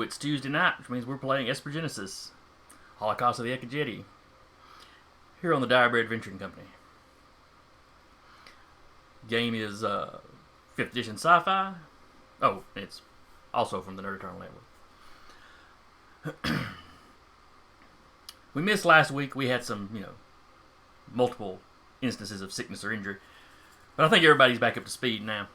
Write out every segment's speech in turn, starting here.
it's Tuesday night, which means we're playing Esper Genesis, Holocaust of the Ekajeti, here on the Direbread Adventuring Company. Game is 5th edition sci-fi. Oh, it's also from the Nerd Eternal Network. We missed last week. We had some, multiple instances of sickness or injury. But I think everybody's back up to speed now.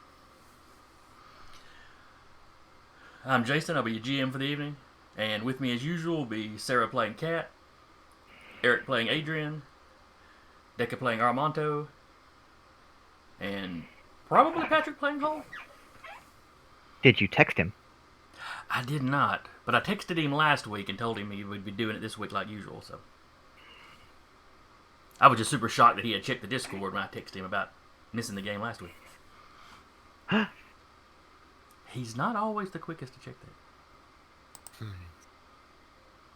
I'm Jason. I'll be your GM for the evening. And with me, as usual, will be Sarah playing Kat, Eric playing Adrian, Decca playing Armanto, and probably Patrick playing Hull. Did you text him? I did not, but I texted him last week and told him he would be doing it this week like usual, so. I was just super shocked that he had checked the Discord when I texted him about missing the game last week. He's not always the quickest to check that.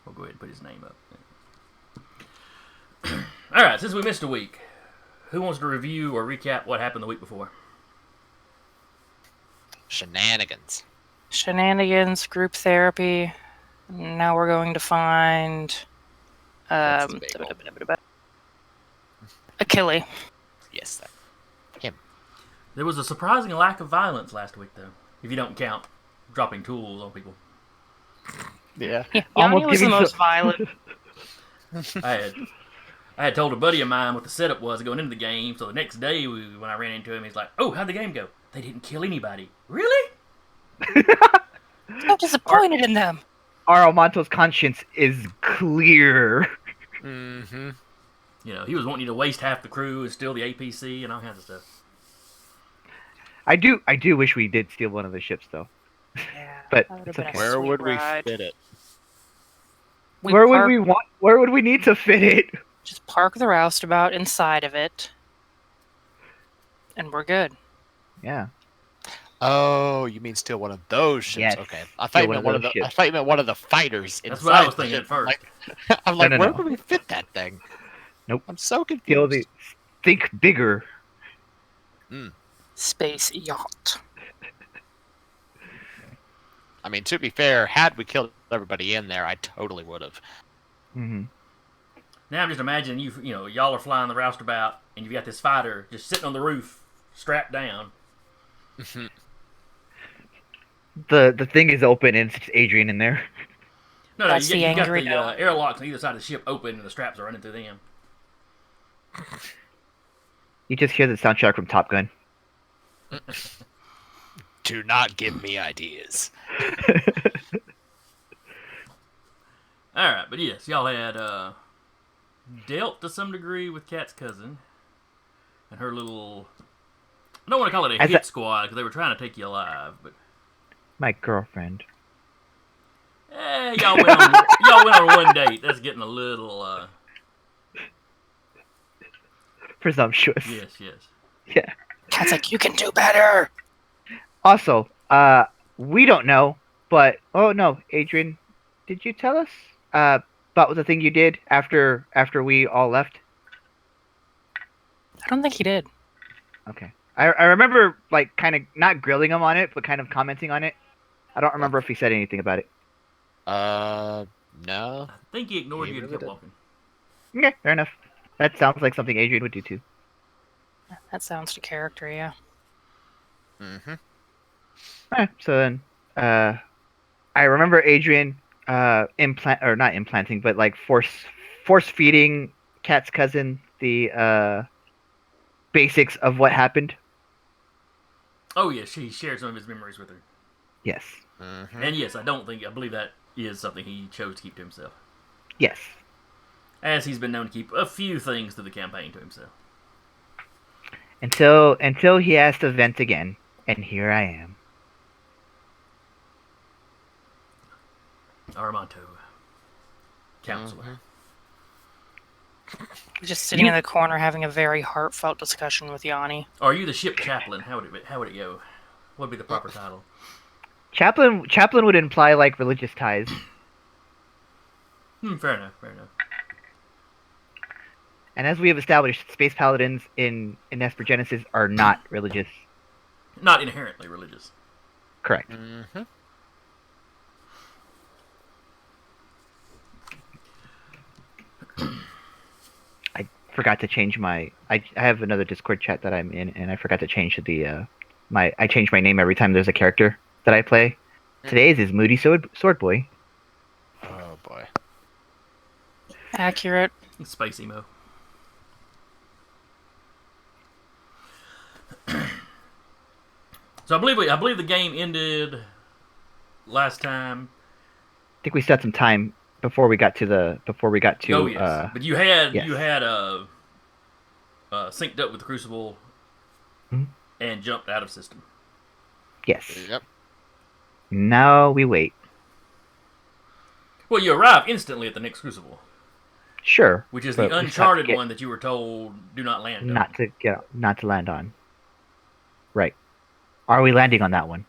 We'll go ahead and put his name up. Alright, since we missed a week, who wants to review or recap what happened the week before? Shenanigans. Group therapy. Now we're going to find Achille. Yes, that. Him. There was a surprising lack of violence last week, though, if you don't count dropping tools on people. Yeah. Yanni was the most violent. I had told a buddy of mine what the setup was going into the game, so the next day when I ran into him, he's like, "Oh, how'd the game go? They didn't kill anybody." Really? So disappointed in them. Armanto's conscience is clear. Mm-hmm. He was wanting you to waste half the crew and steal the APC and all kinds of stuff. I do wish we did steal one of the ships, though. Yeah, But it's okay. Where would we ride. fit it? Where would we need to fit it? Just park the roustabout inside of it, and we're good. Yeah. Oh, you mean steal one of those ships? Yes. Okay, I thought you meant one of the. I thought you meant one of the fighters. That's what I was inside thinking the at first. I'm like, No. where would we fit that thing? Nope. I'm so confused. Think bigger. Space yacht. I mean, to be fair, had we killed everybody in there, I totally would have. Mm-hmm. Now I'm just imagining y'all are flying the roustabout, and you've got this fighter just sitting on the roof, strapped down. The thing is open and it's just Adrian in there. No, That's you got angry the dog. airlocks on either side of the ship open, and the straps are running through them. You just hear the soundtrack from Top Gun. Do not give me ideas. Alright, but yes, y'all had dealt to some degree with Kat's cousin and her little... I don't want to call it a hit squad because they were trying to take you alive, but... My girlfriend. Y'all went on one date. That's getting a little... Presumptuous. Yes. Yeah. Cat's like, you can do better. Also, we don't know, but Adrian, did you tell us about the thing you did after we all left? I don't think he did. Okay. I remember kind of not grilling him on it, but kind of commenting on it. I don't remember if he said anything about it. No. I think he ignored you and kept walking. Okay, fair enough. That sounds like something Adrian would do too. That sounds to character, yeah. Mm-hmm. Alright, so then, I remember Adrian not implanting, but force feeding Kat's cousin the basics of what happened. Oh yes, he shared some of his memories with her. Yes. Mm-hmm. And yes, I believe that is something he chose to keep to himself. Yes. As he's been known to keep a few things through the campaign to himself. Until he has to vent again, and here I am. Armanto. Counselor. Just sitting in the corner having a very heartfelt discussion with Yanni. Are you the ship chaplain? How would it go? What would be the proper title? Chaplain would imply religious ties. Fair enough. And as we have established, space paladins in Esper Genesis are not religious. Not inherently religious. Correct. Mm-hmm. forgot to change my. I have another Discord chat that I'm in, and I forgot to change the I change my name every time there's a character that I play. Today's is Moody Sword Boy. Oh boy. Accurate. Space emo. So I believe the game ended last time. I think we set some time before we got to Oh yes, but you had yes. synced up with the Crucible Mhm. and jumped out of system. Yes. Yep. Now we wait. Well, you arrive instantly at the next Crucible, Sure. which is but the we still have to Uncharted get- one that you were told do not land Not on. to land on. Right. Are we landing on that one?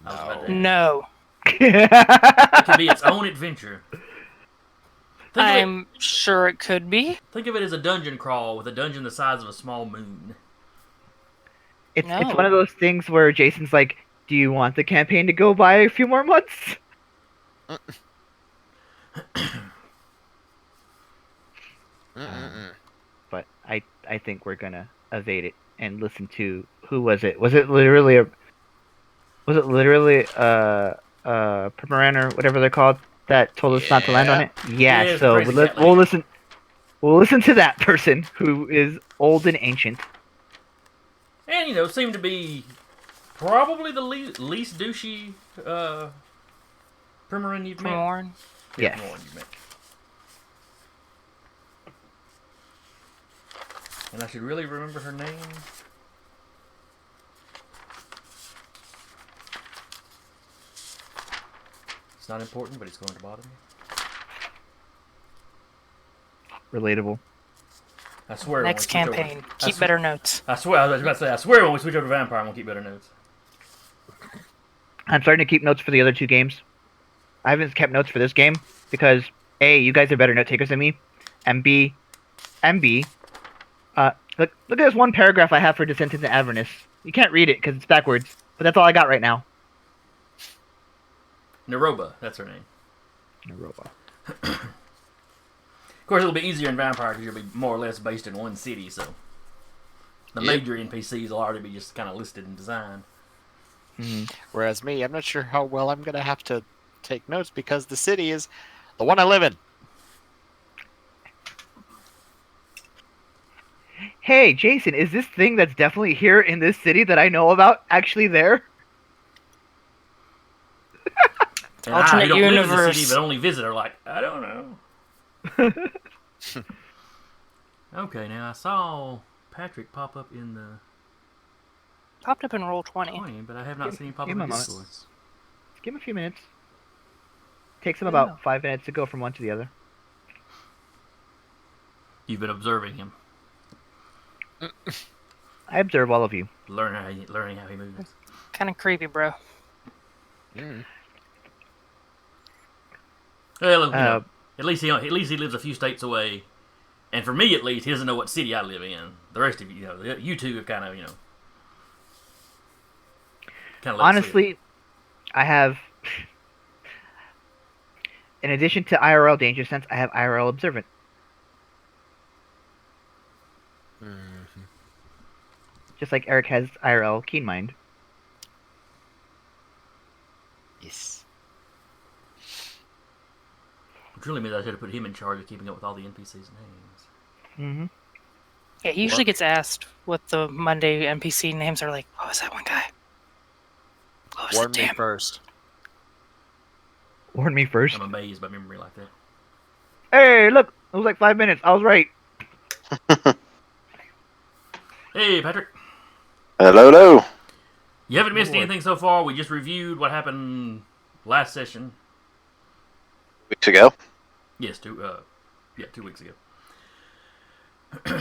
I was about to No. No. It could be its own adventure. I'm sure it could be. Think of it as a dungeon crawl with a dungeon the size of a small moon. It's No. one of those things where Jason's like, "Do you want the campaign to go by a few more months?" But I think we're gonna evade it and listen to who was it? Was it literally Primaran or whatever they're called that told us not to land on it? Yeah, Yeah. it's So Crazy Cat we'll Lady. listen. We'll listen to that person who is old and ancient. And, seemed to be probably the least douchey Primarin you've met. Corn. Yes. Primarin you've met. And I should really remember her name. It's not important, but it's going to bother me. Relatable. I swear. Next when we switch campaign. Over, Keep better notes. I swear. I was about to say. I swear when we switch over to Vampire, we'll keep better notes. I'm starting to keep notes for the other two games. I haven't kept notes for this game because A, you guys are better note takers than me, and B, look at this one paragraph I have for Descent into Avernus. You can't read it because it's backwards, but that's all I got right now. Naroba, that's her name. Naroba. Of course, it'll be easier in Vampire because you'll be more or less based in one city, so the major NPCs will already be just kind of listed and designed. Mm-hmm. Whereas me, I'm not sure how well I'm gonna have to take notes because the city is the one I live in. Hey, Jason, is this thing that's definitely here in this city that I know about actually there? And Alternate I, who don't live in the universe. city but only visit, are like, I don't know. Okay, now I saw Patrick pop up in the Popped up in roll 20. 20, but I have not Give- seen him pop give up him in a moment. Discord. Give him a few minutes. Takes him I don't about know. 5 minutes to go from one to the other. You've been observing him, I observe all of you. learning how he moves. Kind of creepy, bro. Well, at least he lives a few states away, and for me at least, he doesn't know what city I live in. The rest of you, you two have kind of Honestly, I have, in addition to IRL Danger Sense, I have IRL Observant. Just like Eric has IRL Keen Mind. Yes. Which really means I should have put him in charge of keeping up with all the NPCs' names. Mm-hmm. Yeah, he usually gets asked what the Monday NPC names are like. What was that one guy? What was Warn it, me damn? first. Warn me first. I'm amazed by memory like that. Hey, look! It was like 5 minutes. I was right. Hey, Patrick. Hello. You haven't missed Lord. anything so far. We just reviewed what happened last session. Weeks ago. Yes, 2 weeks ago. All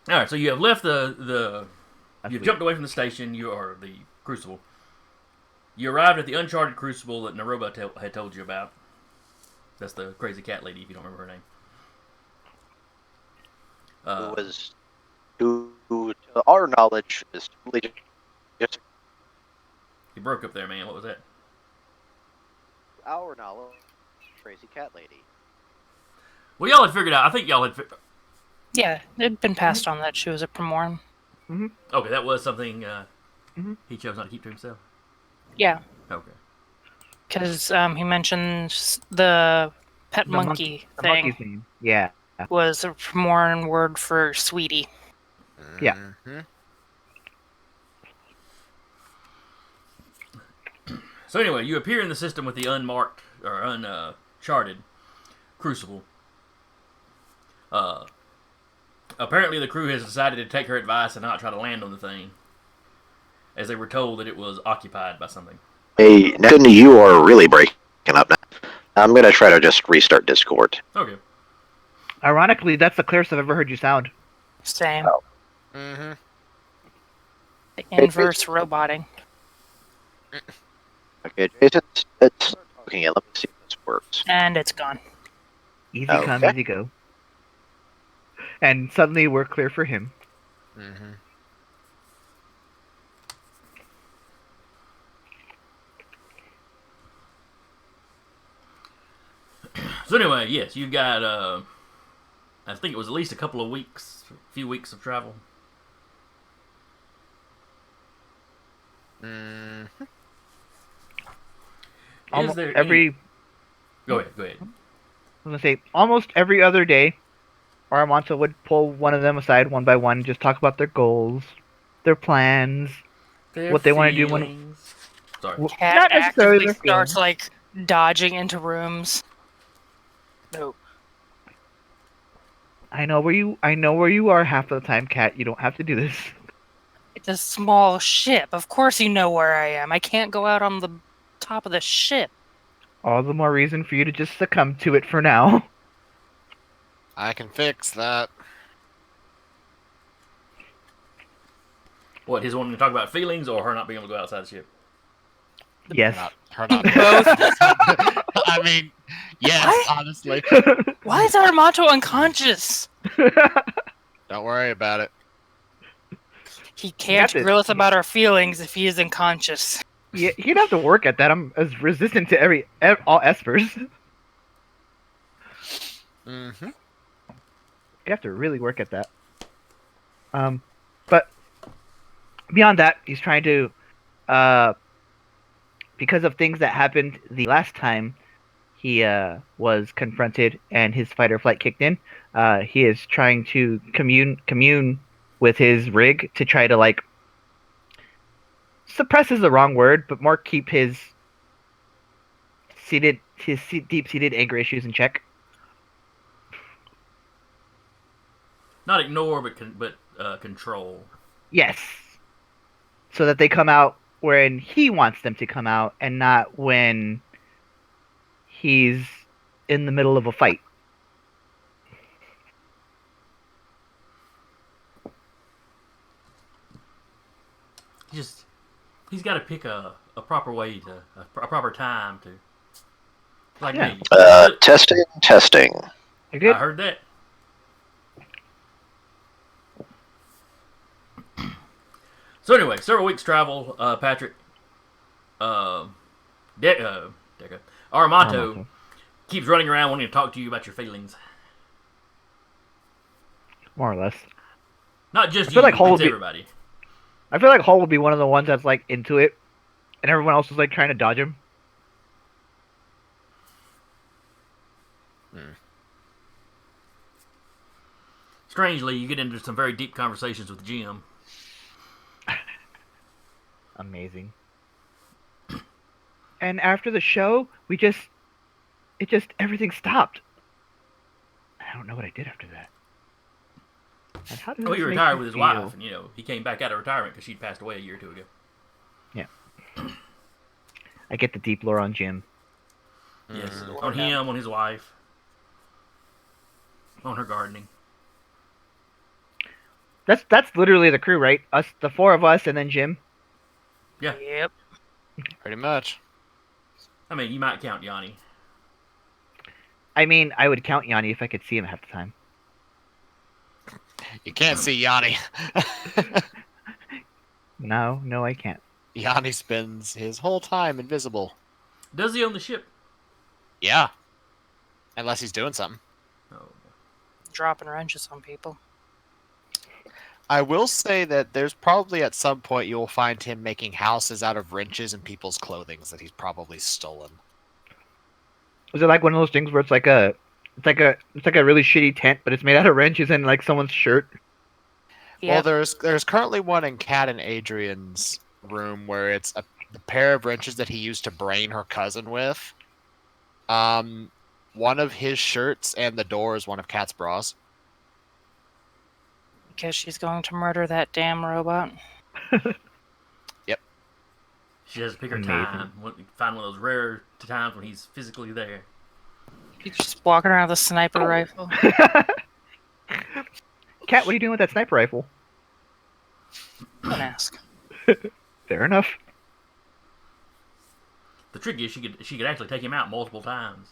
right, so you have left you've jumped away from the station. You are the Crucible. You arrived at the Uncharted Crucible that Naroba had told you about. That's the crazy cat lady, if you don't remember her name. Who was, who to our knowledge, was totally just You broke up there, man. What was that? our knowledge, crazy cat lady. Well, y'all had figured out. I think y'all had. Yeah, it'd been passed on that she was a Primorn. Okay, that was something Mhm. he chose not to keep to himself. Yeah, Okay. because he mentioned the pet The monkey the thing monkey's name. Yeah. was a Primorn word for sweetie. Yeah. Mm-hmm. So anyway, you appear in the system with the unmarked or uncharted crucible. Apparently, the crew has decided to take her advice and not try to land on the thing, as they were told that it was occupied by something. Hey, Nathan, you are really breaking up now. I'm gonna try to just restart Discord. Okay. Ironically, that's the clearest I've ever heard you sound. Same. Oh. Mm-hmm. The inverse roboting. Okay, Jason, let's start talking again. Let me see if this works. And it's gone. Easy come, Okay. easy go. And suddenly we're clear for him. Mm-hmm. So anyway, yes, you've got. I think it was at least a few weeks of travel. Mm-hmm. Is there Go ahead. I was gonna say almost every other day, Aramonta would pull one of them aside one by one, just talk about their goals, their plans, what they want to do when. feelings? Sorry. Not Cat necessarily actively their starts feelings. like dodging into rooms. No. I know where you are half of the time, Cat. You don't have to do this. It's a small ship. Of course you know where I am. I can't go out on the top of the ship. All the more reason for you to just succumb to it for now. I can fix that. What, his wanting to talk about feelings or her not being able to go outside the ship? Yes. Her not. Both. I mean, yes, What? honestly. Why is Armato unconscious? Don't worry about it. He can't Got this. grill us about our feelings if he is unconscious. Yeah, he'd have to work at that. I'm as resistant to all espers. Mm-hmm. You have to really work at that. But beyond that, he's trying to, because of things that happened the last time he was confronted and his fight or flight kicked in. He is trying to commune with his rig to try to like suppress is the wrong word, but more keep his deep-seated anger issues in check. Not ignore, but control. Yes. So that they come out when he wants them to come out and not when he's in the middle of a fight. He's got to pick a proper way to a proper time to. Like Yeah. me. Testing. You're good? I heard that. So anyway, several weeks travel. Patrick, Deca, Armato keeps running around wanting to talk to you about your feelings. More or less. Not just I you, feel like Hall it's would be- everybody. I feel like Hall would be one of the ones that's like into it, and everyone else is like trying to dodge him. Strangely, you get into some very deep conversations with Jim. Amazing. And after the show, everything stopped. I don't know what I did after that. And how does Well, this he make retired you with his feel? wife, and he came back out of retirement because she'd passed away a year or two ago. I get the deep lore on Jim. Yes, Mm. on him, on his wife, on her gardening. That's literally the crew, right? Us, the four of us, and then Jim. Yeah, Yep. Pretty much. I mean, you might count Yanni. I mean, I would count Yanni if I could see him half the time. You can't see Yanni. No, I can't. Yanni spends his whole time invisible. Does he own the ship? Yeah. Unless he's doing something. Oh. dropping wrenches on people. I will say that there's probably at some point you will find him making houses out of wrenches and people's clothing that he's probably stolen. Is it like one of those things where it's like a really shitty tent, but it's made out of wrenches and like someone's shirt? Well, Yeah, there's currently one in Kat and Adrian's room where it's a pair of wrenches that he used to brain her cousin with. One of his shirts and the door is one of Kat's bras. because she's going to murder that damn robot. She has to pick her Amazing. time. Find one of those rare times when he's physically there. She's just walking around with a sniper rifle. Cat, what are you doing with that sniper rifle? Don't ask. Fair enough. The trick is she could actually take him out multiple times.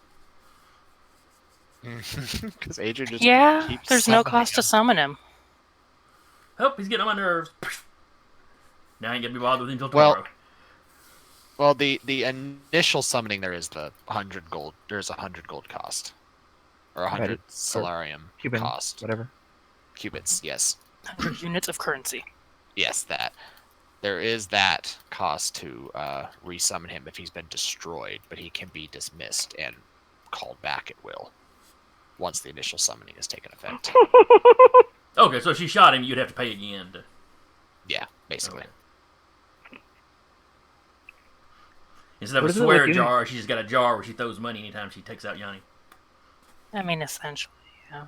Because Adrian just Yeah, keeps there's no summoning cost to him. summon him. Oh, he's getting on my nerves. Now I ain't gonna be bothered with him until Well, tomorrow. Well, the initial summoning there is the 100 gold. There's 100 gold cost, or 100 Right. solarium Cuban, cost. whatever. Cubits, yes, 100 units of currency. yes, that. There is that cost to resummon him if he's been destroyed, but he can be dismissed and called back at will once the initial summoning has taken effect. Okay, so if she shot him, you'd have to pay again. Yeah, basically. Okay. Instead of What a is it swear like doing- jar, she's just got a jar where she throws money anytime she takes out Yanni. I mean, essentially, yeah.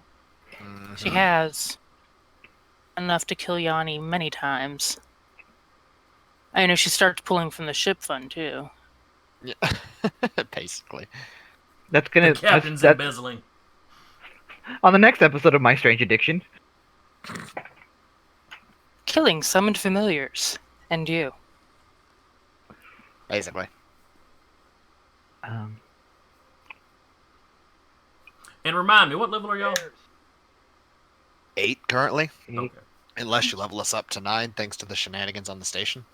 Mhm. She has enough to kill Yanni many times. I know she starts pulling from the ship fund, too. Yeah. Basically. That's The gonna captain's that's embezzling. on the next episode of My Strange Addiction. Killing summoned familiars. And you. Basically. Um, And remind me, what level are y'all? 8 currently, Okay. unless you level us up to 9 thanks to the shenanigans on the station.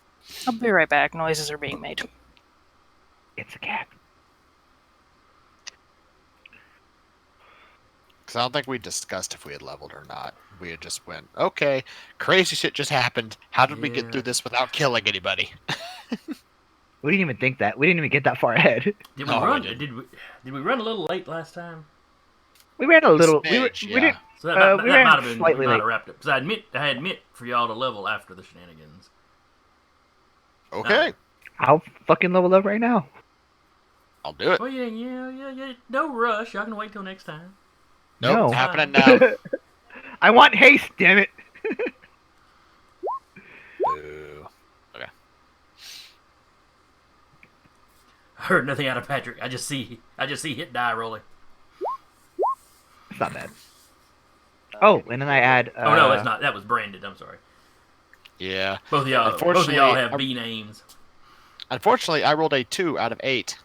I'll be right back. Noises are being made. it's a cat. Because I don't think we discussed if we had leveled or not. We had just went, okay, crazy shit just happened. How did we get Yeah. through this without killing anybody? We didn't even think that. We didn't even get that far ahead. Did we No, run? we didn't. Did we run a little late last time? We ran a little. We Smidge, didn't. yeah. So that, We that ran might have been slightly might late. have wrapped up. Because I admit for y'all to level after the shenanigans. Okay, I'll fucking level up right now. I'll do it. Well, yeah. No rush. Y'all can wait till next time. Nope, No. it's happening now. I want haste, damn it. Boo. I heard nothing out of Patrick. I just see hit die rolling. It's not bad. Oh, and then I add. Oh no, it's not. That was branded. I'm sorry. Yeah. Both of y'all Unfortunately, have B names. Unfortunately, I rolled a 2 out of 8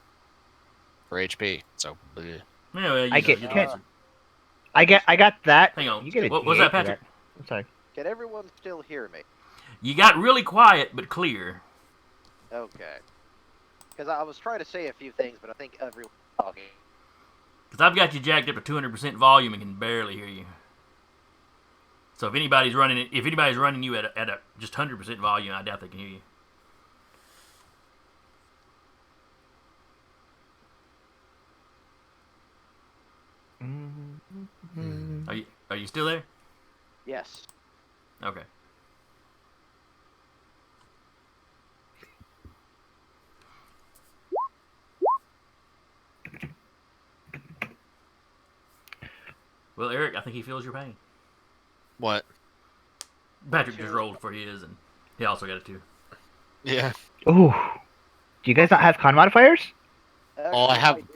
for HP. So, bleh. Yeah, well, I get- the can- answer. I got that. Hang on. You get a What was D8 that, for Patrick? I'm sorry. Can everyone still hear me? You got really quiet but clear. Okay. Because I was trying to say a few things, but I think everyone's talking. Because I've got you jacked up to 200% volume and can barely hear you. So if anybody's running you at a just 100% volume, I doubt they can hear you. Are you still there? Yes. Okay. Well, Eric, I think he feels your pain. What? Patrick just rolled for his, and he also got a 2. Yeah. Ooh. Do you guys not have con modifiers? Oh, I Actually, have.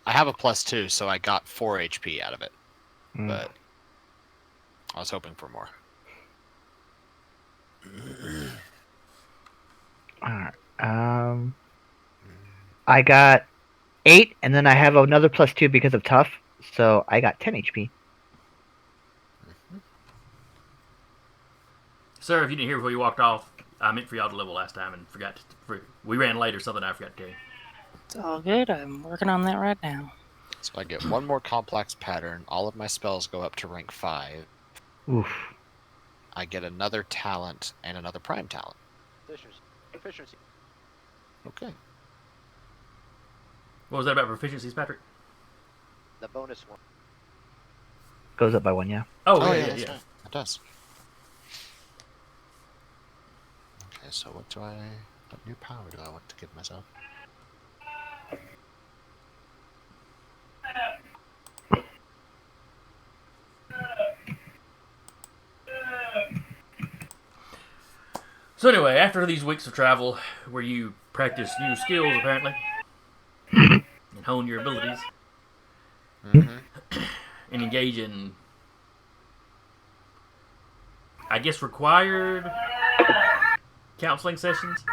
I have a +2, so I got 4 HP out of it. Hmm. But I was hoping for more. Alright. I got 8, and then I have another +2 because of tough, so I got 10 HP. Sir, if you didn't hear before you walked off, I meant for y'all to level last time and forgot to. We ran late or something. I forgot to tell you. It's all good. I'm working on that right now. So I get one more complex pattern. All of my spells go up to rank 5. Oof. I get another talent and another prime talent. Proficiency. Okay. What was that about proficiencies, Patrick? The bonus one. Goes up by 1, yeah. Oh, yeah. That's right. It does. Okay, so what new power do I want to give myself? So anyway, after these weeks of travel, where you practice new skills apparently, and hone your abilities, Mm-hmm. and engage in, I guess, required counseling sessions,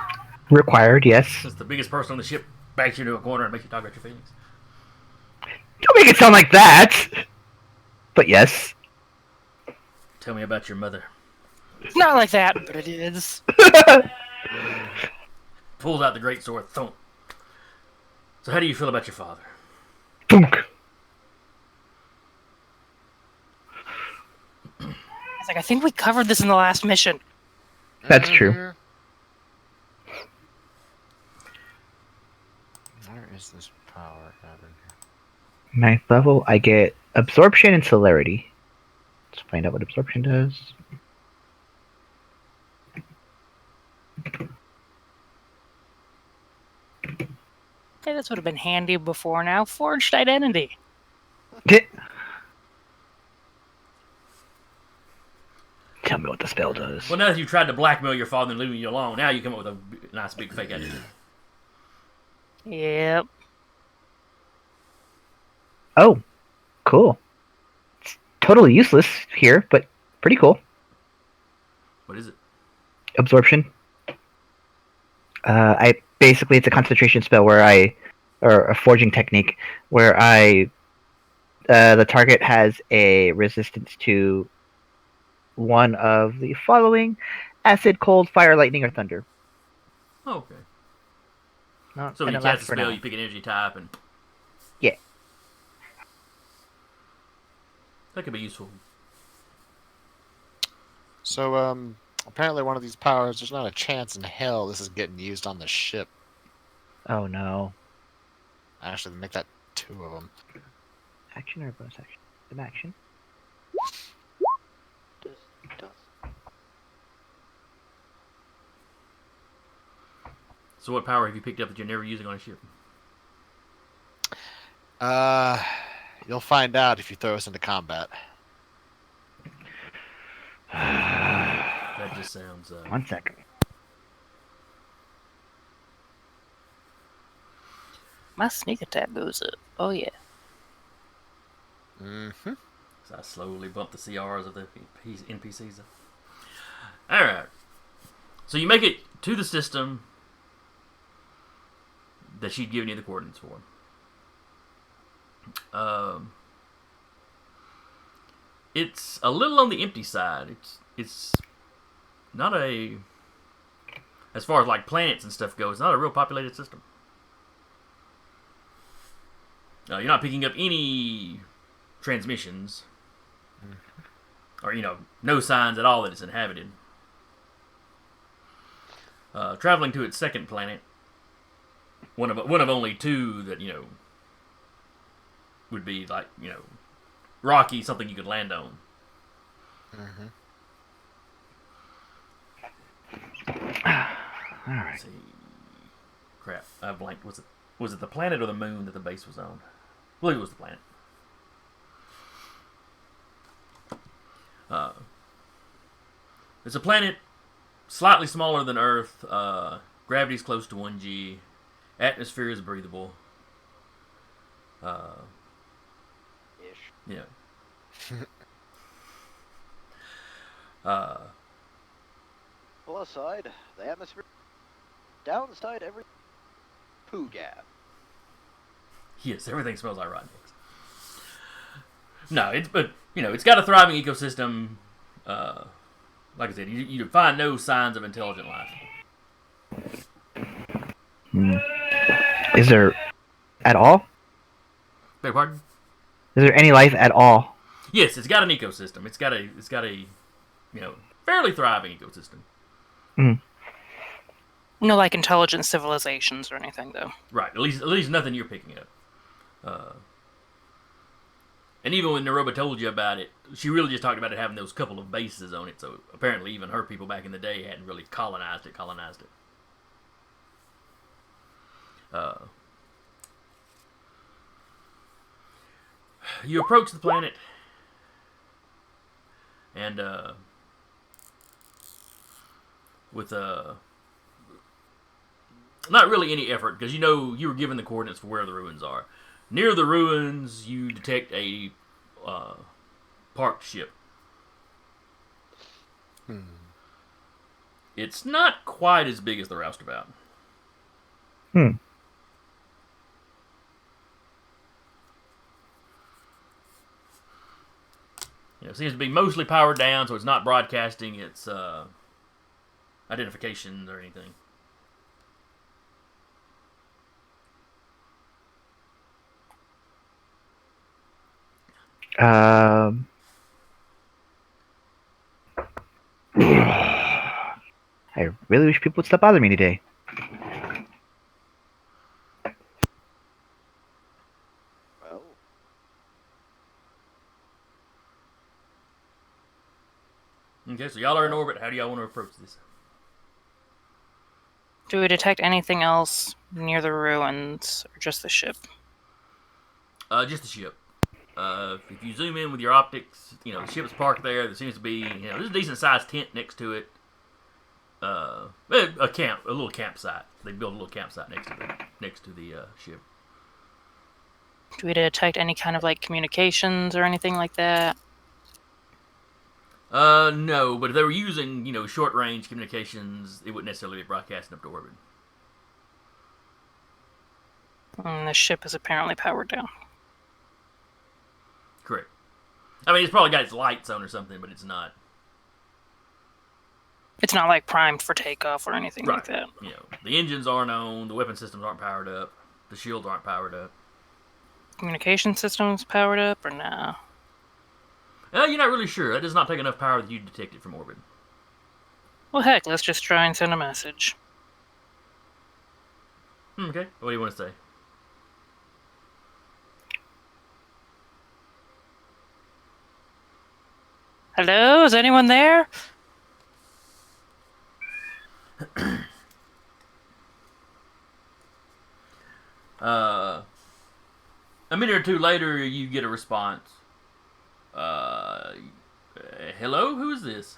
Required, yes. since the biggest person on the ship backs you into a corner and makes you talk about your feelings. Don't make it sound like that! But yes. Tell me about your mother. It's not like that, but it is. Pulls out the great sword, thump. So how do you feel about your father? Thunk. It's like, I think we covered this in the last mission. That's true. Where is this power at in here? 9th level, I get absorption and celerity. Let's find out what absorption does. Hey, this would have been handy before now. Forged identity. Tell me what the spell does. Well, now that you've tried to blackmail your father and leaving you alone, now you come up with a nice big fake identity. Yep. Oh, cool. It's totally useless here, but pretty cool. What is it? Absorption. It's a concentration spell or a forging technique where the target has a resistance to one of the following: acid, cold, fire, lightning, or thunder. Oh, okay. No, So when and you it cast lasts a for spell, now. you pick an energy type, and Yeah. that could be useful. So, apparently one of these powers, there's not a chance in hell this is getting used on the ship. Oh no. Actually, make that 2 of them. Action or bonus action? An action. So what power have you picked up that you're never using on a ship? You'll find out if you throw us into combat. That just sounds... 1 second. My sneak attack goes up. Oh, yeah. Mm-hmm. So I slowly bump the CRs of the NPCs. Alright. So you make it to the system that she'd given you the coordinates for. It's a little on the empty side. It's not a... As far as like planets and stuff go, it's not a real populated system. You're not picking up any transmissions. Or, no signs at all that it's inhabited. Traveling to its second planet, one of only 2 that, would be like, rocky, something you could land on. Mm-hmm. Alright. Let's see. Crap, I blanked. Was it the planet or the moon that the base was on? I believe it was the planet. It's a planet slightly smaller than Earth. Gravity's close to 1G. Atmosphere is breathable. Ish. Yeah. Plus side, the atmosphere. Downside, every poo gas. Yes, everything smells like rotten eggs. No, it's got a thriving ecosystem. Like I said, you find no signs of intelligent life. Is there at all? Beg pardon? Is there any life at all? Yes, it's got an ecosystem. It's got a fairly thriving ecosystem. No, like intelligent civilizations or anything, though. Right. At least nothing you're picking up. And even when Naroba told you about it, she really just talked about it having those couple of bases on it. So apparently, even her people back in the day hadn't really colonized it. You approach the planet, and with not really any effort, because you were given the coordinates for where the ruins are. Near the ruins, you detect a parked ship. It's not quite as big as the roustabout. It seems to be mostly powered down, so it's not broadcasting its identifications or anything. I really wish people would stop bothering me today. Well, Okay, so y'all are in orbit. How do y'all want to approach this? Do we detect anything else near the ruins, or just the ship? Just the ship. If you zoom in with your optics, the ship's parked there. There seems to be, there's a decent sized tent next to it. A little campsite. They built a little campsite next to the ship. Do we detect any kind of like communications or anything like that? No, but if they were using, short range communications, it wouldn't necessarily be broadcasting up to orbit. The ship is apparently powered down. Correct. I mean, it's probably got its lights on or something, but it's not. It's not like primed for takeoff or anything Right. like that. The engines aren't on, the weapon systems aren't powered up, the shields aren't powered up. Communication systems powered up or nah? You're not really sure. That does not take enough power that you detect it from orbit. Well, heck, let's just try and send a message. Okay. What do you want to say? Hello? Is anyone there? A minute or two later, you get a response. Hello? Who is this?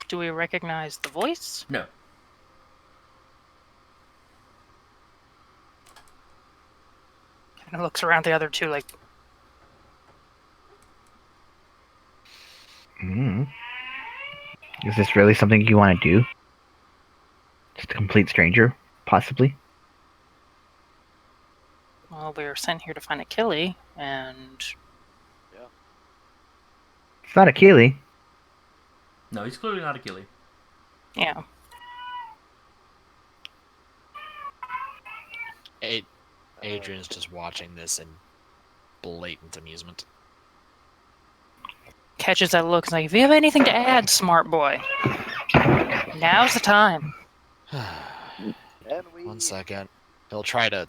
Do we recognize the voice? No. Kind of looks around the other two like, Is this really something you want to do? Just a complete stranger, possibly? well, we were sent here to find Achille, and It's not Achille. No, he's clearly not Achille. yeah. Adrian's just watching this in blatant amusement. Catches that look and is like, if you have anything to add, smart boy, now's the time. and we 1 second. He'll try to,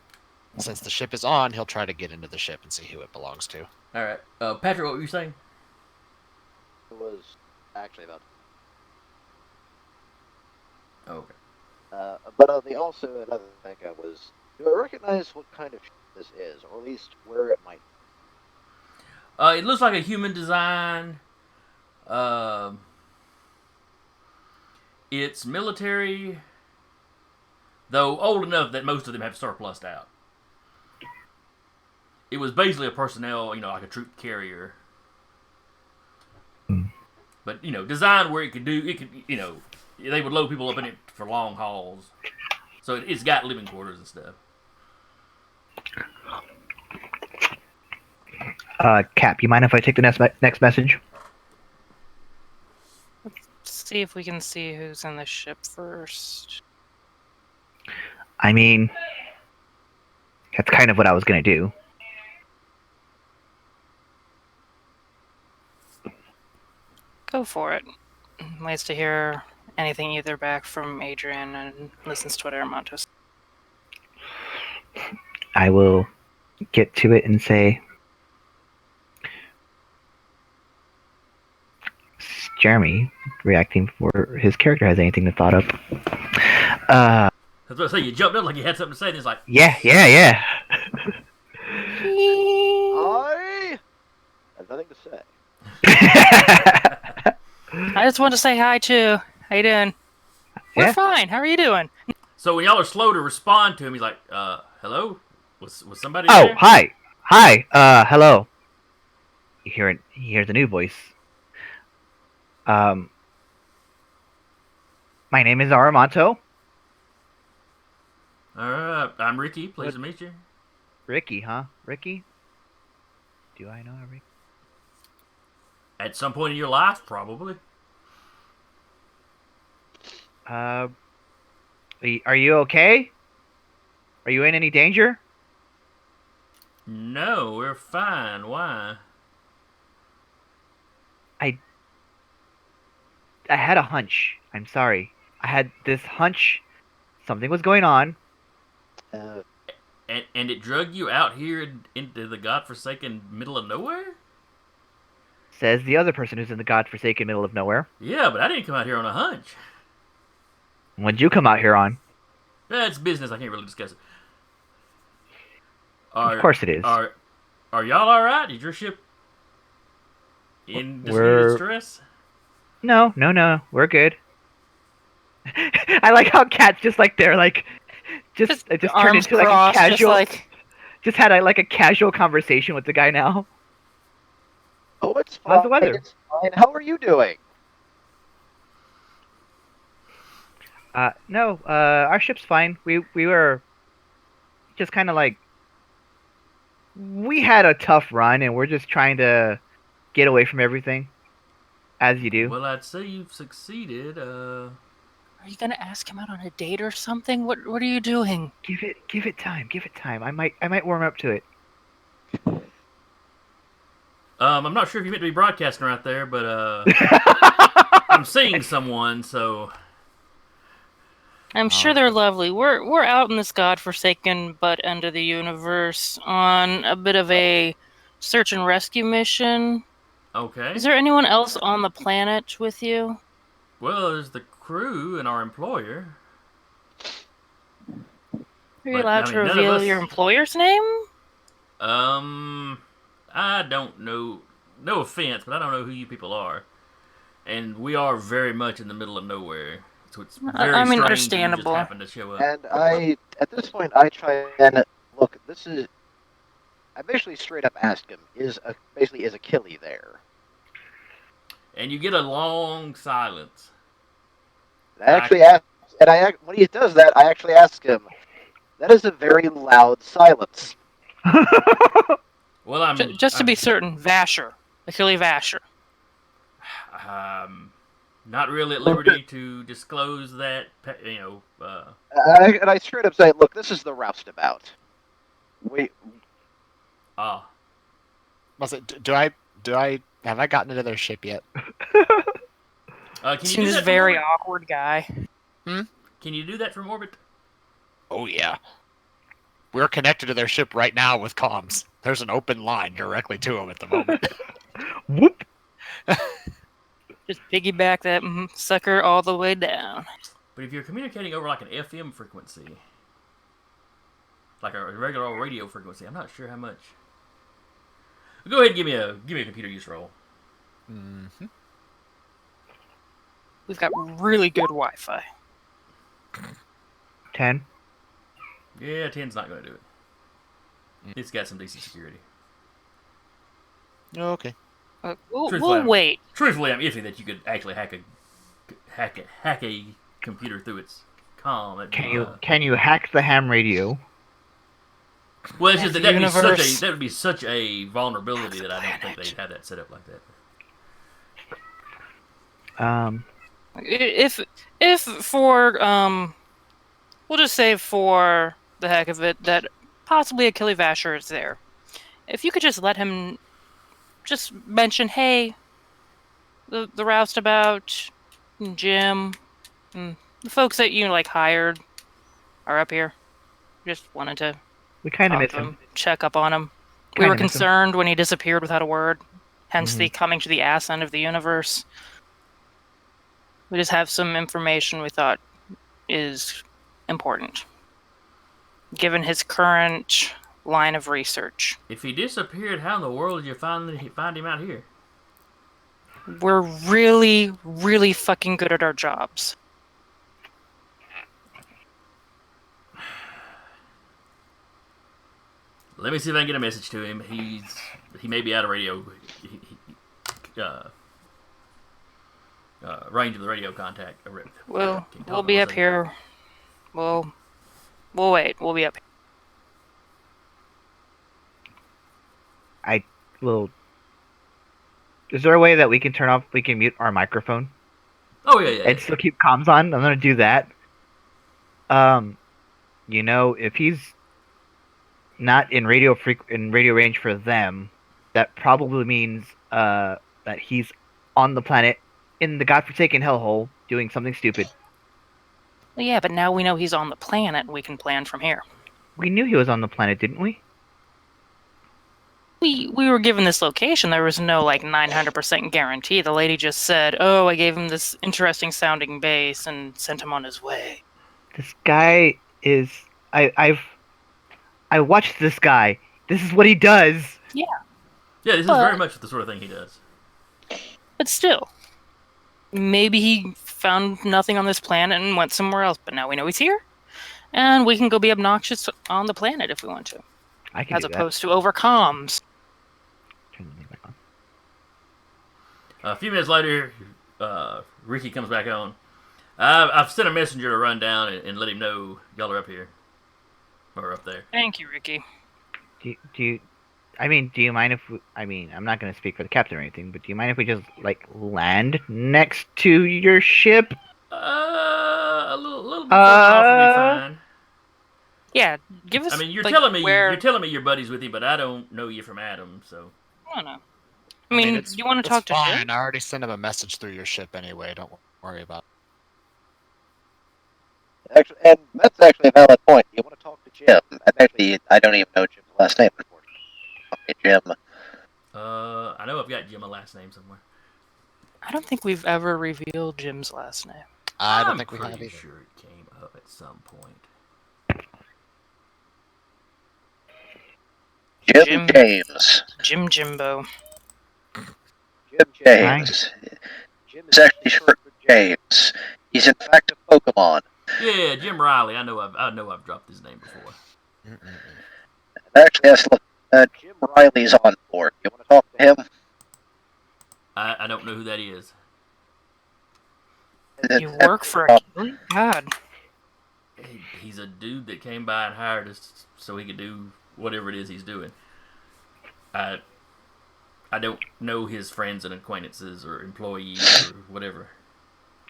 since the ship is on, he'll try to get into the ship and see who it belongs to. All right. Patrick, what were you saying? was actually about. Okay. But also another thing was, do I recognize what kind of ship this is, or at least where it might? It looks like a human design. It's military, though old enough that most of them have surplused out. It was basically a personnel, like a troop carrier. But, designed where it could, they would load people up in it for long hauls. So it's got living quarters and stuff. Cap, you mind if I take the next message? See if we can see who's in the ship first. I mean, that's kind of what I was gonna do. Go for it. Waits to hear anything either back from Adrian and listens to what Aramonto says. I will get to it and say, Jeremy, reacting before his character has anything to thought up. I was going to say, you jumped up like you had something to say, and it's like, Yeah. I have nothing to say. I just want to say hi too. How you doing? We're Yeah. fine. How are you doing? so when y'all are slow to respond to him, he's like, hello? Was somebody Oh, there? hi, hello. You hear the new voice. My name is Aramonto. I'm Ricky. Pleased to meet you. Ricky, huh? Ricky? Do I know a Ricky? At some point in your life, probably. Are you okay? Are you in any danger? No, we're fine. Why? I had a hunch. I'm sorry. I had this hunch something was going on. Uh, And it drug you out here into the godforsaken middle of nowhere? Says the other person who's in the godforsaken middle of nowhere. Yeah, but I didn't come out here on a hunch. What'd you come out here on? That's business. I can't really discuss it. Of course it is. Are y'all all right? Is your ship in We're- distress? No. We're good. I like how Cat's just like there, like just turned arms into like a crossed, casual. just Had a casual conversation with the guy now. oh, it's fine. How's the weather? It's fine. How are you doing? No. Our ship's fine. We were just kind of like we had a tough run, and we're just trying to get away from everything, as you do. Well, I'd say you've succeeded. Are you gonna ask him out on a date or something? What are you doing? Give it time. I might warm up to it. I'm not sure if you meant to be broadcasting right there, but I'm seeing someone, so I'm sure they're lovely. We're out in this godforsaken butt end of the universe on a bit of a search and rescue mission. okay. Is there anyone else on the planet with you? Well, there's the crew and our employer. Are you But, allowed I to mean, none of reveal us- your employer's name? I don't know. No offense, but I don't know who you people are. And we are very much in the middle of nowhere. So it's very I mean, strange understandable. you just happened to show up. And at this point, I try and look. I basically straight up ask him, is Achille there? And you get a long silence. And I actually ask, when he does that, I actually ask him, that is a very loud silence. Well, Just to be certain, Vasher. Achille Vasher. Not really at liberty to disclose that, And I straight up say, look, this is the roustabout. Was it? Do I have I gotten into their ship yet? Can you Seems do this that very from awkward guy. orbit? Can you do that from orbit? Oh yeah. We're connected to their ship right now with comms. There's an open line directly to them at the moment. Whoop. Just piggyback that sucker all the way down. But if you're communicating over like an FM frequency, like a regular old radio frequency, I'm not sure how much. Go ahead and give me a computer use roll. Mm-hmm. We've got really good Wi-Fi. 10. Yeah, 10's not going to do it. It's got some decent security. Okay. We'll wait. Truthfully, I'm iffy that you could actually hack a computer through its comm. Can you hack the ham radio? Well, it's just The that universe. that would be such a vulnerability that I don't think they'd have that set up like that. If for we'll just say for the heck of it that possibly Achille Vasher is there. If you could just let him just mention, hey, the roustabout, Jim, and the folks that you hired are up here. Just wanted to We kind of talk miss to him. him, check up on him. We Kinda were miss him. concerned when he disappeared without a word. Hence Mhm. the coming to the ass end of the universe. We just have some information we thought is important, given his current line of research. If he disappeared, how in the world did you find him out here? We're really, really fucking good at our jobs. Let me see if I can get a message to him. He may be out of radio range of the radio contact. We'll be up here. We'll wait. We'll be up here. Well, is there a way that we can mute our microphone Oh yeah. and still keep comms on? I'm gonna do that. If he's not in radio range for them, that probably means that he's on the planet in the godforsaken hellhole doing something stupid. Well, yeah, but now we know he's on the planet, and we can plan from here. We knew he was on the planet, didn't we? We were given this location. There was no 900% guarantee. The lady just said, "Oh, I gave him this interesting sounding base and sent him on his way." This guy is. I watched this guy. This is what he does. Yeah, this is very much the sort of thing he does. But still, maybe he found nothing on this planet and went somewhere else. But now we know he's here, and we can go be obnoxious on the planet if we want to, I can as do opposed to over comms. Turn the thing back on. A few minutes later, Ricky comes back on. I've sent a messenger to run down and let him know y'all are up here. Or up there. Thank you, Ricky. Do you mind if I'm not going to speak for the captain or anything, but do you mind if we just land next to your ship? A little bit further off would be fine. Yeah, give us. You're telling me you're buddies with you, but I don't know you from Adam, so. I don't know. I mean, you want to talk to fine. Jim? I already sent him a message through your ship anyway. Don't worry about it. Actually, and that's actually a valid point. You want to talk to Jim? I don't even know Jim's last name, unfortunately. Okay, Jim. I know I've got Jim a last name somewhere. I don't think we've ever revealed Jim's last name. I don't think we have either. either. Sure it came up at some point. Jim James. Jim Jimbo. Jim James. Jim is actually short for James. He's in fact a Pokemon. Yeah, Jim Riley. I know I've dropped his name before. Actually, Jim Riley's on board. You want to talk to him? I don't know who that is. You work for a killing god. He's a dude that came by and hired us so he could do whatever it is he's doing. I don't know his friends and acquaintances or employees or whatever.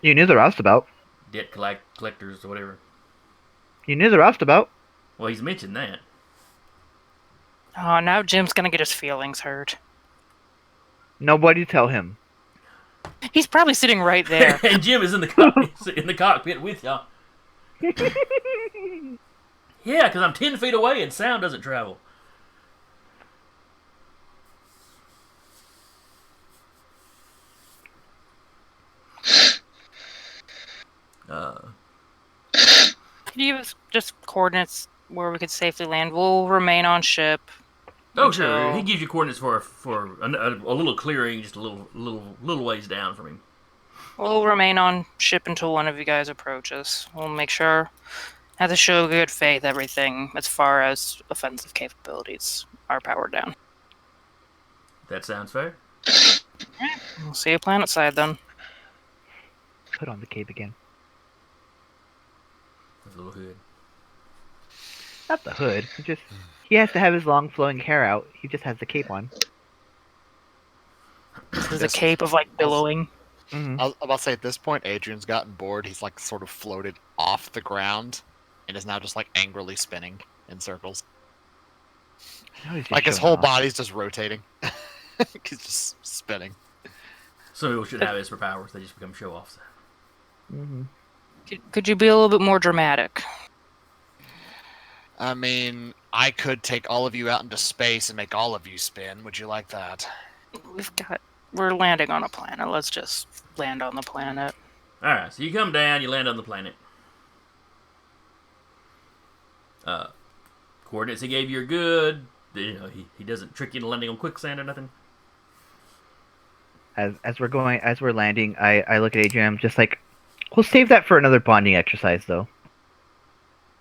You knew the roustabout. Debt collectors or whatever. You knew the roustabout. Well, he's mentioned that. Oh, now Jim's gonna get his feelings hurt. Nobody tell him. He's probably sitting right there. And Jim is in the cockpit with y'all. Yeah, because I'm 10 feet away and sound doesn't travel. Could you give us just coordinates where we could safely land? We'll remain on ship. Oh, sure. He gives you coordinates for a little clearing, just a little ways down from him. We'll remain on ship until one of you guys approaches. We'll make sure, have to show good faith, everything as far as offensive capabilities are powered down. That sounds fair. We'll see you planet side then. Put on the cape again. A little hood. Not the hood. He has to have his long flowing hair out. He just has the cape on. There's a cape of billowing. Mm-hmm. I was about to say, at this point, Adrian's gotten bored. He's sort of floated off the ground and is now just angrily spinning in circles. His His whole body's just rotating. He's just spinning. Some people shouldn't have Esper powers; they just become show-offs. Mm-hmm. Could you be a little bit more dramatic? I mean, I could take all of you out into space and make all of you spin. Would you like that? We're landing on a planet. Let's just land on the planet. All right, so you come down, you land on the planet. Coordinates he gave you are good. You know, he doesn't trick you into landing on quicksand or nothing. As we're landing, I look at Adrian, just like, we'll save that for another bonding exercise, though.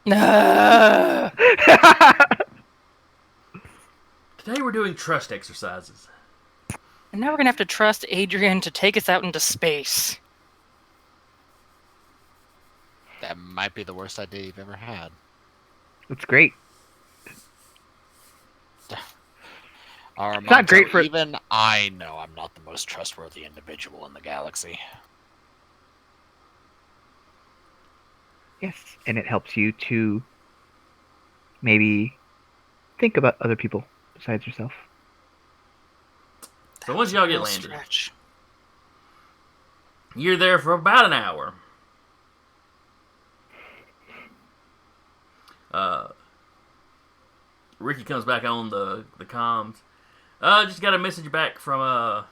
No. Today we're doing trust exercises. And now we're gonna have to trust Adrian to take us out into space. That might be the worst idea you've ever had. It's great. Armando, not great for- even I know I'm not the most trustworthy individual in the galaxy. Yes, and it helps you to maybe think about other people besides yourself. So once y'all get Real landed, stretch. you're there for about an hour. Ricky comes back on the comms. Just got a message back from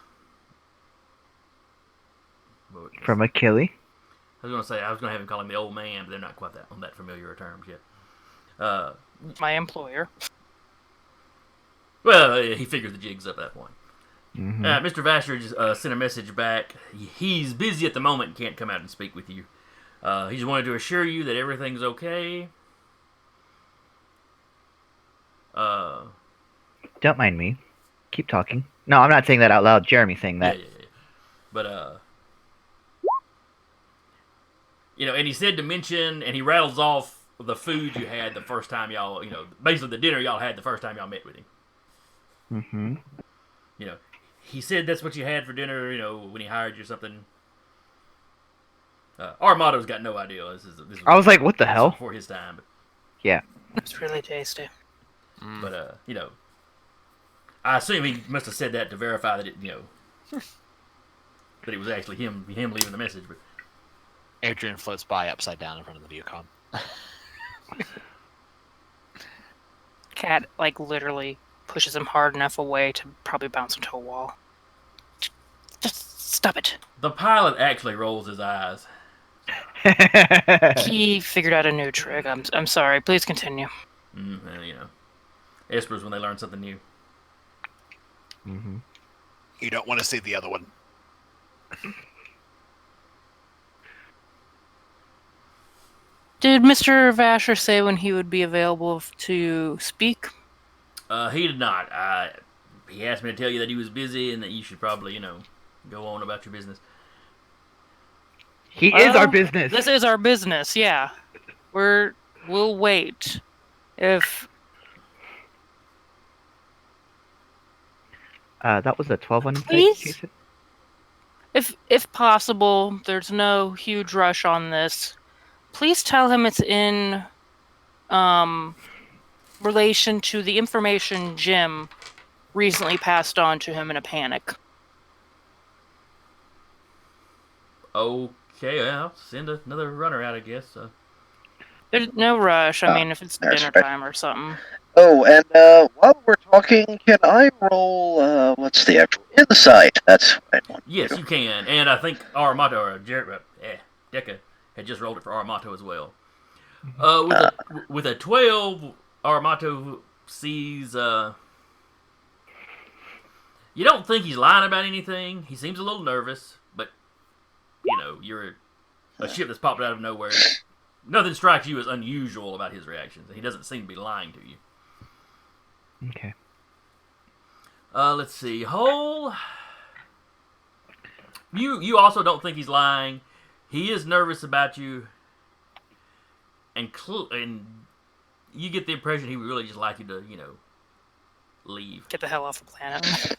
From Achille. I was gonna have him call him the old man, but they're not quite on that familiar of terms yet. My employer. Well, he figures the jigs up at that point. Mm-hmm. Mr. Vasher just sent a message back. He's busy at the moment and can't come out and speak with you. He just wanted to assure you that everything's okay. Don't mind me. Keep talking. No, I'm not saying that out loud. Jeremy's saying that. Yeah. But, you know, and he said to mention, and he rattles off the food you had the first time y'all, you know, basically the dinner y'all had the first time y'all met with him. Mm-hmm. You know, he said that's what you had for dinner, you know, when he hired you or something. Armado's got no idea. This was, I was like, what the this was hell? before his time. Yeah. It's really tasty. But, you know, I assume he must have said that to verify that it, you know, that it was actually him leaving the message. But Adrian floats by upside down in front of the viewcom. Cat, like, literally pushes him hard enough away to probably bounce into a wall. Just stop it. the pilot actually rolls his eyes. He figured out a new trick. I'm sorry. Please continue. Well, you know, Espers when they learn something new. Mm-hmm. You don't want to see the other one. Did Mr. Vasher say when he would be available to speak? He did not. He asked me to tell you that he was busy and that you should probably, you know, go on about your business. He is our Well, business. This is our business, yeah. We'll wait. If That was a 12 on insight, Please? Jason? if possible, there's no huge rush on this. Please tell him it's in relation to the information Jim recently passed on to him in a panic. Okay, well, I'll send another runner out, I guess. There's no rush. I mean, if it's that's dinner right. time or something. Oh, and while we're talking, can I roll, what's the actual insight? That's what I want to Yes, do. you can, and I think Armato or Deca had just rolled it for Armato as well. With a 12, Armato sees. You don't think he's lying about anything. He seems a little nervous, but you know you're a ship that's popped out of nowhere. Nothing strikes you as unusual about his reactions. He doesn't seem to be lying to you. Okay. Let's see. Hole. You also don't think he's lying. He is nervous about you, and you get the impression he would really just like you to, you know, leave. Get the hell off the planet.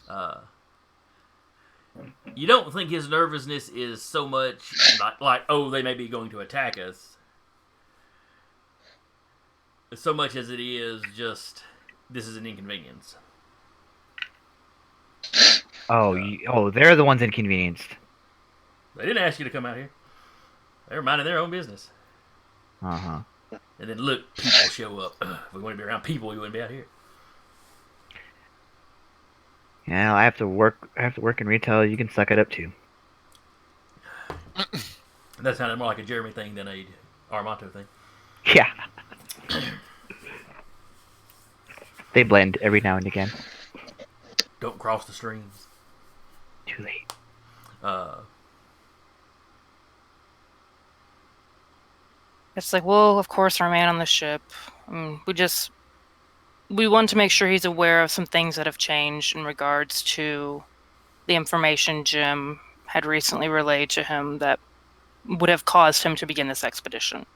You don't think his nervousness is so much like oh, they may be going to attack us, so much as it is just this is an inconvenience. They're the ones inconvenienced. They didn't ask you to come out here. They're minding their own business. Uh-huh. And then look, people show up. If we wanted to be around people, we wouldn't be out here. Yeah, I have to work in retail. You can suck it up too. That sounded more like a Jeremy thing than a Armando thing. Yeah. They blend every now and again. Don't cross the streams. Too late. It's like, well, of course, our man on the ship. We want to make sure he's aware of some things that have changed in regards to the information Jim had recently relayed to him that would have caused him to begin this expedition.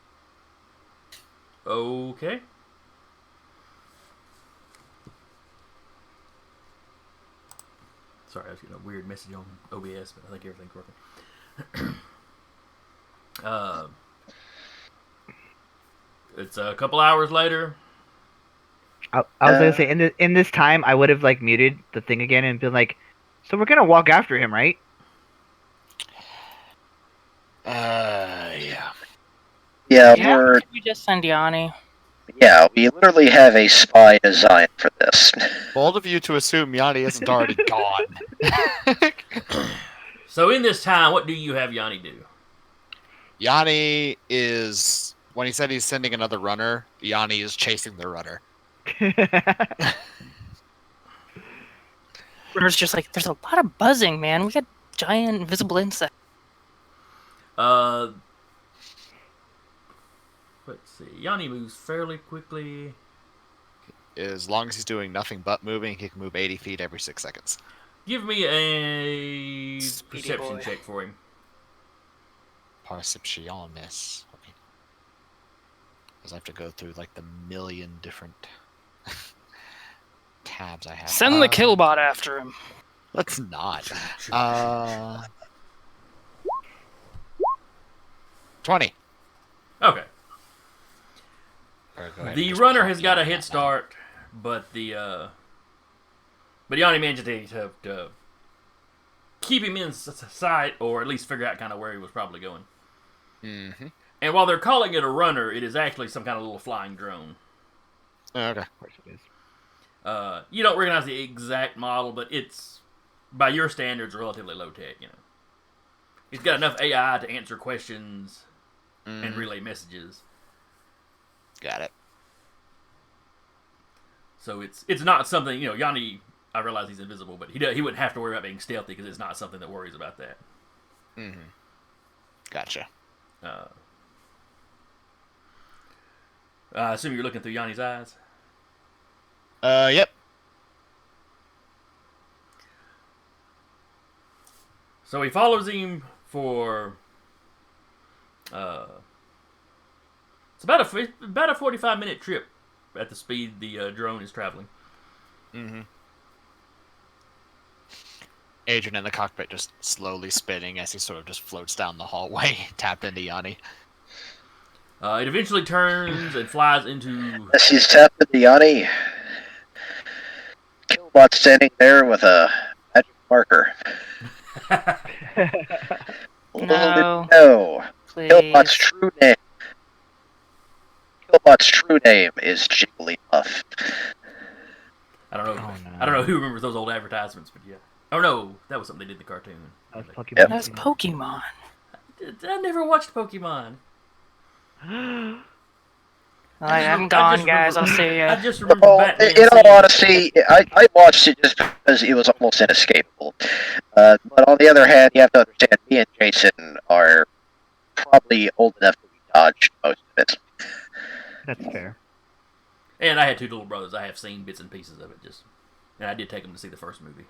Okay. Sorry, I was getting a weird message on OBS, but I think everything's working. It's a couple hours later. I was gonna say in this time I would have like muted the thing again and been like, so we're gonna walk after him, right? Yeah. Yeah, Could we just send Yanni? we literally have a spy designed for this. Bold of you to assume Yanni isn't already gone. So in this time, what do you have Yanni do? Yanni is, when he said he's sending another runner, Yanni is chasing the runner. Runner's just like, there's a lot of buzzing, man. We got giant invisible insects. Let's see. Yanni moves fairly quickly. As long as he's doing nothing but moving, he can move 80 feet every 6 seconds. Give me a Speedy perception boy. check for him. Perceptiones. Okay. Because I have to go through like the million different tabs I have. Send the killbot after him. Let's not. 20. Okay. Or go ahead The and just runner pop has got a Yanni head out start, but Yanni managed to keep him in sight, or at least figure out kind of where he was probably going. now. Mm-hmm. And while they're calling it a runner, it is actually some kind of little flying drone. Okay. Of course it is. You don't recognize the exact model, but it's, by your standards, relatively low tech. You know, it's got enough AI to answer questions and relay messages. Got it. So it's not something, you know, Yanni, I realize he's invisible, but he wouldn't have to worry about being stealthy because it's not something that worries about that. Mm-hmm. Gotcha. I assume you're looking through Yanni's eyes. Yep. So he follows him for it's about a 45-minute trip at the speed the drone is traveling. Mm-hmm. Adrian in the cockpit just slowly spinning as he sort of just floats down the hallway, tapped into Yanni. It eventually turns and flies into. As he's tapped into Yanni, Killbot's standing there with a magic marker. No. No. Please. Killbot's true name is Jigglypuff. I don't know. Oh, no. I don't know who remembers those old advertisements, but yeah. Oh no, that was something they did in the cartoon. That was Pokemon. Yep. That's Pokemon. I never watched Pokemon. I'm gone, guys. I'll see I ya. just remember Well, Batman. in all saying- honesty, I watched it just because it was almost inescapable. But on the other hand, you have to understand, me and Jason are probably old enough to be dodged most of it. That's fair. And I had two little brothers. I have seen bits and pieces of it. And I did take them to see the first movie.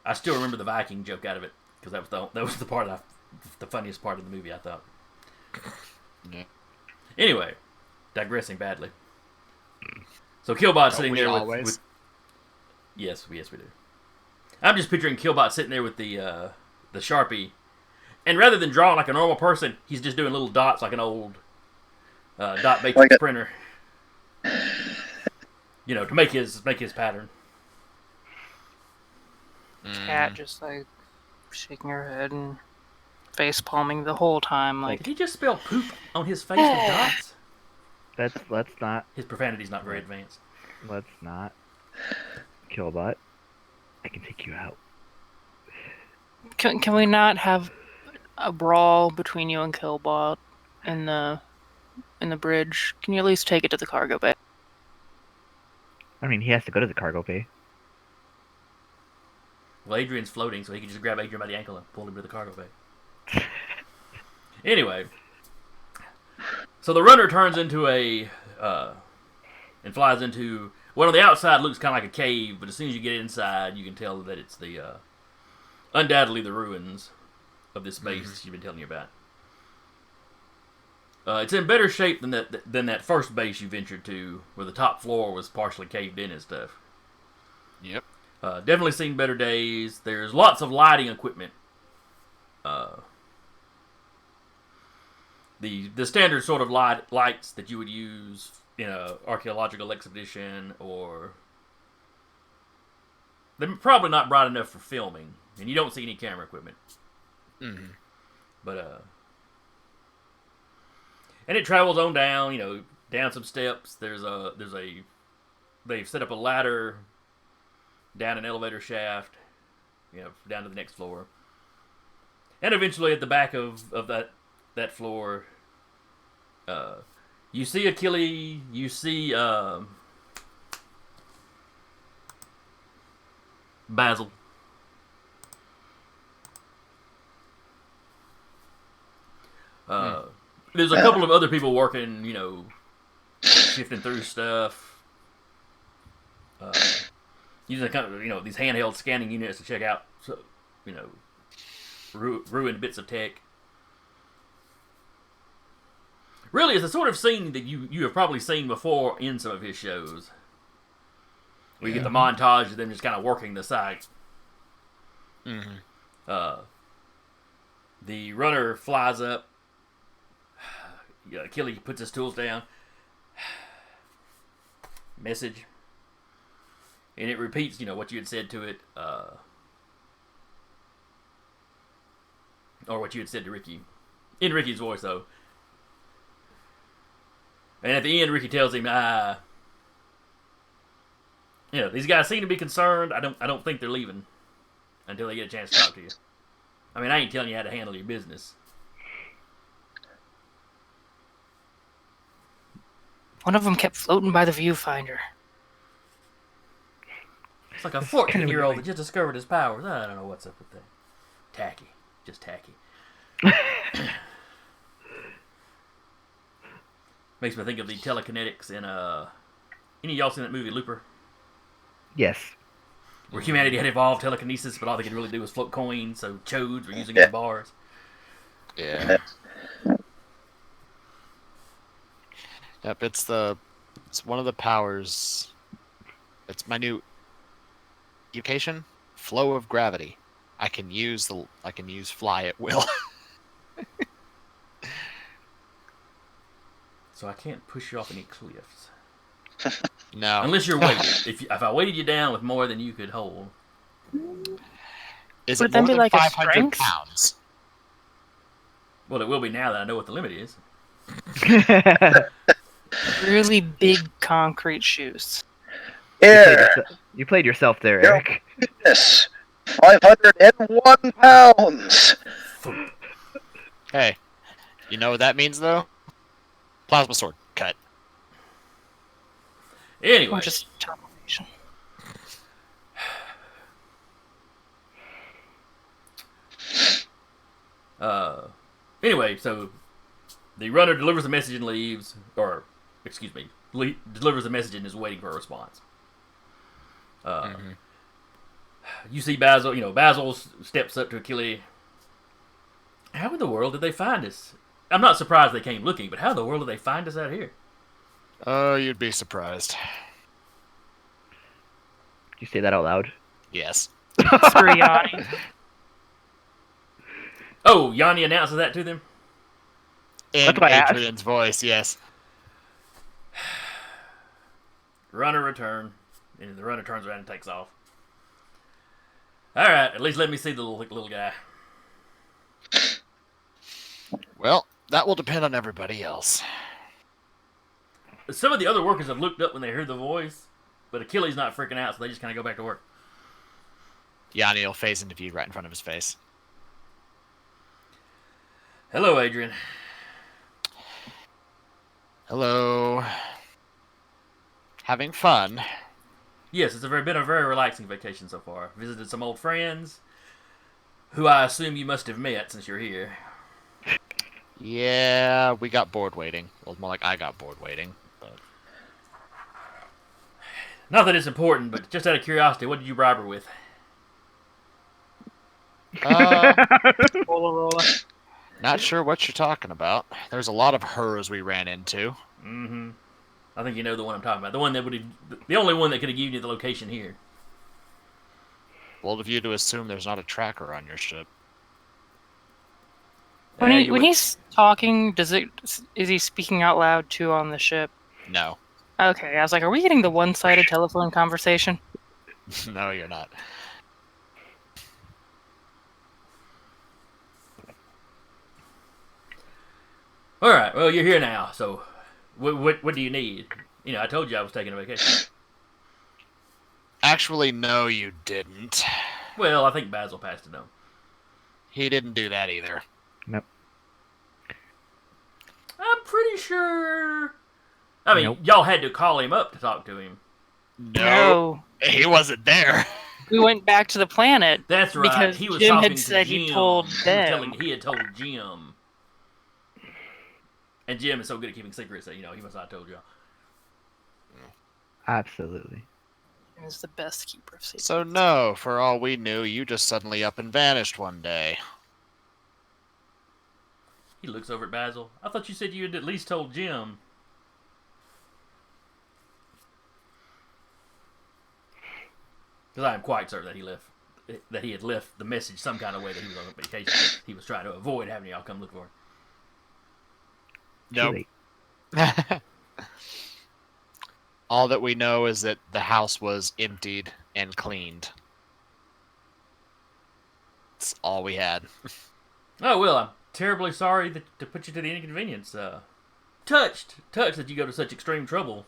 I still remember the Viking joke out of it because that was the funniest part of the movie, I thought. Yeah. Anyway, digressing badly. So Killbot sitting there with yes, we do. I'm just picturing Killbot sitting there with the Sharpie, and rather than drawing like a normal person, he's just doing little dots like an old dot matrix printer. to make his pattern. Cat just like shaking her head and face palming the whole time. Did he just spell poop on his face with dots? Let's not. His profanity's not very advanced. Let's not. Killbot, I can take you out. Can we not have a brawl between you and Killbot in the bridge? Can you at least take it to the cargo bay? I mean, he has to go to the cargo bay. Well, Adrian's floating, so he can just grab Adrian by the ankle and pull him to the cargo bay. Anyway, so the runner turns into and flies into. Well, on the outside looks kind of like a cave, but as soon as you get inside, you can tell that it's undoubtedly the ruins of this base you've been telling me about. It's in better shape than that first base you ventured to, where the top floor was partially caved in and stuff. Yep. Definitely seen better days. There's lots of lighting equipment. The standard sort of lights that you would use in an archaeological expedition, or they're probably not bright enough for filming, and you don't see any camera equipment. Mm-hmm. But and it travels on down, down some steps. They've set up a ladder down an elevator shaft, down to the next floor, and eventually at the back of that floor, you see Achilles, you see Basil. There's a couple of other people working, shifting through stuff, using kind of, these handheld scanning units to check out, ruined bits of tech. Really, it's the sort of scene that you have probably seen before in some of his shows. Where you get the montage of them just kind of working the site. Mm-hmm. The runner flies up. Achilles puts his tools down. Message. And it repeats, what you had said to it. Or what you had said to Ricky. In Ricky's voice, though. And at the end, Ricky tells him, these guys seem to be concerned. I don't think they're leaving until they get a chance to talk to you. I mean, I ain't telling you how to handle your business. One of them kept floating by the viewfinder. It's like a 14-year-old that just discovered his powers. I don't know what's up with that. Tacky. Just tacky. Makes me think of the telekinetics in any of y'all seen that movie Looper? Yes. Where humanity had evolved telekinesis, but all they could really do was float coins, so chodes were using it as bars. Yeah. Yep, it's one of the powers. It's my new education, flow of gravity. I can use fly at will. So I can't push you off any cliffs. No. Unless you're weighted. If I weighted you down with more than you could hold. Is Would it then more be than like a 500 strength? pounds? Well, it will be now that I know what the limit is. Really big concrete shoes. Here, You played yourself there, Yo. Eric. this 501 pounds. Hey, you know what that means though? Plasma sword cut. Anyway. Or just teleportation. Anyway, so the runner delivers a message and leaves, or, excuse me, delivers a message and is waiting for a response. You see Basil, Basil steps up to Achilles. How in the world did they find us? I'm not surprised they came looking, but how in the world did they find us out here? Oh, you'd be surprised. You say that out loud? Yes. Screw Yanni. Oh, Yanni announces that to them? In That's why I asked. Adrian's voice, yes. Runner return. And the runner turns around and takes off. Alright, at least let me see the little guy. Well, that will depend on everybody else. Some of the other workers have looked up when they heard the voice, but Achilles not freaking out, so they just kind of go back to work. Yanni will phase into view right in front of his face. Hello, Adrian. Hello. Having fun. Yes, been a very relaxing vacation so far. Visited some old friends, who I assume you must have met since you're here. Yeah, we got bored waiting. Well, more like I got bored waiting. But... Not that it's important, but just out of curiosity, what did you bribe her with? Rolla. Not sure what you're talking about. There's a lot of hers we ran into. Mm-hmm. I think you know the one I'm talking about. The one that the only one that could have given you the location here. Bold of you to assume there's not a tracker on your ship. When he's talking, is he speaking out loud too on the ship? No. Okay, I was like, are we getting the one-sided telephone conversation? No, you're not. All right. Well, you're here now. So, what do you need? You know, I told you I was taking a vacation. Actually, no, you didn't. Well, I think Basil passed it on. He didn't do that either. Nope. I'm pretty sure. I mean, Nope. y'all had to call him up to talk to him. No, he wasn't there. We went back to the planet. That's right. Because he was Jim talking had to said Jim. he told them. He had told Jim. And Jim is so good at keeping secrets that, he must not have told y'all. Absolutely. He was the best keeper of secrets. So no, for all we knew, you just suddenly up and vanished one day. He looks over at Basil. I thought you said you had at least told Jim. Because I am quite certain that he had left the message some kind of way that he was on vacation. He was trying to avoid having y'all come look for him. Too Nope. late. All that we know is that the house was emptied and cleaned. That's all we had. Oh, well, I'm terribly sorry to put you to the inconvenience. Touched that you go to such extreme trouble.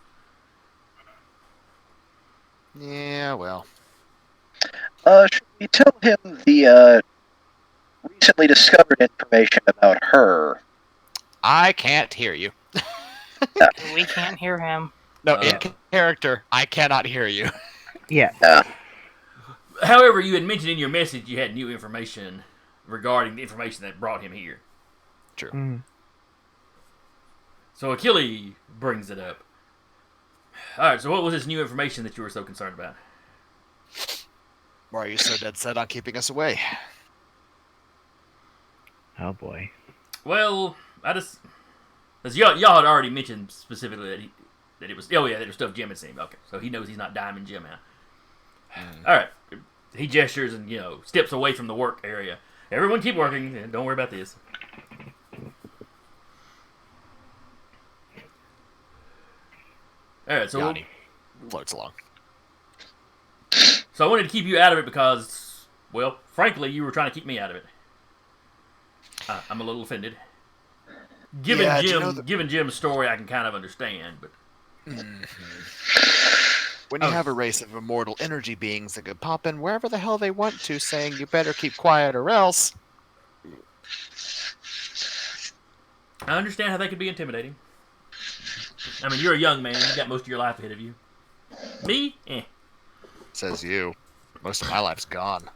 Yeah, well. Should we tell him the recently discovered information about her? I can't hear you. We can't hear him. No, in character, I cannot hear you. Yeah. However, you had mentioned in your message you had new information regarding the information that brought him here. True. Mm. So Achilles brings it up. Alright, so what was this new information that you were so concerned about? Why are you so dead set on keeping us away? Oh boy. Well, because y'all had already mentioned specifically that it was that it was stuff Jim had seen. Okay, so he knows he's not diming Jim out. All right, he gestures and steps away from the work area. Everyone keep working. Don't worry about this. All right, so Yanni floats along. I wanted to keep you out of it because, well, frankly, you were trying to keep me out of it. I'm a little offended. Given Yeah, given Jim's story, I can kind of understand, but when you have a race of immortal energy beings that could pop in wherever the hell they want to, saying you better keep quiet or else. I understand how that could be intimidating. I mean, you're a young man. You got most of your life ahead of you. Me? Says you. Most of my life's gone.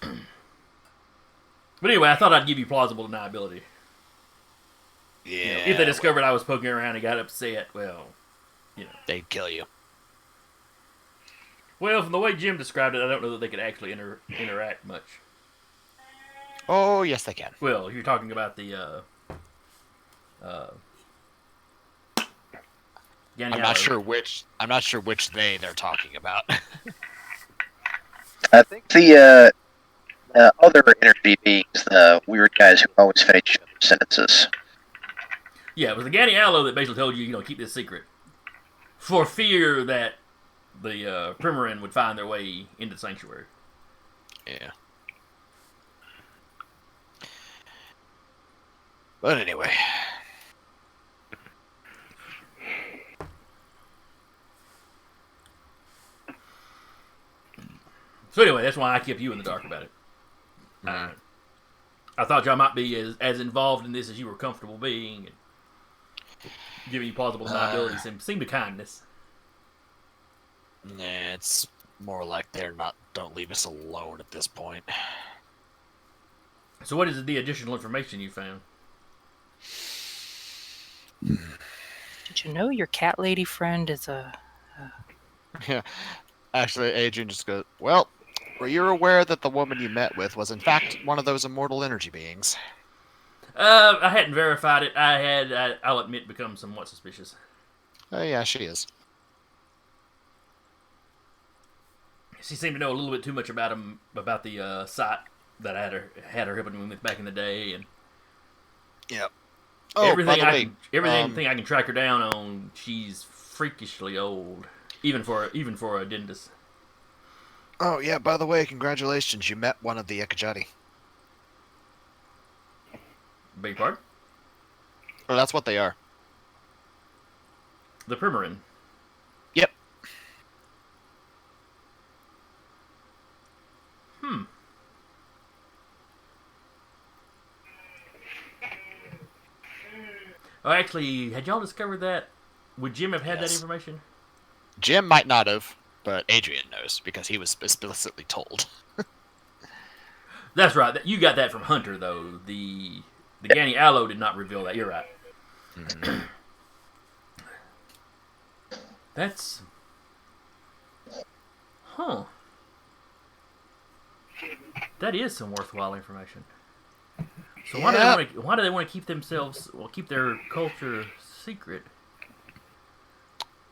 But anyway, I thought I'd give you plausible deniability. Yeah. If they discovered I was poking around and got upset, well, they'd kill you. Well, from the way Jim described it, I don't know that they could actually interact much. Oh, yes, they can. Well, you're talking about the I'm not sure which they're talking about. I think the other energy beings, the weird guys who always finish up sentences. Yeah, it was the Ganny Allo that basically told you, keep this secret. For fear that the Primarin would find their way into the Sanctuary. Yeah. But anyway. So anyway, that's why I kept you in the dark about it. I thought y'all might be as involved in this as you were comfortable being, and giving you plausible deniability seemed to kindness. Nah, it's more like don't leave us alone at this point. So what is the additional information you found? Did you know your cat lady friend is a... Yeah. Actually, Adrian just goes, well, were you aware that the woman you met with was in fact one of those immortal energy beings? I hadn't verified it. I'll admit, become somewhat suspicious. Oh, yeah, she is. She seemed to know a little bit too much about the site that I had her helping me with back in the day, and Yep. everything I can track her down on. She's freakishly old, even for a dentist. Oh, yeah, by the way, congratulations. You met one of the Ekajati. Beg your pardon? Well, that's what they are. The Primarin. Yep. Oh, actually, had y'all discovered that? Would Jim have had that Yes. information? Jim might not have, but Adrian knows because he was explicitly told. That's right. You got that from Hunter, though. The Ganny Allo did not reveal that. You're right. Mm-hmm. That's... Huh. That is some worthwhile information. So why do they want to keep their culture secret?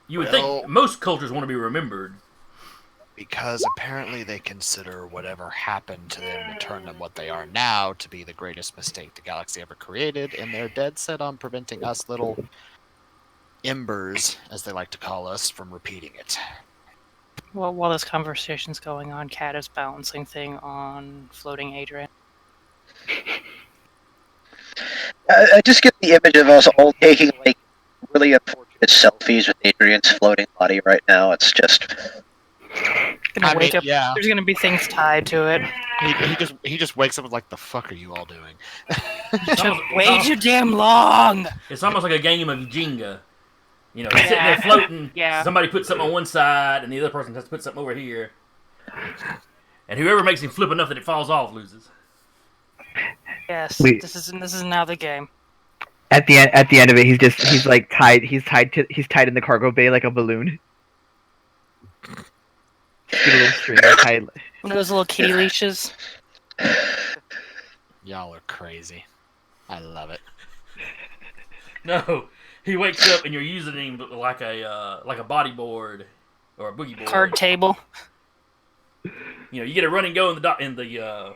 You would think most cultures want to be remembered. Because apparently they consider whatever happened to them to turn them what they are now to be the greatest mistake the galaxy ever created, and they're dead set on preventing us little embers, as they like to call us, from repeating it. Well, while this conversation's going on, Kat is balancing thing on floating Adrian. I just get the image of us all taking like really unfortunate selfies with Adrian's floating body right now. It's just Gonna wake up. Yeah. There's gonna be things tied to it. He just wakes up and like, the fuck are you all doing? Took way too damn long. It's almost like a game of Jenga. He's sitting there floating. Yeah. Somebody puts something on one side, and the other person has to put something over here. And whoever makes him flip enough that it falls off loses. Yes. Wait. This is now the game. At the end of it, he's tied in the cargo bay like a balloon. Just get a little string tied. One of those little kitty leashes. Y'all are crazy. I love it. No, he wakes up and you're using him like a bodyboard or a boogie board. Card table. You get a run and go in the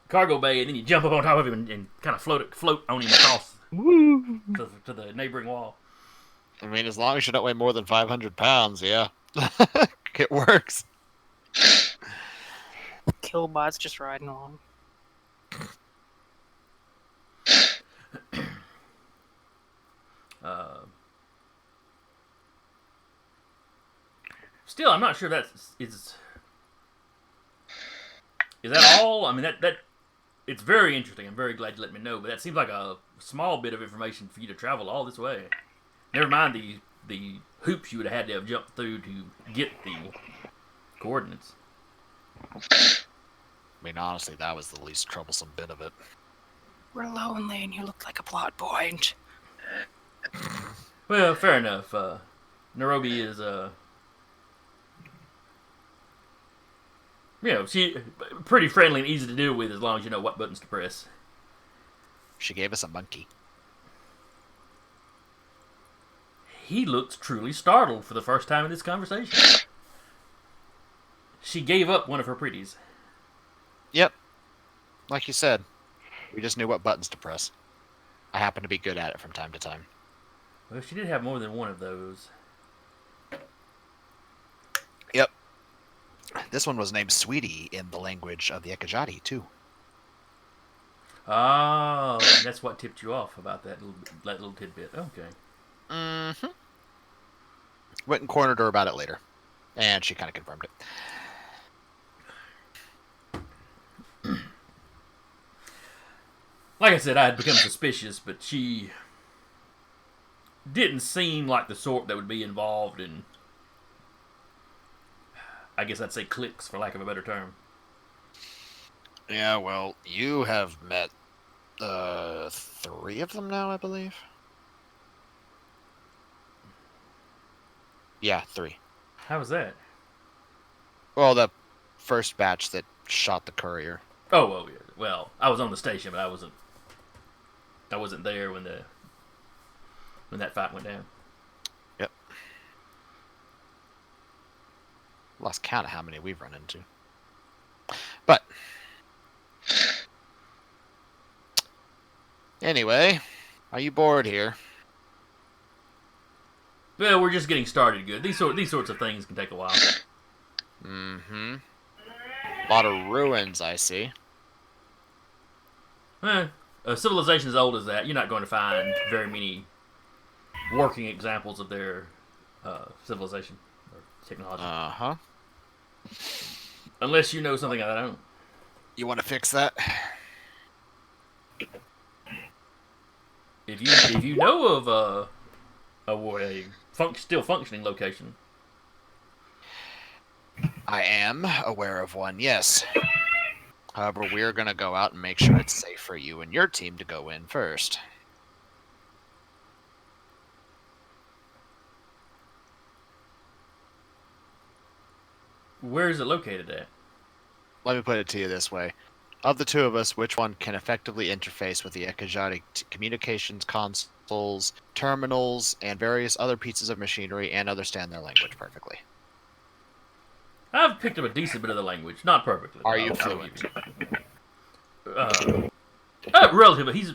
cargo bay, and then you jump up on top of him and kind of float on him across to the neighboring wall. I mean, as long as you don't weigh more than 500 pounds, yeah. It works. Killbot's just riding along. Still, I'm not sure is that all? I mean, that it's very interesting. I'm very glad you let me know, but that seems like a small bit of information for you to travel all this way. Never mind the hoops you would have had to have jumped through to get the coordinates. I mean, honestly, that was the least troublesome bit of it. We're lonely and you look like a plot point. Well, fair enough. Nairobi is she pretty friendly and easy to deal with as long as you know what buttons to press. She gave us a monkey. He looks truly startled for the first time in this conversation. She gave up one of her pretties. Yep. Like you said, we just knew what buttons to press. I happen to be good at it from time to time. Well, she did have more than one of those. Yep. This one was named Sweetie in the language of the Ekajati, too. Oh, that's what tipped you off about that little tidbit. Okay. Mm-hmm. Went and cornered her about it later. And she kind of confirmed it. Like I said, I had become suspicious, but she didn't seem like the sort that would be involved in, I guess I'd say, cliques, for lack of a better term. Yeah, well, you have met 3 of them now, I believe. Yeah, 3. How was that? Well, the first batch that shot the courier. Oh, well, yeah. Well, I was on the station, but I wasn't there when that fight went down. Yep. Lost count of how many we've run into. But anyway, are you bored here? Well, we're just getting started good. These sorts of things can take a while. Mm-hmm. A lot of ruins, I see. A civilization as old as that, you're not going to find very many working examples of their civilization or technology. Uh-huh. Unless you know something that I don't. You want to fix that? If you know of still functioning location. I am aware of one, yes. However, we're going to go out and make sure it's safe for you and your team to go in first. Where is it located at? Let me put it to you this way. Of the 2 of us, which one can effectively interface with the Ekajati communications consoles, terminals, and various other pieces of machinery and understand their language perfectly? I've picked up a decent bit of the language, not perfectly. Are you fluent? Relatively. He's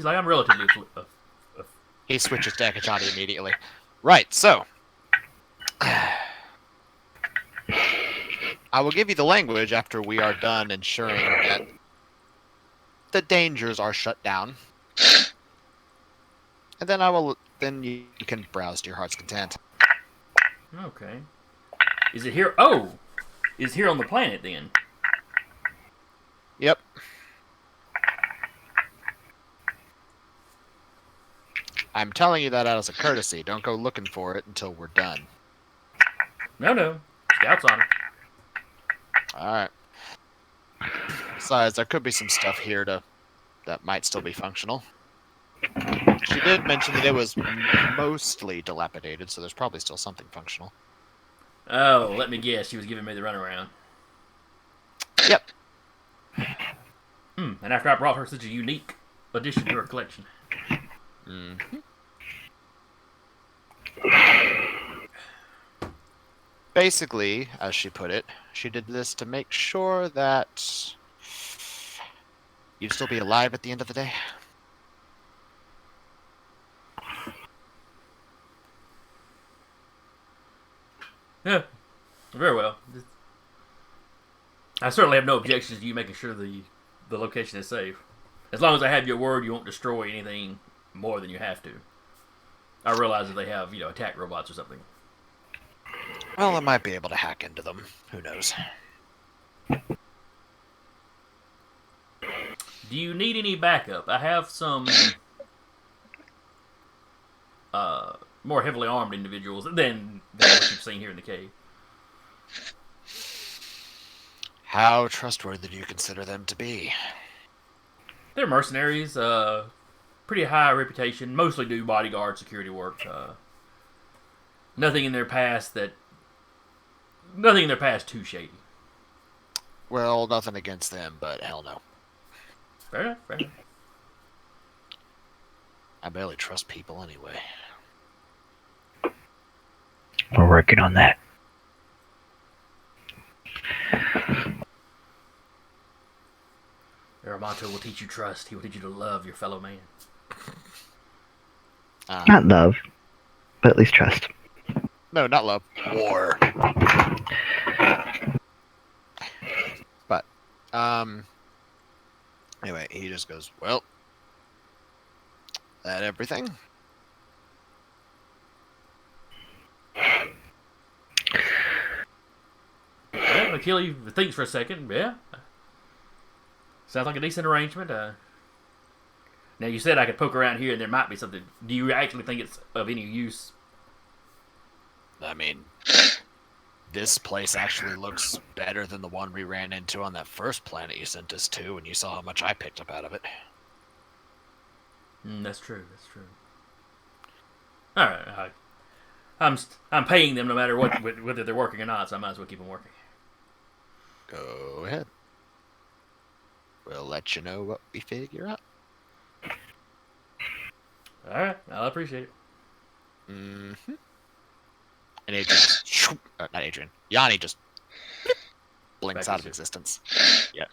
like, I'm relatively fluent. He switches to Ekajati immediately. Right, so I will give you the language after we are done ensuring that the dangers are shut down. And then you can browse to your heart's content. Okay. Is it here? Oh! Is here on the planet then? Yep. I'm telling you that as a courtesy. Don't go looking for it until we're done. No. Scouts on it. Alright. Besides, there could be some stuff here that might still be functional. She did mention that it was mostly dilapidated, so there's probably still something functional. Oh, let me guess. She was giving me the runaround. Yep. And after I brought her such a unique addition to her collection. Mm-hmm. Basically, as she put it, she did this to make sure that you'd still be alive at the end of the day. Yeah, very well. I certainly have no objections to you making sure the location is safe. As long as I have your word you won't destroy anything more than you have to. I realize that they have, attack robots or something. Well, I might be able to hack into them. Who knows? Do you need any backup? I have some more heavily armed individuals than what you've seen here in the cave. How trustworthy do you consider them to be? They're mercenaries, pretty high reputation, mostly do bodyguard security work. Nothing in their past too shady. Well, nothing against them, but hell no. Fair enough. I barely trust people anyway. We're working on that. Aramanto will teach you trust. He will teach you to love your fellow man. Not love. but at least trust. No, not love. War. But, anyway, he just goes, well, that everything? Well, Achilles thinks for a second. Yeah. Sounds like a decent arrangement. Now, you said I could poke around here and there might be something. Do you actually think it's of any use? I mean, this place actually looks better than the one we ran into on that first planet you sent us to, and you saw how much I picked up out of it. That's true. That's true. All right. I'm paying them no matter whether they're working or not, so I might as well keep them working. Go ahead. We'll let you know what we figure out. All right. I'll appreciate it. Mm-hmm. And Adrian, not Adrian, Yanni just blinks Back out to of existence. Yeah.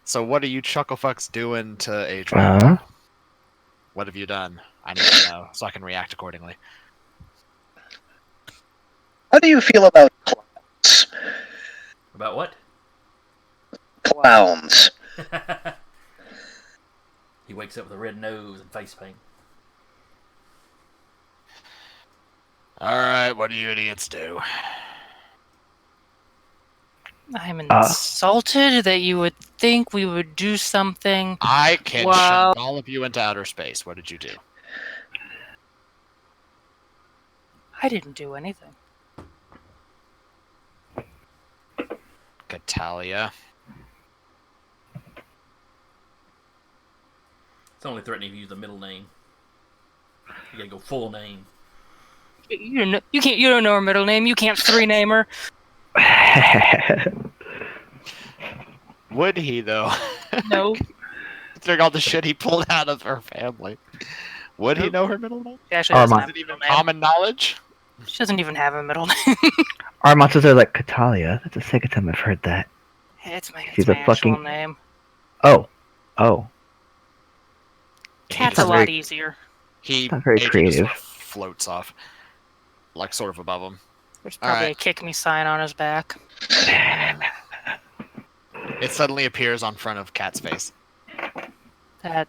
So what are you chucklefucks doing to Adrian? What have you done? I need to know so I can react accordingly. How do you feel about clowns? About what? Clowns. He wakes up with a red nose and face paint. Alright, what do you idiots do? I'm insulted that you would think we would do something. I can Well- shunt all of you into outer space. What did you do? I didn't do anything. Catalia. It's only threatening if you use the middle name. You gotta go full name. You don't know her middle name. You can't three-name her. Would he, though? No. Considering all the shit he pulled out of her family. Would he know her middle name? She actually doesn't Armand. have Is a it even middle name. common knowledge? She doesn't even have a middle name. Our monsters are like Catalia. That's the second time I've heard that. It's She's my a actual fucking- name. Oh. Cat's That's a lot very- easier. He not very Adrian just creative. sort of floats off. Like, sort of above him. There's probably Alright. a kick me sign on his back. It suddenly appears on front of Cat's face. That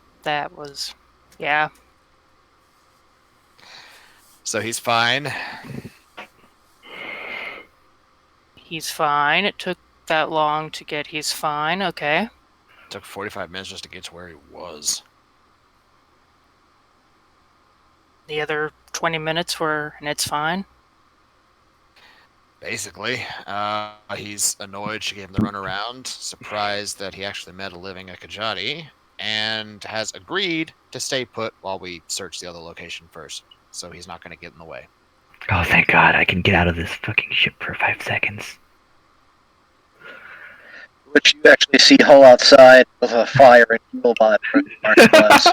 was, yeah. So he's fine. He's fine. It took that long to get he's fine. Okay. Took 45 minutes just to get to where he was. The other 20 minutes were, and it's fine. Basically, he's annoyed she gave him the runaround, surprised that he actually met a living Akajati, and has agreed to stay put while we search the other location first. So he's not going to get in the way. Oh, thank God I can get out of this fucking ship for 5 seconds. Which you actually see Hull outside with a fire and fuel bot for the Mark class.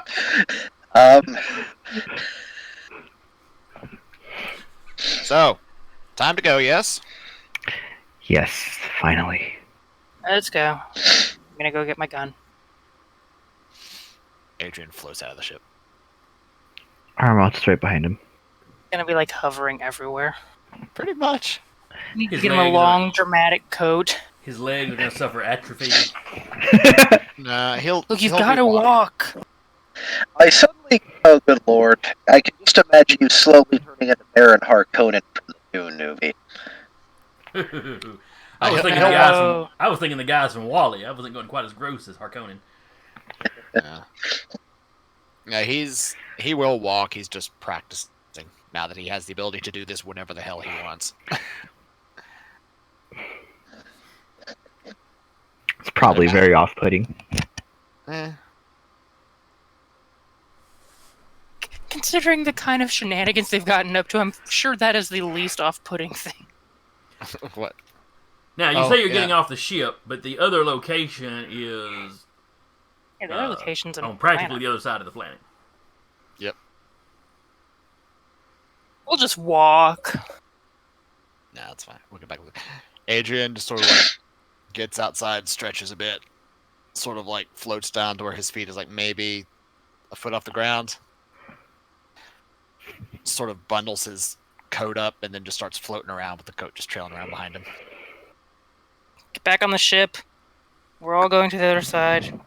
So, time to go, yes? Yes, finally. Let's go. I'm gonna go get my gun. Adrian floats out of the ship. Our monster's right behind him. Gonna be like hovering everywhere. Pretty much. Need to His get him a legs long, dramatic coat. His legs are gonna suffer atrophy. Nah, he'll. Look, you've he'll got to be walking. walk. I suddenly, oh good lord, I can just imagine you slowly turning into Baron Harkonnen from the Dune movie. I was thinking the guys from Wally. I wasn't going quite as gross as Harkonnen. Yeah. Yeah, he will walk. He's just practicing now that he has the ability to do this whenever the hell he wants. It's probably very off-putting. Considering the kind of shenanigans they've gotten up to, I'm sure that is the least off-putting thing. What? Now you Oh, say you're yeah. getting off the ship, but the other location is Yeah, there are locations on on practically the the other side of the planet. We'll just walk. Nah, that's fine. We'll get back. Adrian just sort of like gets outside, stretches a bit, sort of like floats down to where his feet is like maybe a foot off the ground. sort of bundles his coat up and then just starts floating around with the coat just trailing around behind him. Get back on the ship. We're all going to the other side.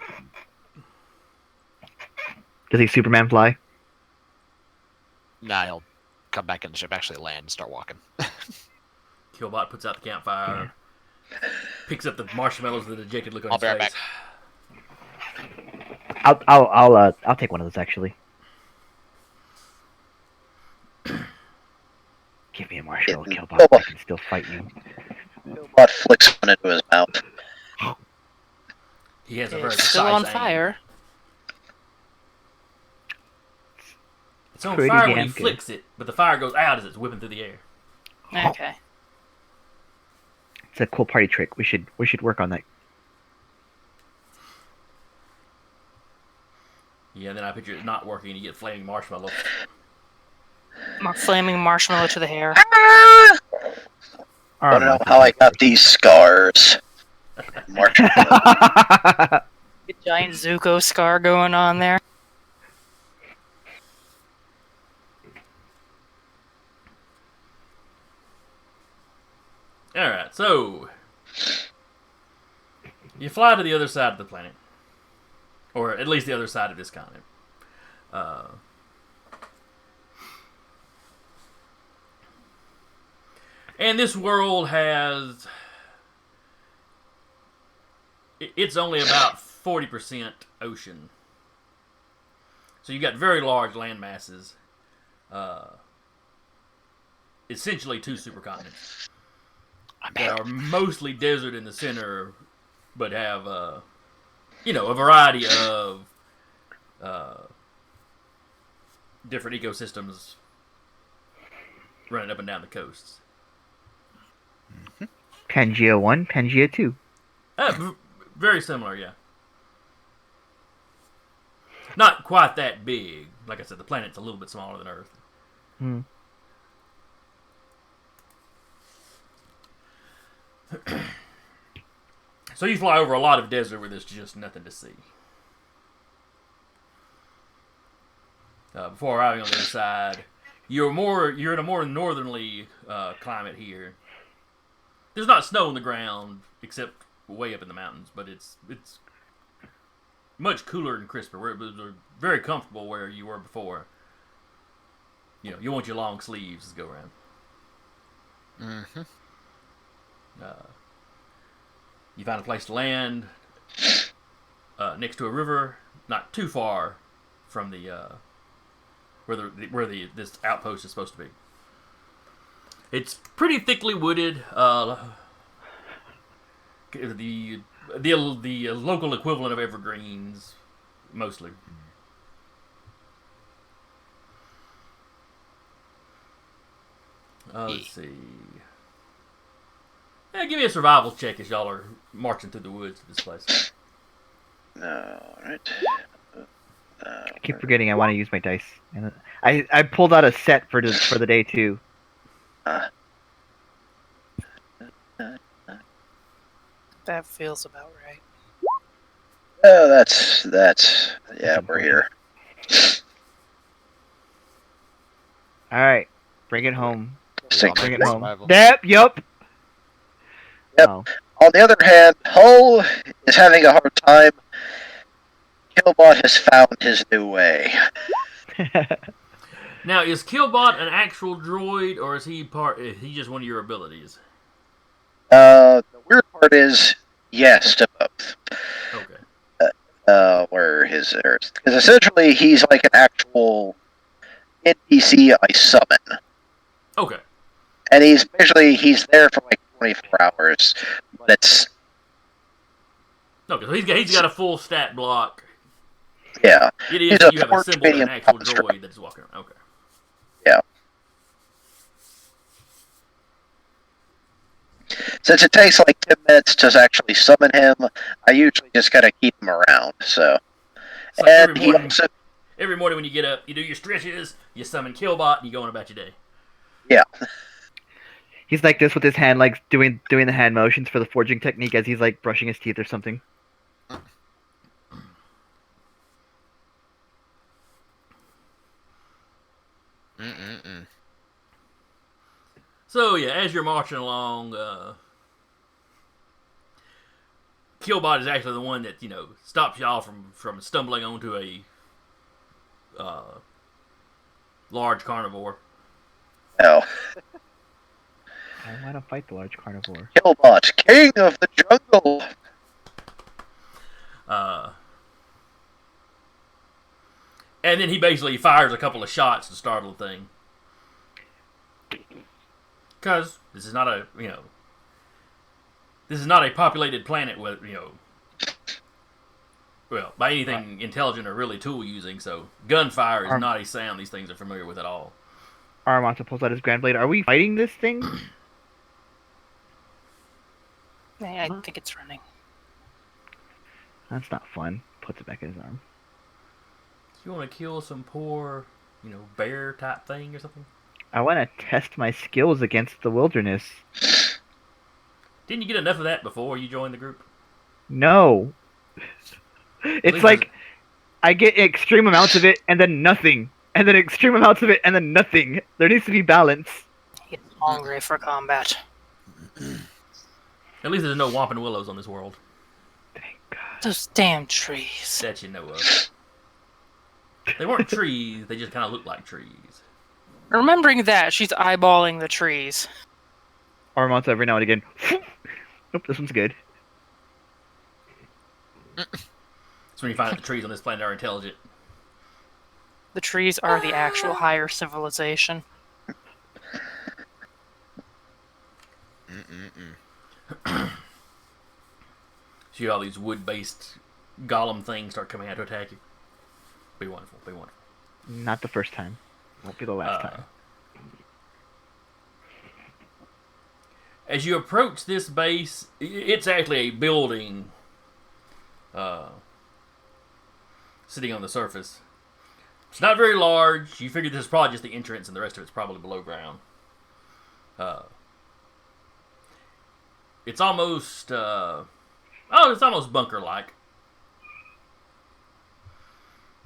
Does he Superman fly? Nah, he'll come back in the ship, actually land and start walking. Killbot puts out the campfire, picks up the marshmallows with a dejected look on I'll his be right face. back. I'll take one of those actually. Give me a marshmallow, Killbot. I can still fight you. Killbot flicks one into his mouth. He has a very It's still precise on aim. fire. It's on Pretty fire when he damn good. flicks it, but the fire goes out as it's whipping through the air. Okay. It's a cool party trick. We should work on that. Yeah, then I picture it not working and you get flaming marshmallow. Flaming marshmallow to the hair. I want to know how I got these scars. Marshmallow. A giant Zuko scar going on there. Alright, so you fly to the other side of the planet. Or at least the other side of this continent. And this world has... It's only about 40% ocean. So you've got very large land masses. Essentially 2 supercontinents. That are mostly desert in the center, but have, a variety of different ecosystems running up and down the coasts. Pangea 1, Pangea 2. Very similar, yeah. Not quite that big. Like I said, the planet's a little bit smaller than Earth. Hmm. So you fly over a lot of desert where there's just nothing to see. Before arriving on the other side, you're in a more northerly climate here. There's not snow on the ground except way up in the mountains, but it's much cooler and crisper. We're very comfortable where you were before. You want your long sleeves to go around. Mm-hmm. You find a place to land next to a river, not too far from the where this outpost is supposed to be. It's pretty thickly wooded. The local equivalent of evergreens, mostly. Let's see. Yeah, give me a survival check as y'all are marching through the woods to this place. Alright. I keep forgetting I want to use my dice. And I pulled out a set for the day too. That feels about right. Oh, that's yeah, we're here. All right, bring it home. Six. Bring it home. Survival. Yep. Yep. Oh. On the other hand, Hull is having a hard time. Killbot has found his new way. Now, is Killbot an actual droid, or is he just one of your abilities? The weird part is, yes to both. Okay. Where his Earth. Because essentially, he's like an actual NPC I summon. Okay. And he's there for like 24 hours. But it's... Okay, so he's got a full stat block. Yeah. It is He's that a you have forge assembled an medium actual construct. droid that's walking around. Okay. Yeah. Since it takes like 10 minutes to actually summon him, I usually just gotta keep him around, so... It's like And he also... every morning when you get up, you do your stretches, you summon Killbot, and you go on about your day. Yeah. He's like this with his hand, like doing the hand motions for the forging technique as he's like brushing his teeth or something. Mm-mm-mm. So yeah, as you're marching along, Killbot is actually the one that stops y'all from stumbling onto a large carnivore. No. I want to fight the large carnivore. Killbot, king of the jungle. And then he basically fires a couple of shots to startle the thing. Because this is not a populated planet with well, by anything intelligent or really tool using. So gunfire is not a sound these things are familiar with at all. Aramonta pulls out his grand blade. Are we fighting this thing? I think it's running. That's not fun. Puts it back in his arm. You want to kill some poor, bear type thing or something? I want to test my skills against the wilderness. Didn't you get enough of that before you joined the group? No. It's like I get extreme amounts of it and then nothing. And then extreme amounts of it and then nothing. There needs to be balance. He's hungry for combat. At least there's no whomping willows on this world. Thank God. Those damn trees. That you know of. They weren't trees, they just kind of looked like trees. Remembering that, she's eyeballing the trees. Aramonta every now and again. Nope, this one's good. That's when you find that the trees on this planet are intelligent. The trees are the actual higher civilization. See all these wood-based golem things start coming out to attack you. Be wonderful, be wonderful. Not the first time. Won't be the last time. As you approach this base, it's actually a building sitting on the surface. It's not very large. You figure this is probably just the entrance and the rest of it's probably below ground. It's almost it's almost bunker-like.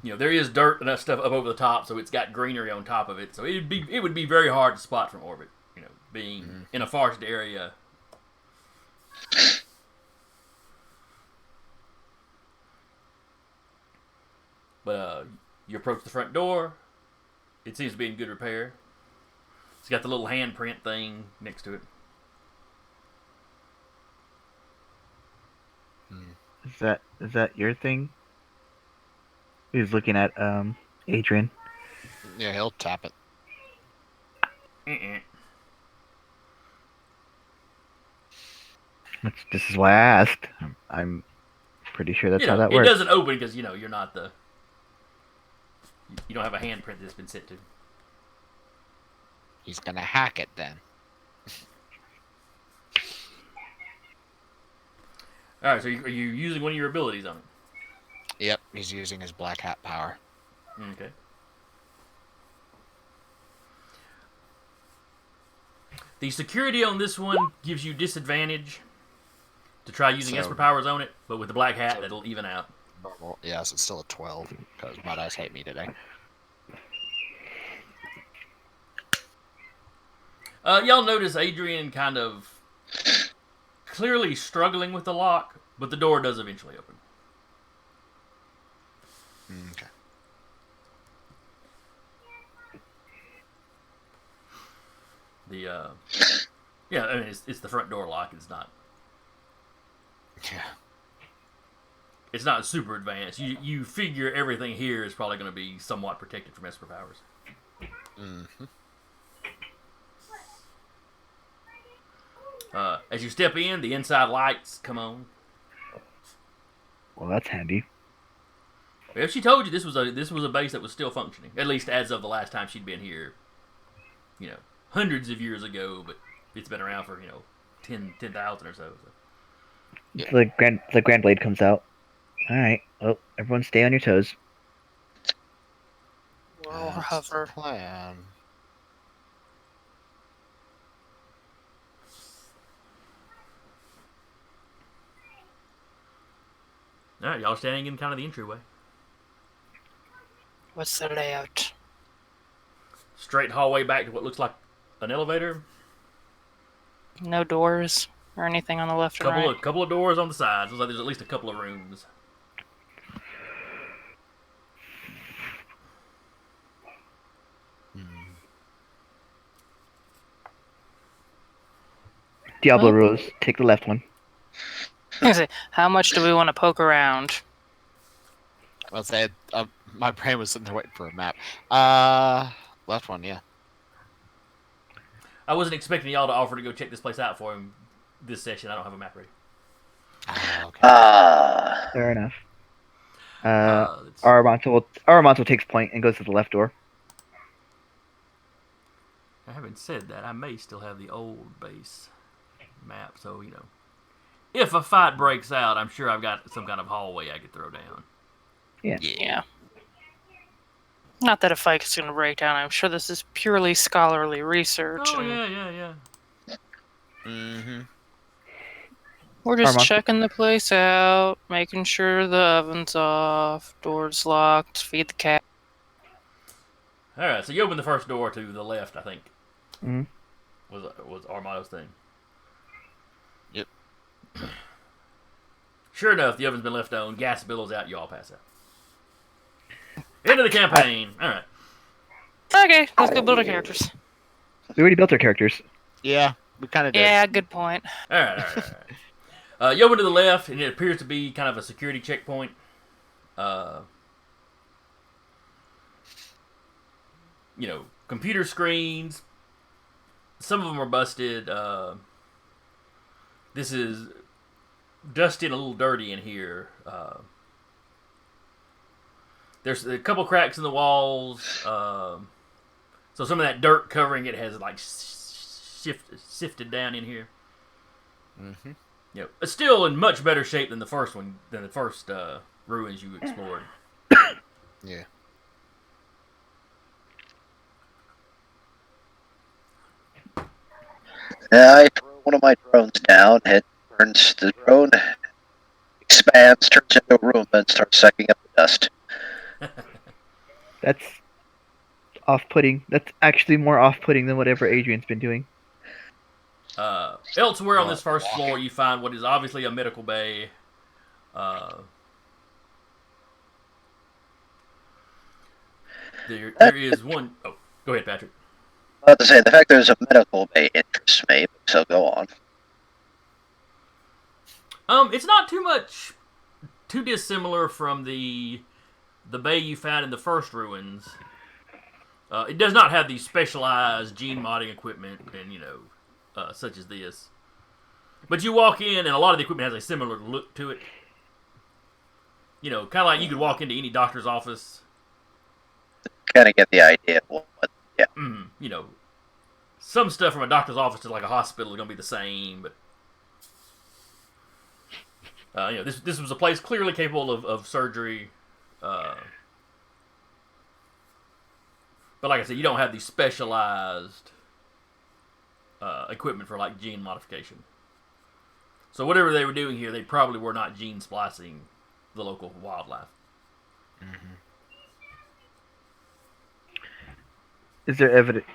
There is dirt and that stuff up over the top, so it's got greenery on top of it. So it would be very hard to spot from orbit. Being in a forested area. But you approach the front door. It seems to be in good repair. It's got the little handprint thing next to it. Is that your thing? He's looking at Adrian. Yeah, he'll tap it. This is why I asked. I'm pretty sure that's how that works. It doesn't open because you're not the. You don't have a handprint that's been sent to. He's gonna hack it then. All right, so are you using one of your abilities on it? Yep, he's using his black hat power. Okay. The security on this one gives you disadvantage to try using Esper powers on it, but with the black hat, that'll even out. Normal. Yes, it's still a 12 because my dice hate me today. Y'all notice Adrian kind of clearly struggling with the lock, but the door does eventually open. Okay. Yeah, I mean it's the front door lock. It's not. Yeah. It's not super advanced. You figure everything here is probably going to be somewhat protected from Esper powers. Mm-hmm. As you step in, the inside lights come on. Well, that's handy. Well, she told you this was a base that was still functioning, at least as of the last time she'd been here. Hundreds of years ago, but it's been around for 10,000 or so. Yeah. The grand blade comes out. All right. Well, everyone, stay on your toes. We'll hover. Plan. All right, y'all standing in kind of the entryway. What's the layout? Straight hallway back to what looks like an elevator. No doors or anything on the left and right. Couple of doors on the sides. Looks like there's at least a couple of rooms. Hmm. Diablo Oh. rules. Take the left one. How much do we want to poke around? I'll say my brain was sitting there waiting for a map. Left one, yeah. I wasn't expecting y'all to offer to go check this place out for him this session. I don't have a map ready. Okay. Fair enough. Let's- Aramonto takes point and goes to the left door. Having said that, I may still have the old base map, so you know, if a fight breaks out, I'm sure I've got some kind of hallway I could throw down. Yeah. Not that a fight is going to break down. I'm sure this is purely scholarly research. Oh and yeah. Mm-hmm. We're just Armand? checking the place out, making sure the oven's off, door's locked, feed the cat. All right, so you open the first door to the left. I think Mhm. was Armando's thing. Yep. Sure enough, the oven's been left on. Gas billows out. You all pass out. End of the campaign. All right. Okay, let's go build our characters. We already built our characters. Yeah, we kind of did. Yeah, good point. All right. You open to the left, and it appears to be kind of a security checkpoint. You know, computer screens. Some of them are busted. This is dusty and a little dirty in here. There's a couple cracks in the walls. So some of that dirt covering it has like sifted down in here. Mm-hmm. You know, it's still in much better shape than the first ruins you explored. Yeah. I throw one of my drones down. It turns the drone, expands, turns into a Roomba, and starts sucking up the dust. That's off-putting. That's actually more off-putting than whatever Adrian's been doing. Elsewhere on this first floor, you find what is obviously a medical bay. There is one. Oh, go ahead, Patrick. I was about to say, the fact there's a medical bay interests me, so go on. It's not too dissimilar from the bay you found in the first ruins. It does not have the specialized gene modding equipment and such as this. But you walk in, and a lot of the equipment has a similar look to it. You know, kind of like you could walk into any doctor's office. Kind of get the idea of what yeah. You know, some stuff from a doctor's office to like a hospital is going to be the same, but this was a place clearly capable of surgery. But like I said, you don't have the specialized equipment for like gene modification. So whatever they were doing here, they probably were not gene splicing the local wildlife. Mm-hmm. Is there evidence?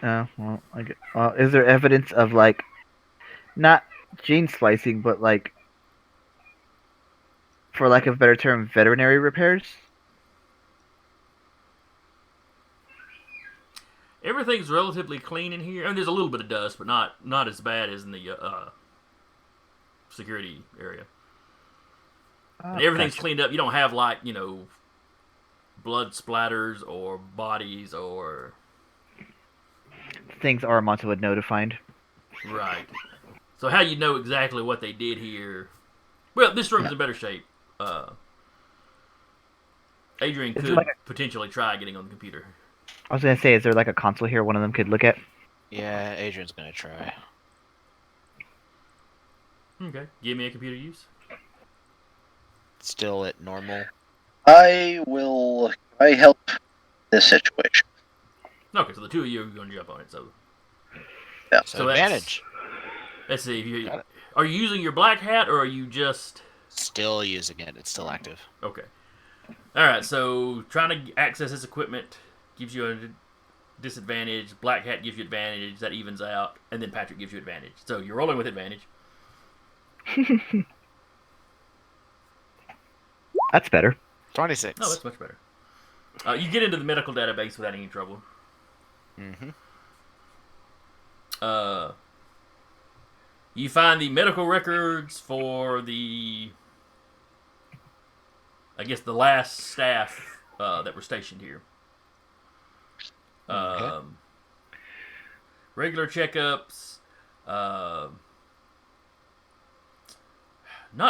Is there evidence of like, not gene splicing, but like, for lack of a better term, veterinary repairs? Everything's relatively clean in here. I mean, there's a little bit of dust, but not as bad as in the security area. And everything's cleaned up. You don't have like blood splatters or bodies or things Aramonto would know to find. Right. So how you know exactly what they did here? Well, this room's in better shape. Adrian could potentially try getting on the computer. I was gonna say, is there like a console here one of them could look at? Yeah, Adrian's gonna try. Okay. Give me a computer use. Still at normal. I help this situation. Okay, so the two of you are going to jump on it. So Yeah. So advantage. Let's see. Are you using your black hat or are you just Still using it. It's still active. okay? All right. So trying to access this equipment gives you disadvantage. Black Hat gives you advantage. That evens out, and then Patrick gives you advantage. So you're rolling with advantage. That's better. 26. Oh, that's much better. You get into the medical database without any trouble. Mm-hmm. You find the medical records for the, I guess, the last staff that were stationed here. Okay. Regular checkups. Not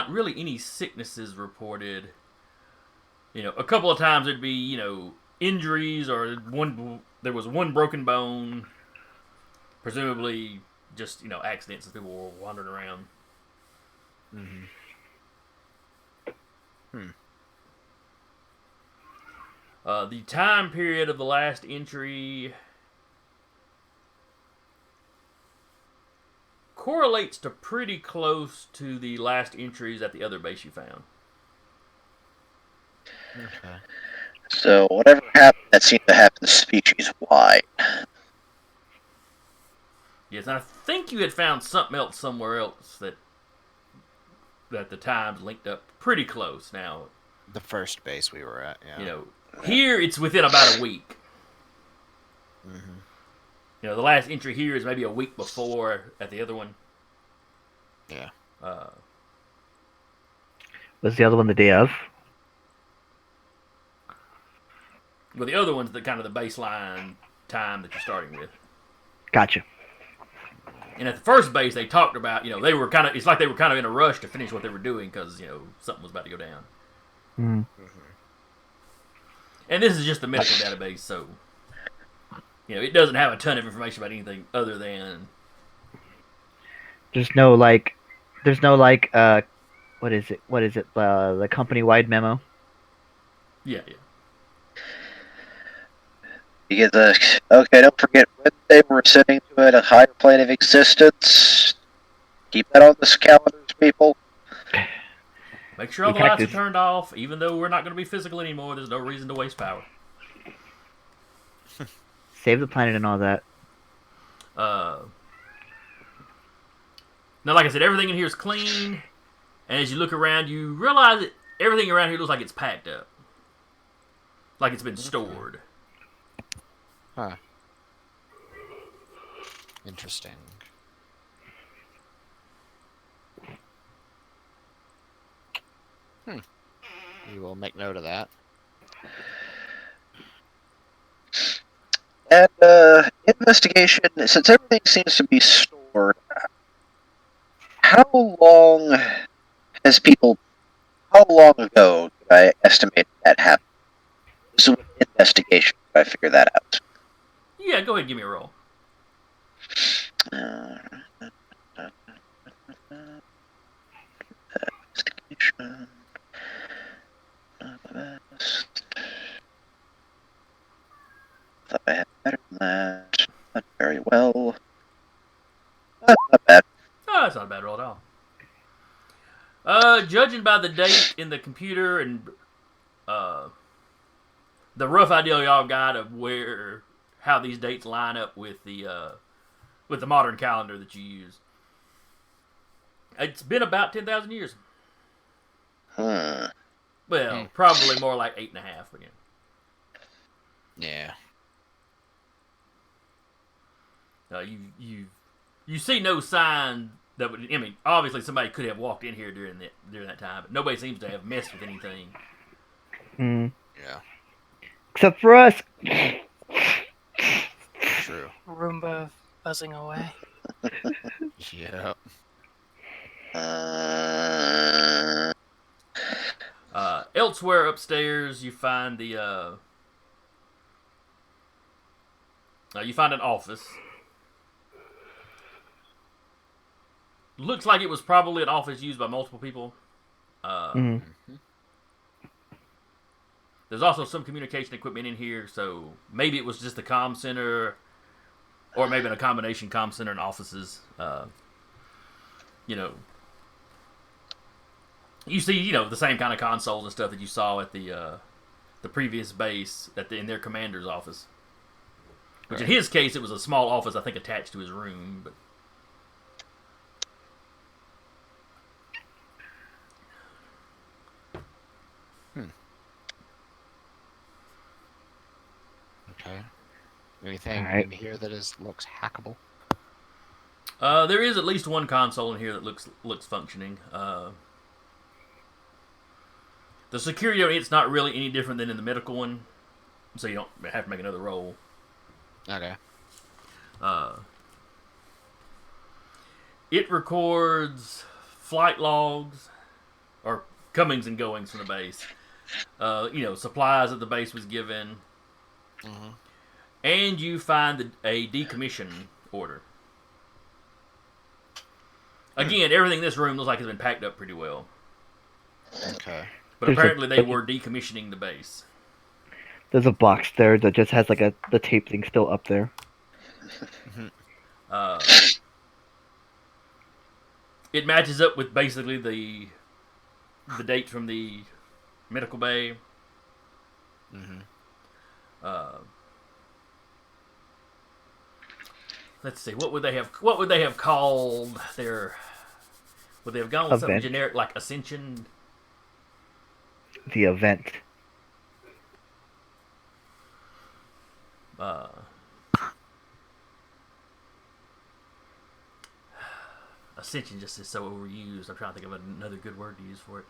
really any sicknesses reported. A couple of times there'd be, injuries or there was one broken bone. Presumably just, accidents as people were wandering around. Mm-hmm. The time period of the last entry correlates to pretty close to the last entries at the other base you found. Okay. So whatever happened, that seemed to happen species-wide. Yes, I think you had found something else somewhere else that the times linked up pretty close. Now, The first base we were at, yeah. Here it's within about a week. Mm-hmm. The last entry here is maybe a week before at the other one. Yeah. Was the other one the day of? Well, the other one's the kind of the baseline time that you're starting with. Gotcha. And at the first base, they talked about, they were kind of, it's like they were kind of in a rush to finish what they were doing because, something was about to go down. Mm. And this is just the medical database, so, it doesn't have a ton of information about anything other than... There's no what is it? The company-wide memo? Yeah. You get okay, don't forget when they were ascending to a higher plane of existence. Keep that on the calendars, people. Make sure all the lights are turned off. Even though we're not going to be physical anymore, there's no reason to waste power. Save the planet and all that. Now, like I said, everything in here is clean. And as you look around, you realize that everything around here looks like it's packed up. Like it's been stored. Huh. Interesting. We will make note of that. And investigation, since everything seems to be stored, how long ago did I estimate that happened? So with investigation, did I figure that out? Yeah, go ahead and give me a roll. Investigation. Thought I had better than that. Not very well. Not bad. Oh, that's not a bad roll at all. Judging by the date in the computer and the rough idea y'all got of how these dates line up with the modern calendar that you use, it's been about 10,000 years. Well, probably more like 8.5 again. Yeah. You see no sign that would. I mean, obviously somebody could have walked in here during that time, but nobody seems to have messed with anything. Mm. Yeah. Except for us. True. Roomba buzzing away. Yep. Elsewhere upstairs, you find you find an office. Looks like it was probably an office used by multiple people. There's also some communication equipment in here, so maybe it was just the comm center, or maybe a combination comm center and offices. You see, the same kind of consoles and stuff that you saw at the previous base in their commander's office. Which in his case, it was a small office, I think, attached to his room. But Okay. Anything Alright. in here that looks hackable? there is at least one console in here that looks functioning. The security on it's not really any different than in the medical one, so you don't have to make another roll. Okay. It records flight logs or comings and goings from the base. Supplies that the base was given, and you find a decommission order. Again, everything in this room looks like it's been packed up pretty well. Okay. But There's apparently they were decommissioning the base. There's a box there that just has like the tape thing still up there. It matches up with basically the date from the medical bay. Let's see. What would they have called their? Would they have gone with something Event. generic like Ascension? The event. Ascension just is so overused. I'm trying to think of another good word to use for it.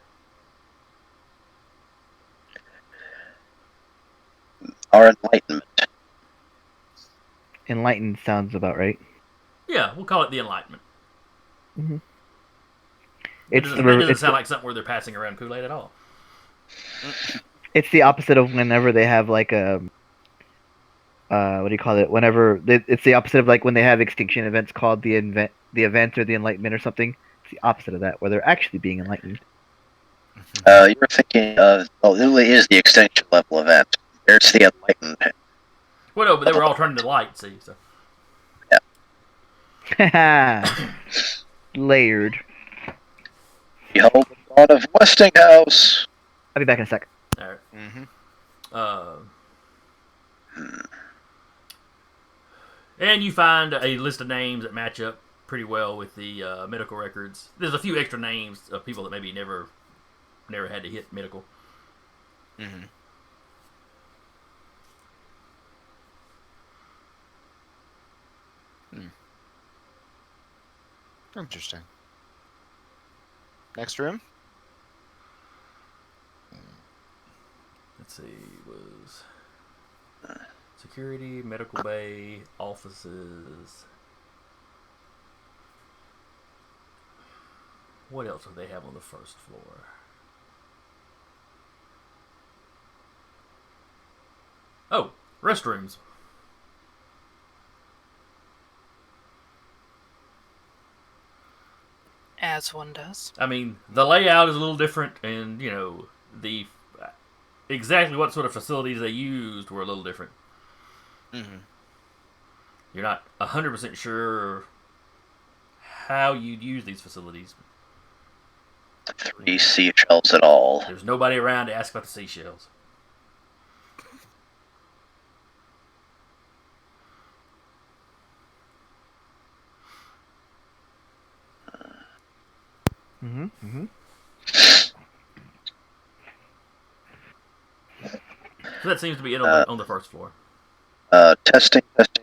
Our enlightenment. Enlightened sounds about right. Yeah, we'll call it the Enlightenment. It It's doesn't sound like something where they're passing around Kool-Aid at all. It's the opposite of whenever they have like a what do you call it? It's the opposite of like when they have extinction events called the event or the Enlightenment or something. It's the opposite of that, where they're actually being enlightened. You were thinking of, it really is the extinction level event. There's the enlightenment. Well, no, but they were all turning to light, see, so. Layered. Behold the dawn of Westinghouse. I'll be back in a sec. Alright. And you find a list of names that match up pretty well with the medical records. There's a few extra names of people that maybe never had to hit medical. Interesting. Next room? Let's see, was security, medical bay, offices. What else would they have on the first floor? Oh, restrooms. As one does. I mean, the layout is a little different, and the exactly what sort of facilities they used were a little different. You're not 100% sure how you'd use these facilities. 3 seashells at all. There's nobody around to ask about the seashells. So that seems to be it on the first floor. Testing. Just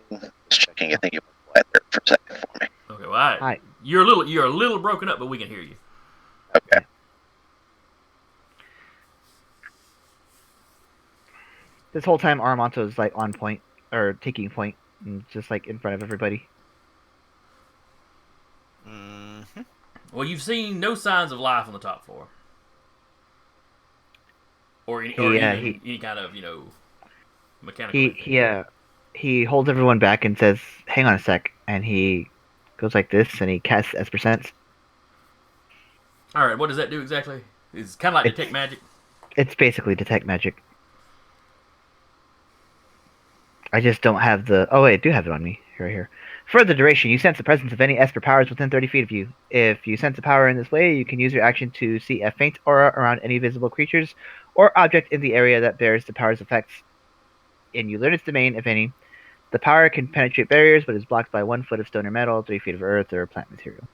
checking. I think you went quiet there for a second for me. Okay, well, Hi. You're a little broken up, but we can hear you. Okay. This whole time, Armanto's like on point or taking point, and just like in front of everybody. Well, you've seen no signs of life on the top floor, or any kind of mechanical. He holds everyone back and says, "Hang on a sec," and he goes like this, and he casts Esper Sense. All right, what does that do exactly? It's kind of like detect magic. It's basically detect magic. I just don't have the. Oh wait, I do have it on me. Right here. For the duration, you sense the presence of any Esper powers within 30 feet of you. If you sense a power in this way, you can use your action to see a faint aura around any visible creatures or object in the area that bears the power's effects. And you learn its domain, if any. The power can penetrate barriers, but is blocked by 1 foot of stone or metal, 3 feet of earth or plant material.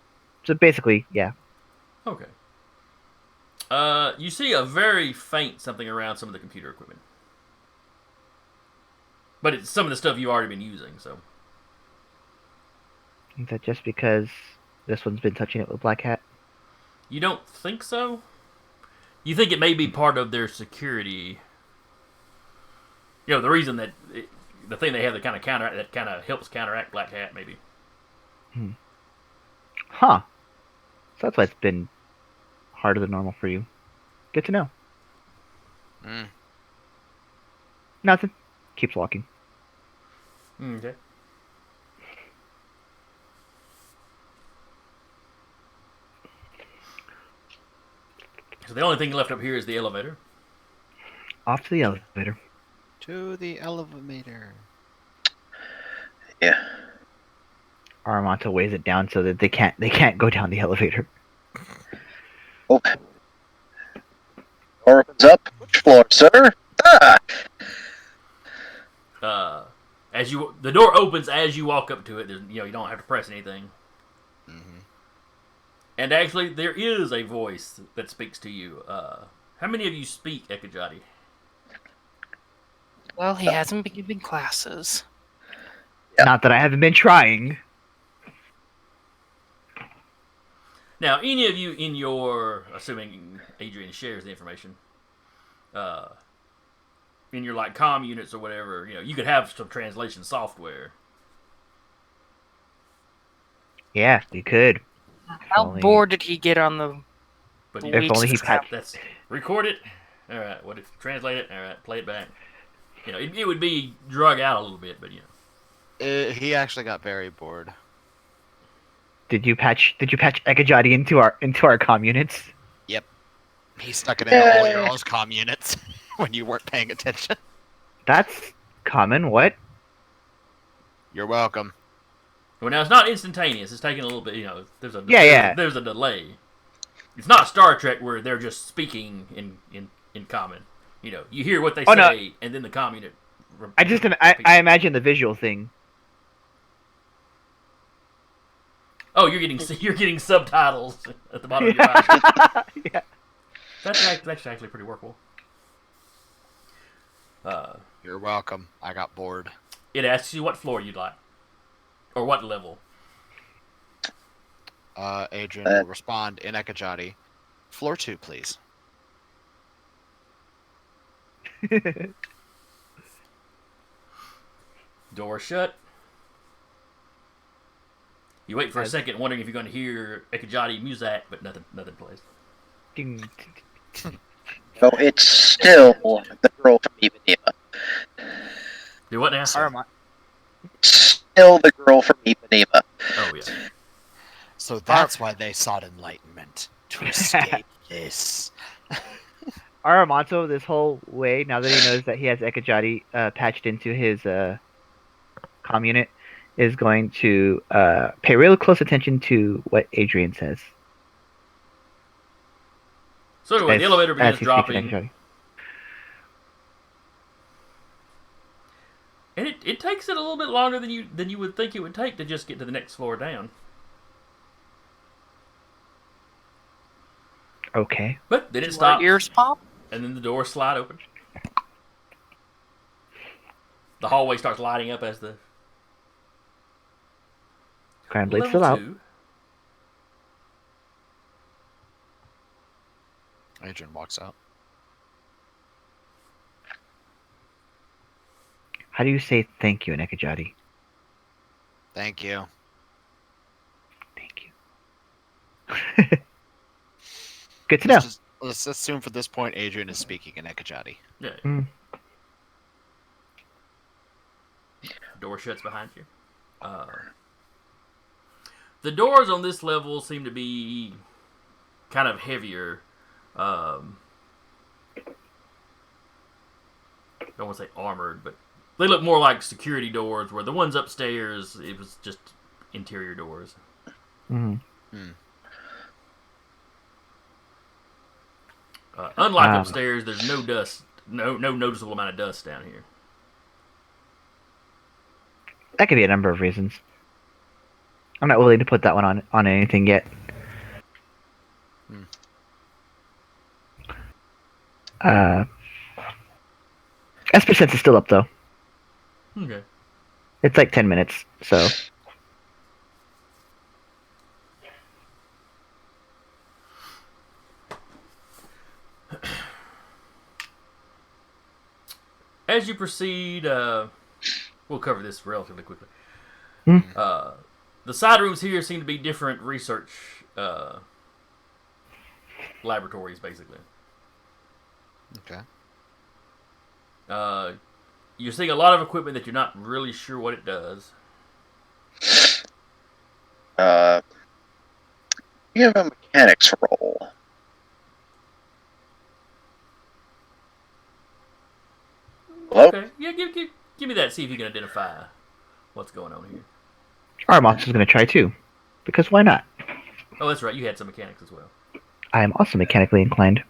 So basically, yeah. Okay. You see a very faint something around some of the computer equipment. But it's some of the stuff you've already been using, so. Is that just because this one's been touching it with Black Hat? You don't think so? You think it may be part of their security. You know, the reason that the thing they have that kind of helps counteract Black Hat, maybe. Huh. So that's why it's been harder than normal for you. Good to know. Mm. Nothing. Keeps walking. Okay. So the only thing left up here is the elevator. Off to the elevator. To the elevator. Yeah. Aramonto weighs it down so that they can't go down the elevator. Oh. Door opens up. Which floor, sir? Ah! The door opens as you walk up to it. You don't have to press anything. Mm-hmm. And actually, there is a voice that speaks to you. How many of you speak Ekajati? Well, he hasn't been giving classes. Yeah. Not that I haven't been trying. Now, any of you in your, assuming Adrian shares the information, in your like comm units or whatever, you could have some translation software. Yeah, we could. How Only- bored did he get on the But If weeks only he to patched- that's record it. All right, what if translate it? All right, play it back. It would be drug out a little bit, but He actually got very bored. Did you patch Ekajati into our comm units? Yep. He stuck it into all your all's comm units when you weren't paying attention. That's common. What? You're welcome. Well, now it's not instantaneous. It's taking a little bit. There's a Yeah. There's a delay. It's not Star Trek where they're just speaking in common. You hear what they Oh, no. say, and then the comm unit. I imagine the visual thing. Oh, you're getting subtitles at the bottom of your eyes. Yeah. That's actually pretty workable. You're welcome. I got bored. It asks you what floor you'd like, or what level. Adrian will respond in Ekajati. Floor 2, please. Door shut. You wait for a second, wondering if you're going to hear Ekajati music, but nothing plays. Ding. No, it's still the girl from Ipanema. Do what now? Still the girl from Ipanema. Oh yeah. So that's why they sought enlightenment. To escape this. Aramonto, this whole way, now that he knows that he has Ekajati patched into his comm unit, is going to pay real close attention to what Adrian says. So anyway, the elevator begins he speaks dropping, Ekajati. and it takes it a little bit longer than you would think it would take to just get to the next floor down. Okay. But then it our stops, ears pop. and then the doors slide open. The hallway starts lighting up as the Crown Blade's level still out. 2. Adrian walks out. How do you say thank you in Ekajati? Thank you. Thank you. Good to know. Let's assume for this point Adrian is speaking in Ekajati. Yeah. Mm. Door shuts behind you. The doors on this level seem to be kind of heavier. Don't want to say armored, but they look more like security doors, where the ones upstairs, it was just interior doors. Mhm. Unlike upstairs, there's no dust, no noticeable amount of dust down here. That could be a number of reasons. I'm not willing to put that one on anything yet. Hmm. Esper Sense is still up though. Okay. It's like 10 minutes, so As you proceed, we'll cover this relatively quickly. Hmm. The side rooms here seem to be different research laboratories, basically. Okay. You're seeing a lot of equipment that you're not really sure what it does. You have a mechanics roll. Hello? Okay, yeah, give me that. See if you can identify what's going on here. Armox is going to try too, because why not? Oh, that's right. You had some mechanics as well. I am also mechanically inclined.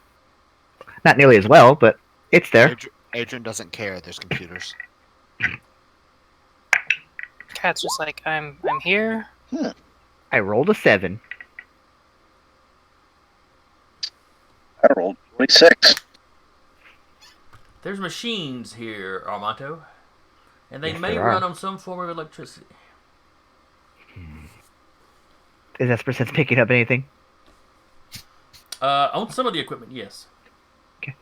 Not nearly as well, but it's there. Adrian doesn't care. There's computers. Cat's just like, I'm here. I rolled a 7. I rolled 26. There's machines here, Armanto, and they Yes, may there are. run on some form of electricity. Is Esper Sense picking up anything? On some of the equipment, yes. Okay.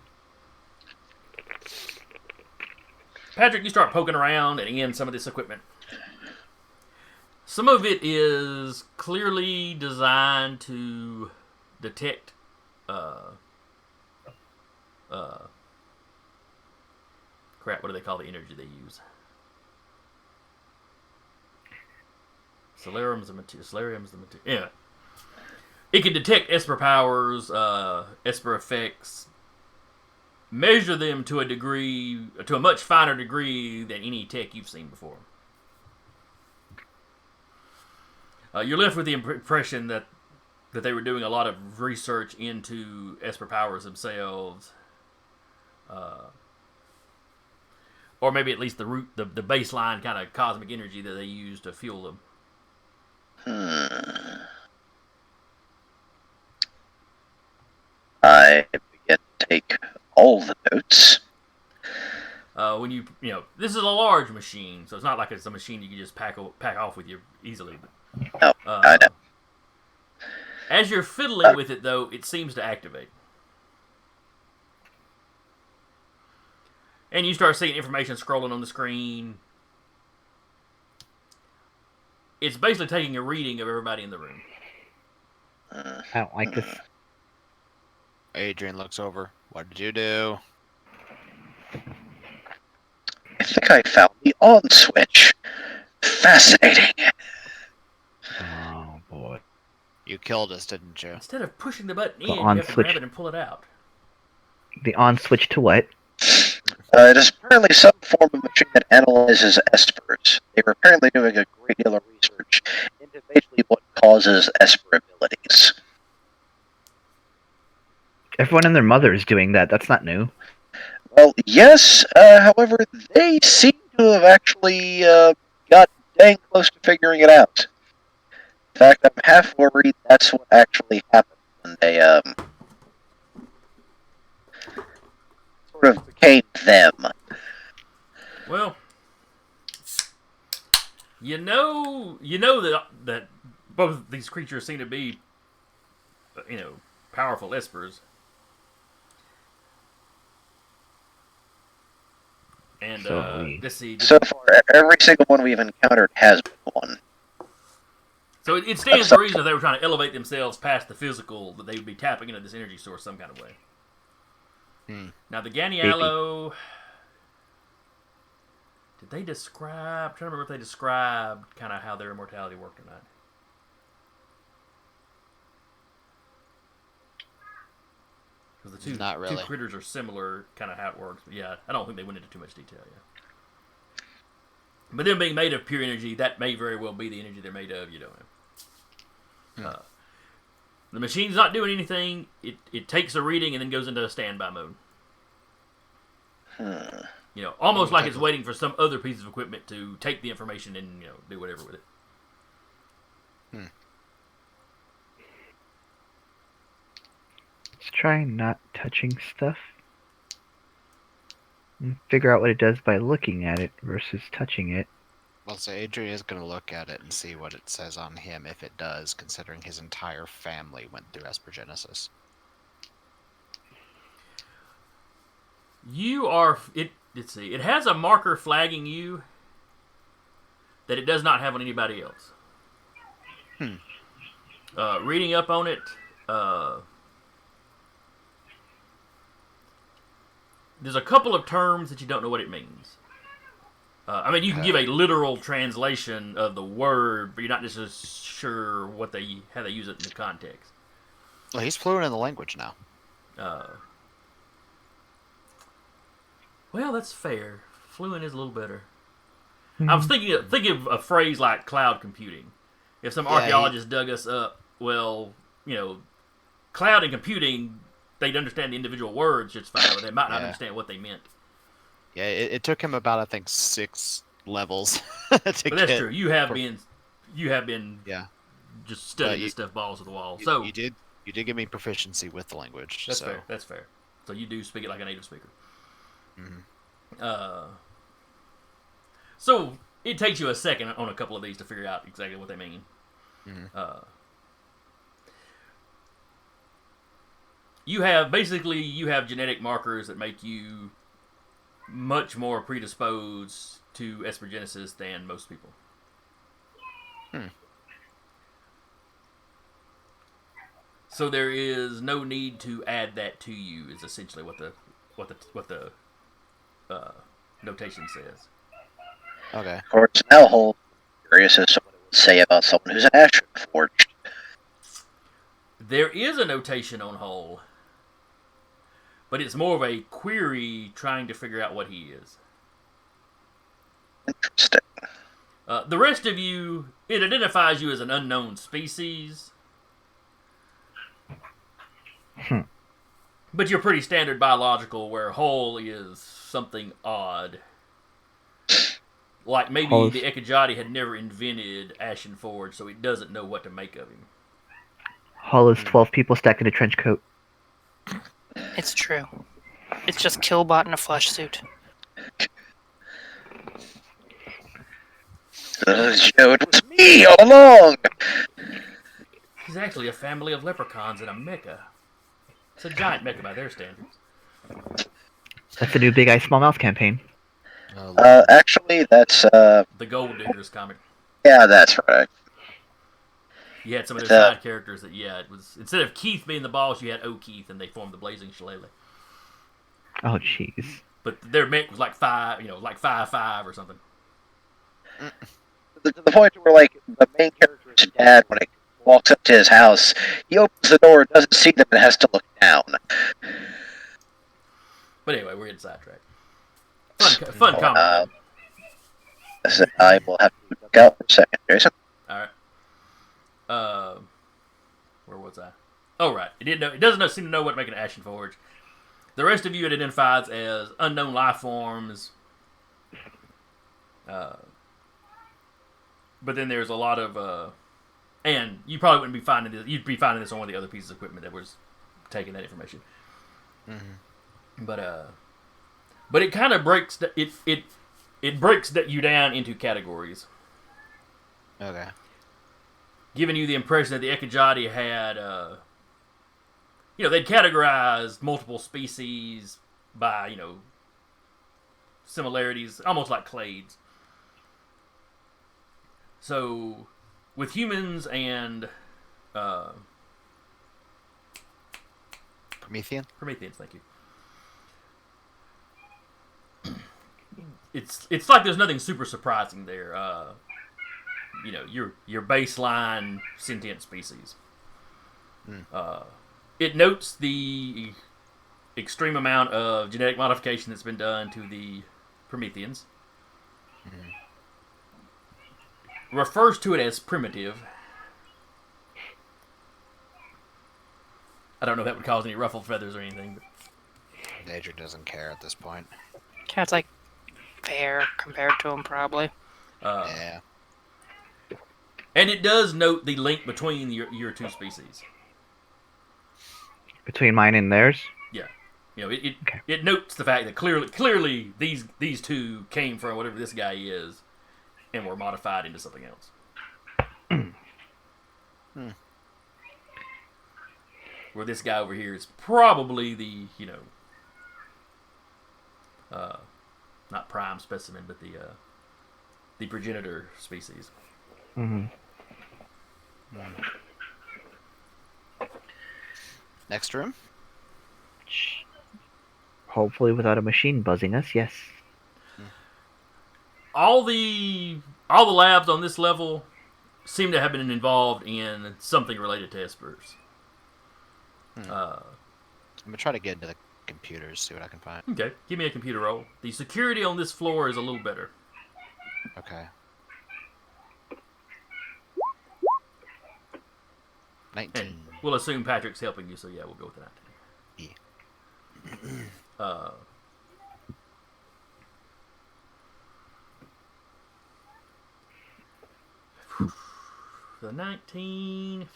Patrick, you start poking around and in some of this equipment. Some of it is clearly designed to detect crap, what do they call the energy they use? Solarium's the material. Yeah. It can detect Esper powers, Esper effects, measure them to a much finer degree than any tech you've seen before. You're left with the impression that they were doing a lot of research into Esper powers themselves, or maybe at least the baseline kind of cosmic energy that they use to fuel them. I begin to take all the notes. When this is a large machine, so it's not like it's a machine you can just pack off with you easily. No, I know. As you're fiddling with it, though, it seems to activate. And you start seeing information scrolling on the screen. It's basically taking a reading of everybody in the room. I don't like this. Adrian looks over. What did you do? I think I found the on switch. Fascinating. Oh boy. You killed us, didn't you? Instead of pushing the button in, The you on have to switch. grab it and pull it out. The on switch to what? It is apparently some form of machine that analyzes espers. They were apparently doing a great deal of research into basically what causes esper abilities. Everyone and their mother is doing that. That's not new. Well, yes, however, they seem to have actually got dang close to figuring it out. In fact, I'm half worried that's what actually happened when they sort of became them. Well, you know that both these creatures seem to be, powerful espers. And let's see. So far, every single one we've encountered has been one. So it stands to reason if they were trying to elevate themselves past the physical, that they would be tapping into this energy source some kind of way. Now, the Ganialo, did they describe... I'm trying to remember if they described kind of how their immortality worked or not. Because the Not really. two critters are similar, kind of how it works. But yeah, I don't think they went into too much detail yet. But them being made of pure energy, that may very well be the energy they're made of. You don't know. The machine's not doing anything. It takes a reading and then goes into a standby mode. almost like take it's a- waiting for some other piece of equipment to take the information and do whatever with it. Let's try not touching stuff. And figure out what it does by looking at it versus touching it. Well, so Adrian is going to look at it and see what it says on him, if it does, considering his entire family went through Espergenesis. You are it. Let's see. It has a marker flagging you that it does not have on anybody else. Reading up on it, there's a couple of terms that you don't know what it means. You can give a literal translation of the word, but you're not just as sure how they use it in the context. Well, he's fluent in the language now. Well, that's fair. Fluent is a little better. I was thinking of a phrase like cloud computing. If some archaeologist dug us up, well, cloud and computing, they'd understand the individual words just fine, but they might not understand what they meant. Yeah, it took him about, I think, 6 levels to But that's get. true. You have been Yeah, just studying you- this stuff balls to the wall. you, So you did give me proficiency with the language. that's so. fair. That's fair. So you do speak it like a native speaker. Mhm. So it takes you a second on a couple of these to figure out exactly what they mean. You have genetic markers that make you much more predisposed to Espergenesis than most people. So there is no need to add that to you. Is essentially what the notation says. Okay. Of course, now hold curious as to what it would say about someone who's an Ashen Forged. There is a notation on Hull, but it's more of a query trying to figure out what he is. Interesting. The rest of you, it identifies you as an unknown species. But you're pretty standard biological, where Hull is something odd. Like maybe Hull is- the Ekajati had never invented Ashen Forge, so it doesn't know what to make of him. Hull is 12 people stacked in a trench coat. It's true. It's just Killbot in a flesh suit. It was me all along! He's actually a family of leprechauns in a mecha. It's a giant mecha by their standards. That's the new Big Eye Small Mouth campaign. Actually, that's, The Gold Diggers comic. yeah, that's right. You had some of their side characters that, it was, instead of Keith being the boss, you had O'Keith, and they formed the Blazing Shillelagh. Oh, jeez. But their mech was like 5'5" or something. To the point where, like, the main character's dad, when he walks up to his house, he opens the door, doesn't see them, and has to look down. But anyway, we're getting sidetracked. Fun comic. I will have to look out for a second, Jason. Alright. Where was I? Oh, right. It doesn't seem to know what to make an Ashen Forge. The rest of you it identifies as unknown life forms. But then there's a lot of and you probably wouldn't be finding this. You'd be finding this on one of the other pieces of equipment that was taking that information. But it kind of breaks it breaks you down into categories. Okay. Giving you the impression that the Ekajati had, they'd categorized multiple species by, similarities, almost like clades. So, with humans and Promethean? Prometheans, thank you. It's like there's nothing super surprising there. Your baseline sentient species. It notes the extreme amount of genetic modification that's been done to the Prometheans. Refers to it as primitive. I don't know if that would cause any ruffled feathers or anything. Adrian doesn't care at this point. Cat's like, fair compared to him, probably. Yeah. And it does note the link between your two species. Between mine and theirs? Yeah, it Okay. it notes the fact that clearly these two came from whatever this guy is, and were modified into something else. Where this guy over here is probably the not prime specimen, but the progenitor species. Mm-hmm. Next room. Hopefully without a machine buzzing us, yes. All the labs on this level seem to have been involved in something related to Espers. I'm gonna try to get into the computers, see what I can find. Okay, give me a computer roll. The security on this floor is a little better. Okay. 19. And we'll assume Patrick's helping you, so yeah, we'll go with the 19. Yeah. The 19.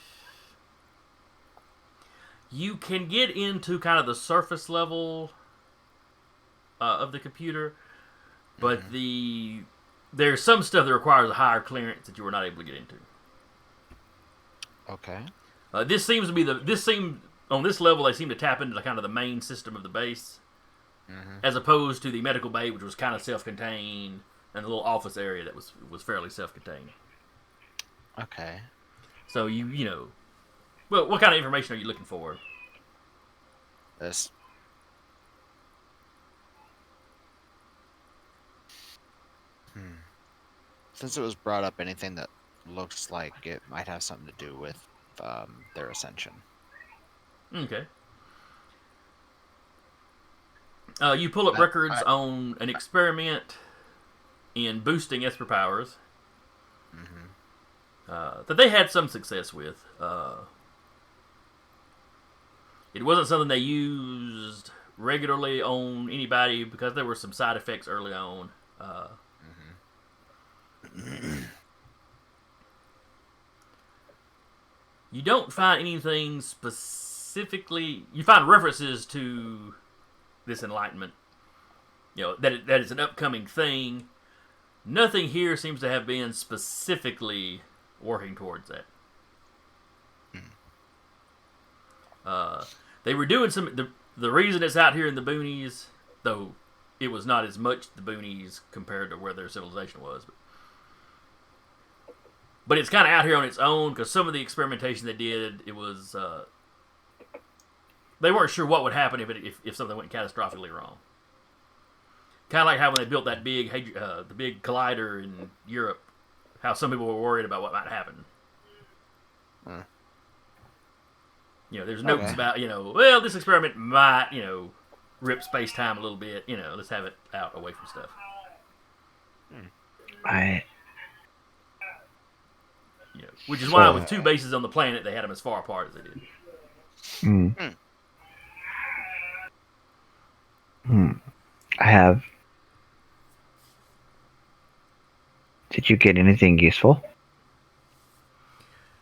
You can get into kind of the surface level of the computer, but there's some stuff that requires a higher clearance that you were not able to get into. Okay. This seems to be on this level they seem to tap into kind of the main system of the base, as opposed to the medical bay, which was kind of self-contained, and the little office area that was fairly self-contained. Okay. So well, what kind of information are you looking for? This. Since it was brought up, anything that looks like it might have something to do with their ascension. Okay. You pull up records on an experiment in boosting Esper powers that they had some success with. It wasn't something they used regularly on anybody because there were some side effects early on. You don't find anything specifically. You find references to this enlightenment. That it's an upcoming thing. Nothing here seems to have been specifically working towards that. They were doing some. The reason it's out here in the boonies, though, it was not as much the boonies compared to where their civilization was. But it's kind of out here on its own because some of the experimentation they did, it was they weren't sure what would happen if something went catastrophically wrong. Kind of like how when they built that the big collider in Europe, how some people were worried about what might happen. There's notes about well, this experiment might rip space time a little bit. Let's have it out away from stuff. Which is why with two bases on the planet, they had them as far apart as they did. I have. Did you get anything useful?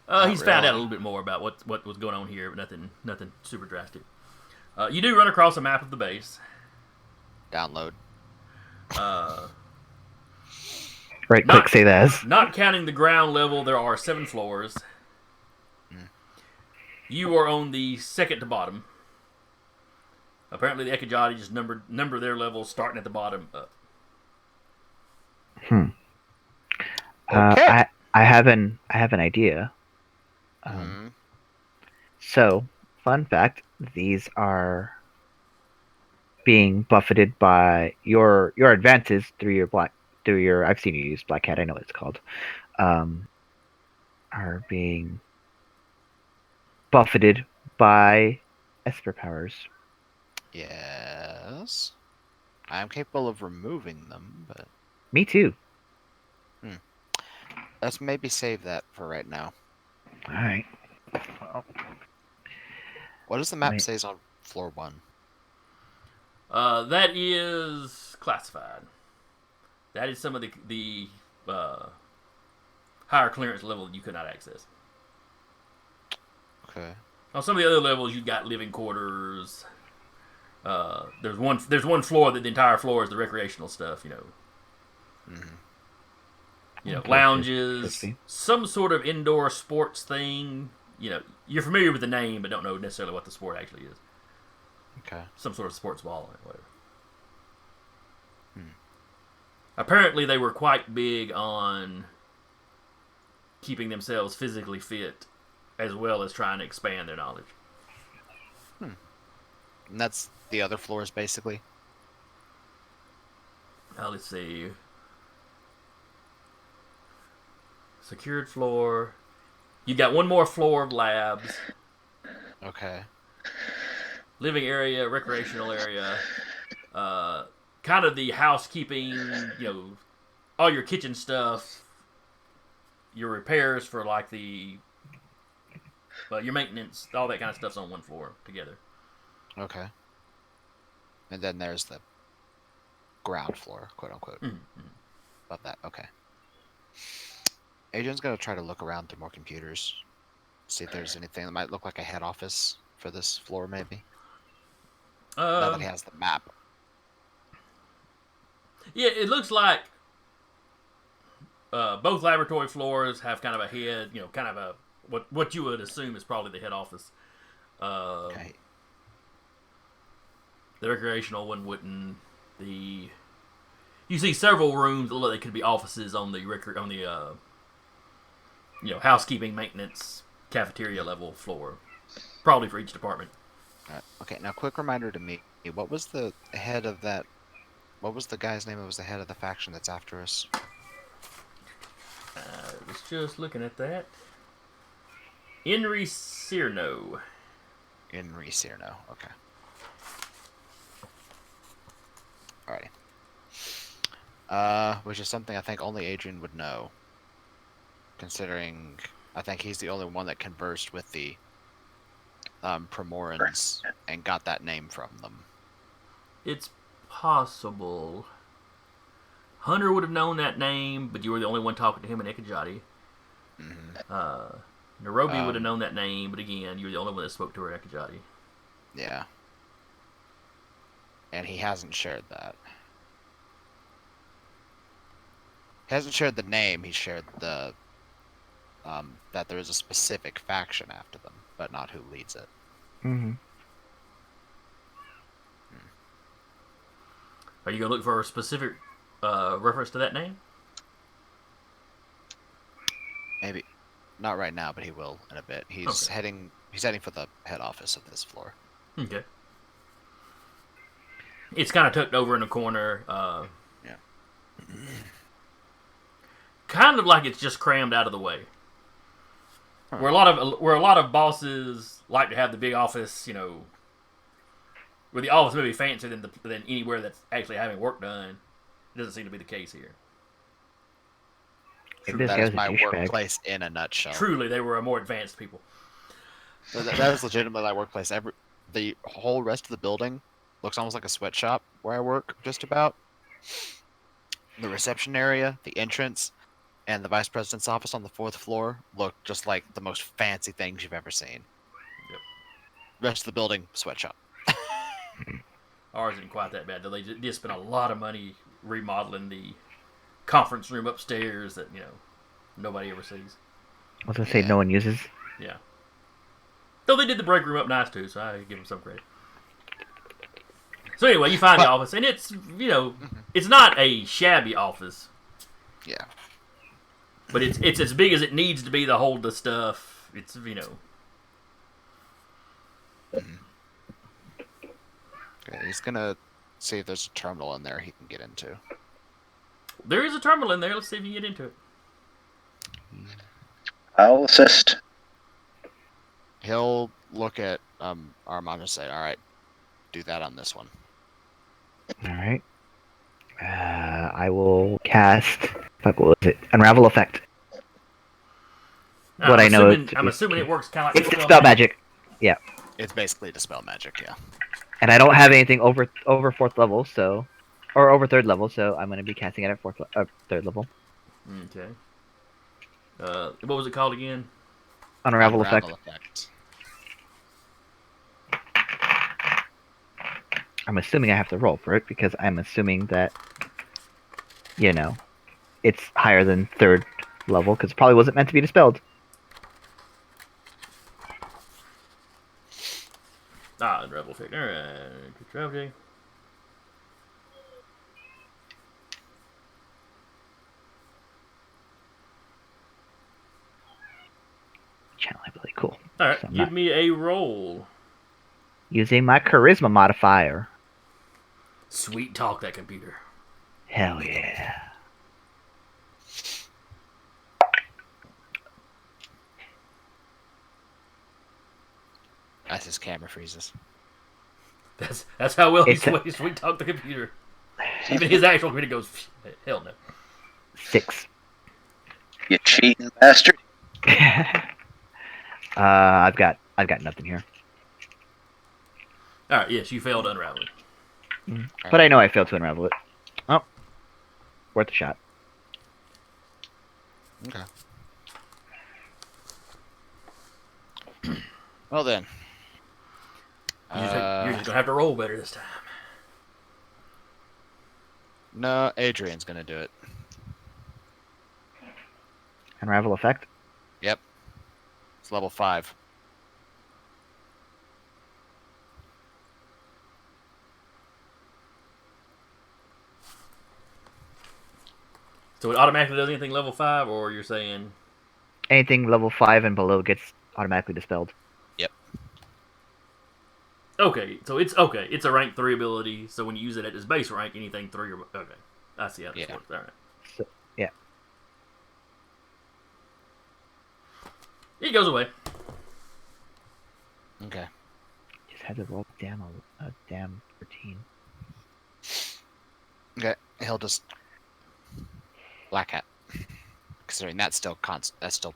He's found out a little bit more about what was going on here, but nothing super drastic. You do run across a map of the base. Download. Right click, save as. Not counting the ground level, there are 7 floors. You are on the second to bottom. Apparently, the Ekajati just number their levels starting at the bottom up. Okay. I have an idea. So, fun fact: these are being buffeted by your advances through your. I've seen you use Black Hat. I know what it's called. Are being buffeted by Esper powers. Yes. I am capable of removing them, but Me too. let's maybe save that for right now. All right. What does the map say on floor 1? That is classified. That is some of the higher clearance level you could not access. Okay. On some of the other levels, you got living quarters. There's one floor that the entire floor is the recreational stuff. Okay, Lounges, interesting. some sort of indoor sports thing. You're familiar with the name, but don't know necessarily what the sport actually is. Okay. Some sort of sports ball or whatever. Hmm. Apparently, they were quite big on keeping themselves physically fit, as well as trying to expand their knowledge. And that's the other floors, basically. Let's see. Secured floor. You got one more floor of labs. Okay. Living area, recreational area. Kind of the housekeeping, all your kitchen stuff. Your repairs for like your maintenance, all that kind of stuff's on one floor together. Okay. And then there's the ground floor, quote unquote. Mm-hmm. About that. Okay. Adrian's gonna try to look around through more computers, see if there's anything that might look like a head office for this floor, maybe. Now that he has the map. Yeah, it looks like both laboratory floors have kind of a head, kind of a what you would assume is probably the head office. Okay. The recreational one wouldn't. You see several rooms that look like they could be offices on the housekeeping, maintenance, cafeteria level floor, probably for each department. Alright. Okay. Now, quick reminder to me: what was the head of that? What was the guy's name that was the head of the faction that's after us? I was just looking at that. Henry Cyrno. Henry Cyrno. Okay. Alrighty. Which is something I think only Adrian would know, considering I think he's the only one that conversed with the Premorans and got that name from them. It's possible. Hunter would have known that name, but you were the only one talking to him in Ekajati. Mm-hmm. Nairobi would have known that name, but again, you were the only one that spoke to her in Ekajati. Yeah. And he hasn't shared that. He hasn't shared the name, he shared the that there is a specific faction after them, but not who leads it. Mm-hmm. Are you going to look for a specific reference to that name? Maybe not right now, but he will in a bit. He's heading for the head office of this floor. Okay. It's kind of tucked over in a corner. Yeah. Kind of like it's just crammed out of the way. Huh. Where a lot of bosses like to have the big office, where the office may be fancier than anywhere that's actually having work done. It doesn't seem to be the case here. This That guy's is a my douchebag. workplace in a nutshell. Truly, they were a more advanced people. That is legitimately my workplace. The whole rest of the building looks almost like a sweatshop where I work, just about. The reception area, the entrance, and the vice president's office on the 4th floor look just like the most fancy things you've ever seen. Yep. Rest of the building, sweatshop. Ours isn't quite that bad, though. They did spend a lot of money remodeling the conference room upstairs that, nobody ever sees. I was gonna say no one uses. Yeah. Though they did the break room up nice, too, so I give them some credit. So anyway, you find the office, and it's, it's not a shabby office. Yeah. But it's as big as it needs to be to hold the stuff. It's, Okay, he's gonna see if there's a terminal in there he can get into. There is a terminal in there. Let's see if you can get into it. I'll assist. He'll look at Armand and say, "All right, do that on this one." All right. I will cast. Fuck, what was it? Unravel effect. Now, What I know I'm assuming it works kind of like It's dispel magic. Yeah, It's basically dispel magic, yeah. and I don't have anything over 4th level, so or over 3rd level, so I'm going to be casting it at 3rd level. Okay. What was it called again? Unravel effect. effect. I'm assuming I have to roll for it because I'm assuming that, it's higher than 3rd level because it probably wasn't meant to be dispelled. Unravel effect. Alright. Good job, Jay. Channel ability, cool. Alright, So I'm give not me a roll. using my charisma modifier. Sweet talk, that computer. Hell yeah. As his camera freezes. That's how well he It's a- sweet talk the computer. Even his actual computer goes, hell no. 6. You cheating bastard. I've got nothing here. Alright, yes, you failed to unravel it. But I know I failed to unravel it. Oh. Worth a shot. Okay. Well then. You're just gonna have to roll better this time. No, Adrian's gonna do it. Unravel effect. Yep. It's level 5. So it automatically does anything level 5, or you're saying... Anything level 5 and below gets automatically dispelled. Okay, so it's a rank 3 ability, so when you use it at its base rank, anything 3 or... Okay, I see how this works. Alright. So, yeah. It goes away. Okay. Just had to roll down a damn 13. Okay. He'll just Black Hat. Considering that's still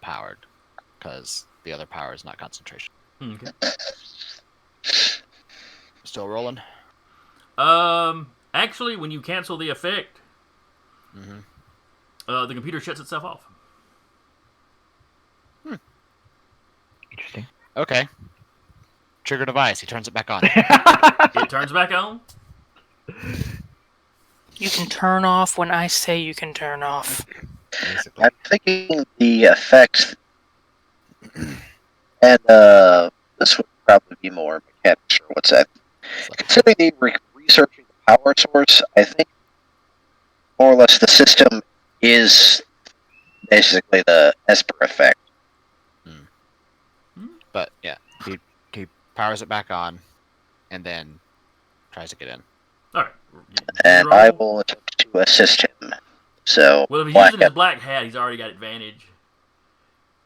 powered, because the other power is not concentration. Okay. Still rolling. Actually, when you cancel the effect, Mm-hmm. the computer shuts itself off. Interesting. Okay. Trigger device. He turns it back on. It turns back on. You can turn off when I say you can turn off. Basically. I'm thinking the effects, and this would probably be more mechanics or what's that? Considering the researching the power source, I think more or less the system is basically the Esper effect. But yeah, he powers it back on, and then tries to get in. All right. And I will attempt to assist him. So, Well, if he's Black using his Hat. black hat, he's already got advantage.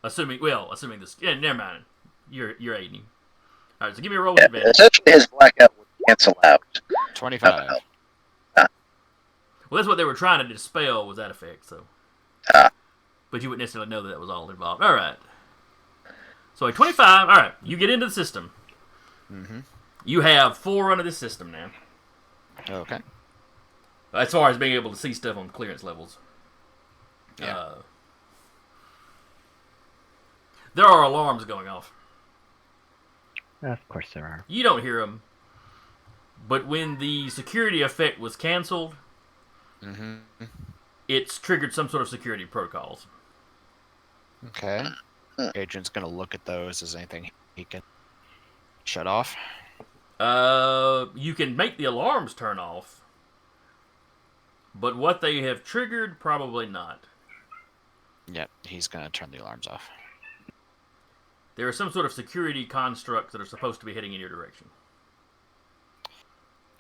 Assuming this. Yeah, never mind. You're aiding him. All right, so give me a roll with Yeah, advantage. essentially his Black Hat would cancel out. 25. Well, that's what they were trying to dispel was that effect. So, Ah. but you wouldn't necessarily know that was all involved. All right. So a 25. All right, you get into the system. Mm-hmm. You have full run of this system now. Okay. As far as being able to see stuff on clearance levels. Yeah. There are alarms going off. Of course there are. You don't hear them. But when the security effect was canceled, Mm-hmm. it's triggered some sort of security protocols. Okay. Adrian's gonna look at those. Is anything he can shut off? You can make the alarms turn off. But what they have triggered, probably not. Yep. He's gonna turn the alarms off. There are some sort of security constructs that are supposed to be heading in your direction.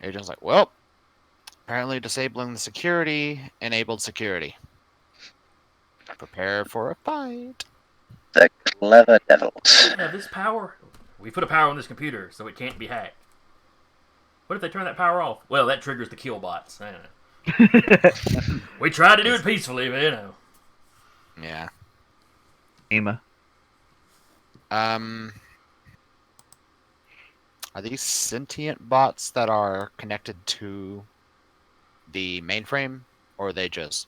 Adrian's like, well, apparently disabling the security enabled security. Prepare for a fight. The clever devils. We have this power. We put a power on this computer, so it can't be hacked. What if they turn that power off? Well, that triggers the kill bots. I don't know. We tried to do it peacefully, but you know. Yeah. Ema. Are these sentient bots that are connected to the mainframe, or are they just?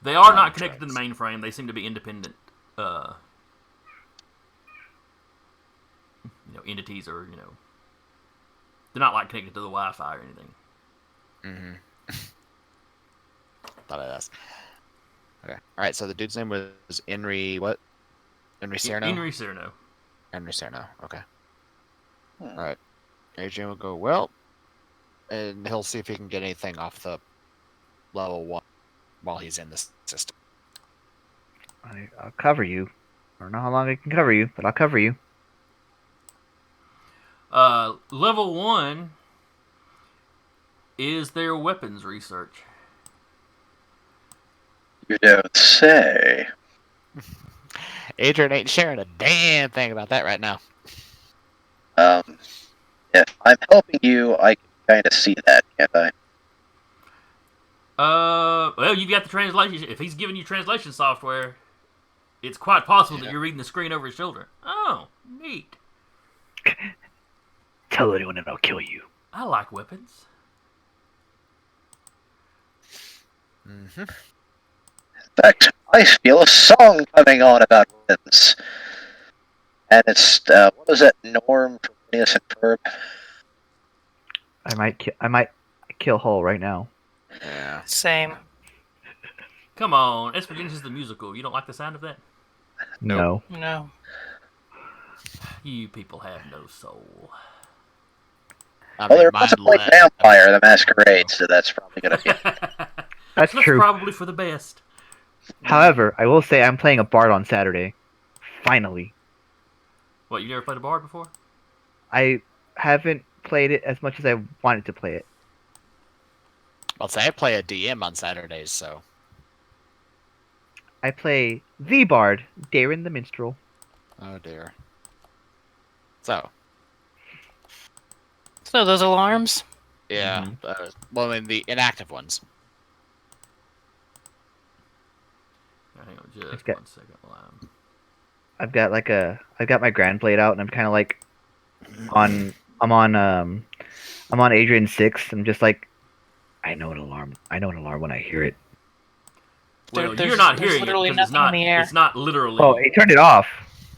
They are Oh, not connected to the droids. mainframe. They seem to be independent, entities, or they're not like connected to the Wi-Fi or anything. Mm-hmm. Thought I'd ask. Okay. All right. So the dude's name was Henry. What? Henry Cerno. Henry Cerno. Henry Cerno. Okay. Hmm. All right. Adrian will go well, and he'll see if he can get anything off the level 1 while he's in the system. I'll cover you. I don't know how long I can cover you, but I'll cover you. Level 1 is their weapons research. You don't say. Adrian ain't sharing a damn thing about that right now. If I'm helping you, I can kind of see that, can't I? Well, you got the translation. If he's giving you translation software, it's quite possible that you're reading the screen over his shoulder. Oh, neat. Tell anyone and I'll kill you. I like weapons. Mm-hmm. In fact, I feel a song coming on about weapons. And it's, what is that, Norm from Phineas and Ferb? I might kill Hull right now. Yeah. Same. Come on, Esper is the musical. You don't like the sound of that? No. No. You people have no soul. I Well, mean, there was a mine play let- Vampire the Masquerade, so that's probably going to be... That's true. Probably for the best. However, I will say I'm playing a bard on Saturday. Finally. What, you never played a bard before? I haven't played it as much as I wanted to play it. I'll say I play a DM on Saturdays, so I play the bard, Darren the Minstrel. oh dear. So So those alarms? yeah, well, I mean the inactive ones. Hang on just Okay. 1 second while I'm... I've got my grand blade out and I'm kind of like I'm on Adrian 6. I'm just like I know an alarm when I hear it. Well, There's you're not there's hearing it literally because nothing in the air. it's not literally... Oh, he turned it off.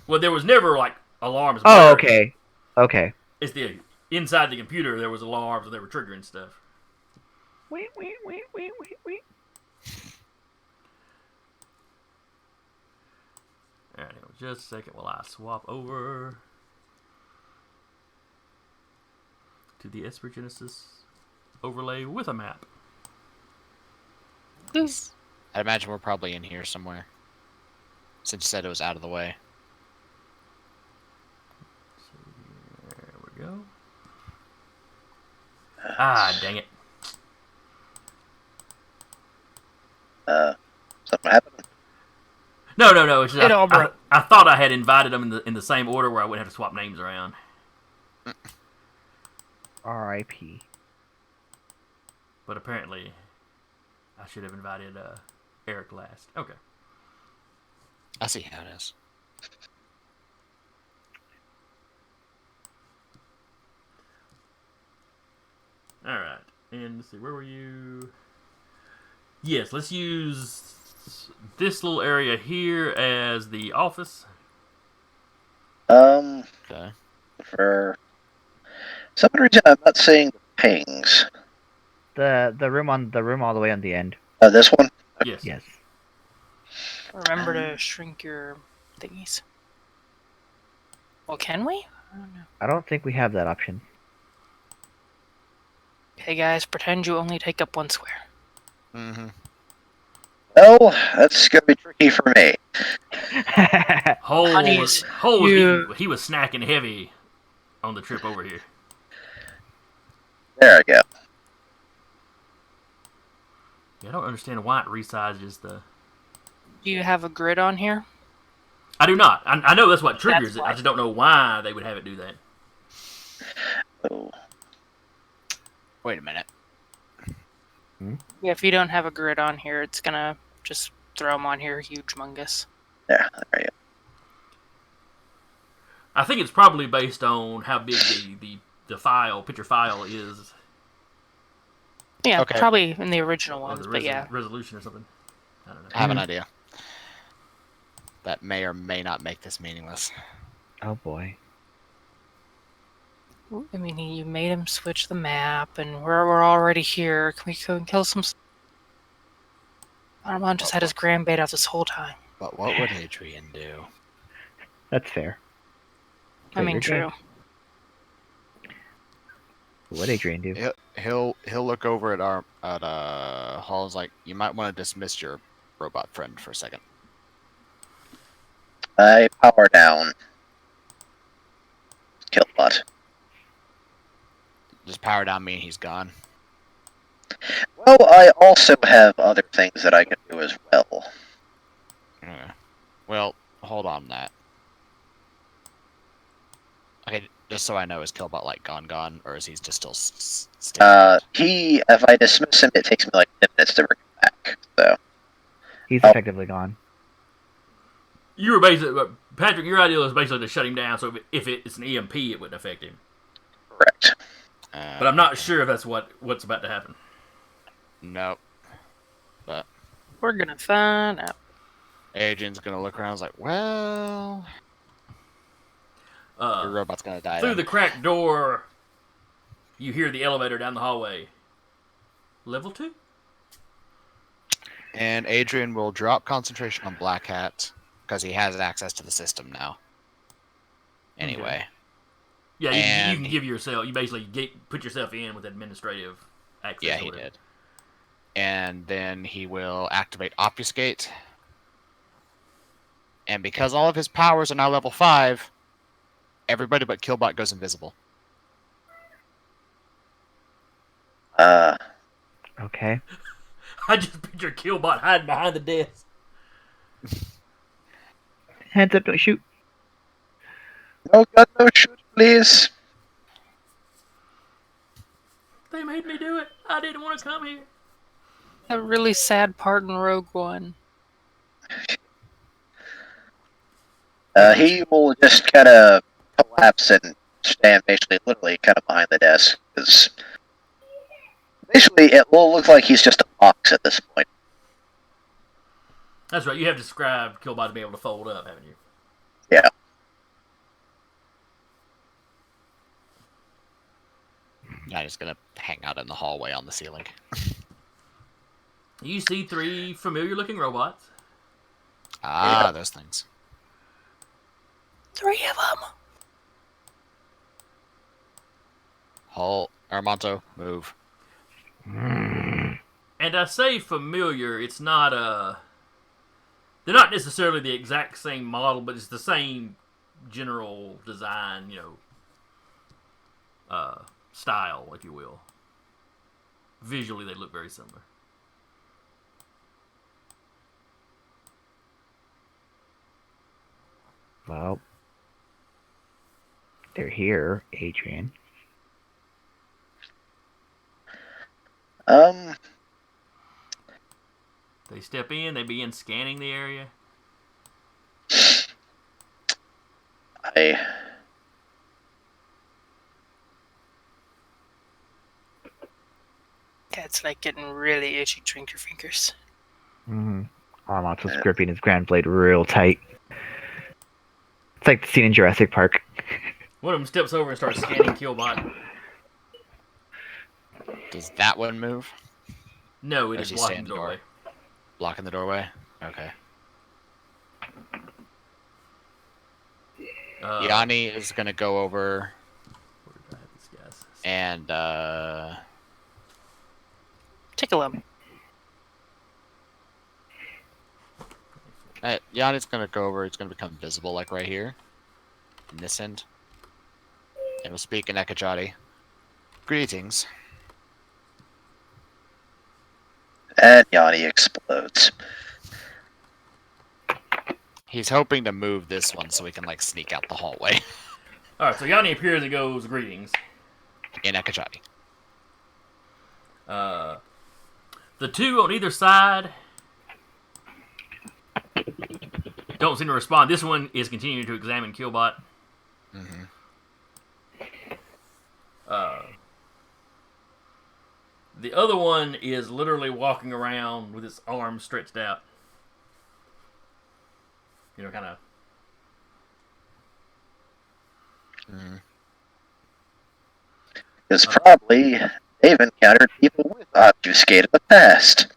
Well, there was never, like, alarms. Oh, blaring. okay. It's the... Inside the computer, there was alarms and they were triggering stuff. Wait. Alright, hang on just a second while I swap over to the Esper Genesis overlay with a map. I imagine we're probably in here somewhere. Since you said it was out of the way. So there we go. Ah, dang it. Something happened? No. It's just, It all broke. I thought I had invited them in the same order where I wouldn't have to swap names around. R.I.P. But apparently, I should have invited Eric last. Okay. I see how it is. Alright. And let's see, where were you? Yes, let's use this little area here as the office. Okay. For some reason, I'm not seeing the pings. The room all the way on the end. This one? Yes. Yes. Remember to shrink your thingies. Well, can we? I don't know. I don't think we have that option. Hey guys, pretend you only take up 1 square. Mm-hmm. Well, that's going to be tricky for me. Hole was you- he was snacking heavy on the trip over here. There I go. Yeah, I don't understand why it resizes the... Do you have a grid on here? I do not. I know that's what triggers That's it. why. I just don't know why they would have it do that. Oh, Wait a minute. Yeah, if you don't have a grid on here, it's gonna just throw them on here huge mungus. there you go. I think it's probably based on how big the picture file is. Yeah, Okay. probably in the original Or ones, the but yeah. resolution or something. I don't know. I have an idea. That may or may not make this meaningless. Oh boy. I mean, you made him switch the map, and we're already here. Can we go and kill some? Armand just had his grand bait out this whole time. But what would Adrian do? That's fair. I mean, true. What did Adrian do? He'll look over at Hall's like, you might want to dismiss your robot friend for a second. I power down. Killbot. Just power down me and he's gone. Well, I also have other things that I can do as well. Yeah. Well, hold on that. Okay, just so I know, is Killbot like gone, or is he just still sticking around? If I dismiss him, it takes me like 10 minutes to bring him back. So He's effectively gone. You were basically, Patrick, your idea was basically to shut him down, so if it's an EMP, it wouldn't affect him. correct. But I'm not sure if that's what's about to happen. Nope. But We're gonna find out. Adrian's gonna look around and is like, well, your robot's gonna die. Through then. the cracked door, you hear the elevator down the hallway. Level 2? And Adrian will drop concentration on Black Hat because he has access to the system now. Anyway. Yeah, you And can give yourself. You basically put yourself in with administrative access. Yeah, or he whatever. did. And then he will activate Obfuscate. And because all of his powers are now level 5, everybody but Killbot goes invisible. Okay. I just picture Killbot hiding behind the desk. Hands up, don't shoot. No gun, no shoot, please. They made me do it. I didn't want to come here. A really sad part in Rogue One. He will just kind of collapse and stand basically, literally, kind of behind the desk. Because basically, it will look like he's just a box at this point. That's right. You have described Killbot to be able to fold up, haven't you? Yeah. I'm just gonna hang out in the hallway on the ceiling. You see 3 familiar-looking robots. Ah, those things. 3 of them. Armanto, move. And I say familiar, it's not they're not necessarily the exact same model, but it's the same general design, style, if you will. Visually, they look very similar. Well, they're here, Adrian. They step in, they begin scanning the area. Yeah, it's like getting really itchy. Drink your fingers. Mm-hmm. Armanto's gripping his grand blade real tight. It's like the scene in Jurassic Park. One of them steps over and starts scanning Killbot. Does that one move? No, it Or is he blocking stand the doorway. Blocking the doorway? Okay. Yanni is gonna go over Where did I have these guys? and Tickle him. Yanni's gonna go over, it's gonna become visible like right here. In this end. And we'll speak in Ekajati. Greetings. And Yanni explodes. He's hoping to move this one so we can like sneak out the hallway. Alright, so Yanni appears and goes, greetings. In Ekajati. The 2 on either side don't seem to respond. This one is continuing to examine Killbot. Mm-hmm. The other one is literally walking around with its arms stretched out. You know, kind of. Because probably they've encountered people with obfuscate in the past.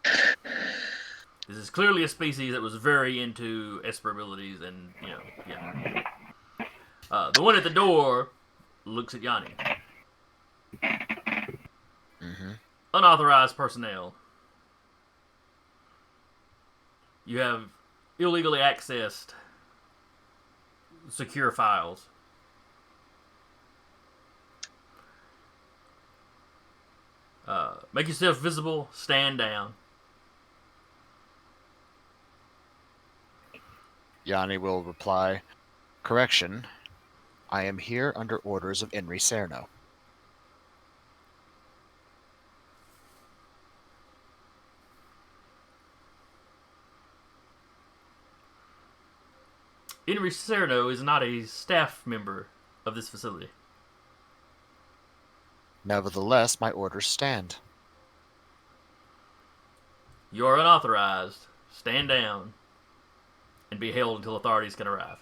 This is clearly a species that was very into Esper abilities, and yeah. The one at the door looks at Yanni. Unauthorized personnel. You have illegally accessed secure files. Make yourself visible. Stand down. Yanni will reply, "Correction, I am here under orders of Inri Cerno." Inri Cerno is not a staff member of this facility. Nevertheless, my orders stand. You are unauthorized. Stand down. And be held until authorities can arrive.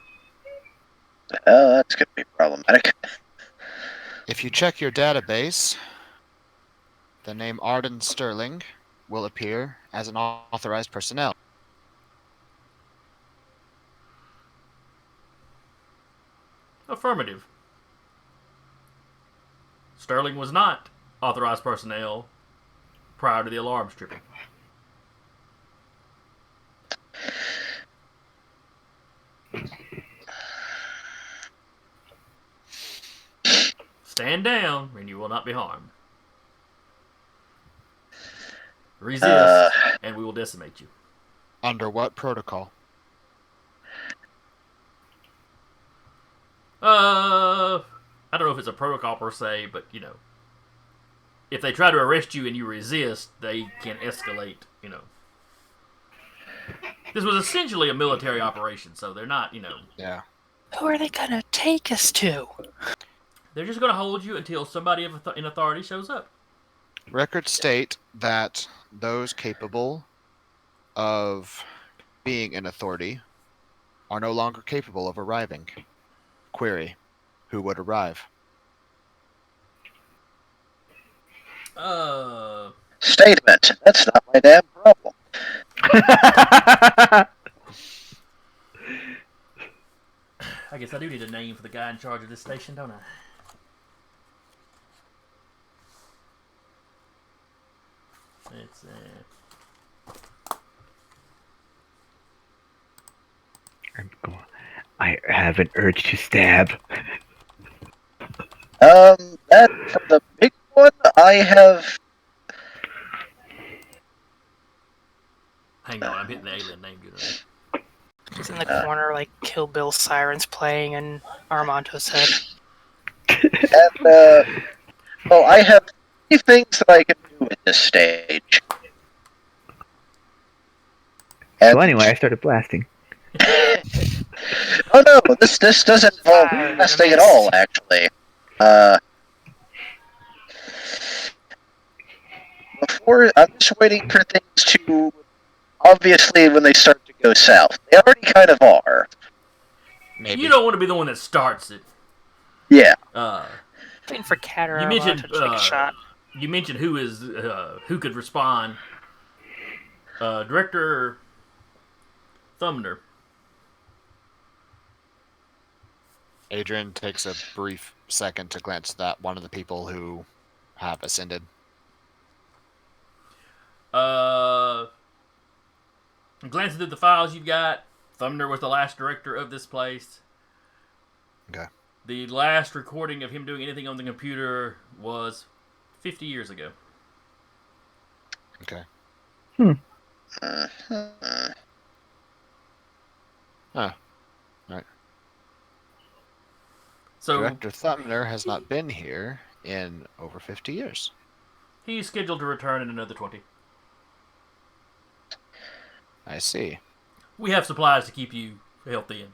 That's going to be problematic. If you check your database, the name Arden Sterling will appear as an authorized personnel. Affirmative. Sterling was not authorized personnel prior to the alarms tripping. Stand down, and you will not be harmed. Resist, and we will decimate you. Under what protocol? I don't know if it's a protocol per se, but if they try to arrest you and you resist, they can escalate. This was essentially a military operation, so they're not. Yeah. Who are they gonna take us to? They're just going to hold you until somebody in authority shows up. Records state that those capable of being in authority are no longer capable of arriving. Query, who would arrive? Statement. That's not my damn problem. I guess I do need a name for the guy in charge of this station, don't I? It's I have an urge to stab. That for the big one, I have. hang on, I'm hitting the alien name generator. He's in the corner, like Kill Bill sirens playing, and Armando's head. And, well, I have 3 things that I can do at this stage. So anyway, I started blasting. Oh no, this doesn't involve blasting at all, actually. I'm just waiting for things to, obviously, when they start to go south. They already kind of are. Maybe. You don't want to be the one that starts it. Yeah. Waiting for Cat or You Armando mentioned to take a shot. you mentioned who could respond. Director Thumner. Adrian takes a brief second to glance at that one of the people who have ascended. Glancing through the files you've got, Thumner was the last director of this place. Okay. The last recording of him doing anything on the computer was 50 years ago. Okay. Uh-huh. Huh. Right. So Director Thumner has not been here in over 50 years. he's scheduled to return in another 20. I see. We have supplies to keep you healthy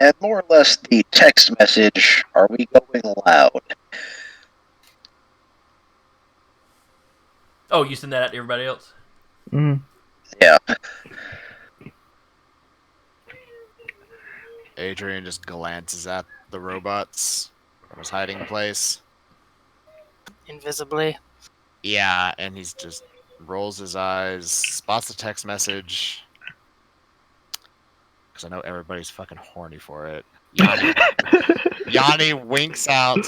and more or less the text message, "Are we going loud?" Oh, you send that out to everybody else? Mm. Yeah. Adrian just glances at the robots from his hiding place. Invisibly. Yeah, and he's just rolls his eyes, spots the text message. Because I know everybody's fucking horny for it. Yanni winks out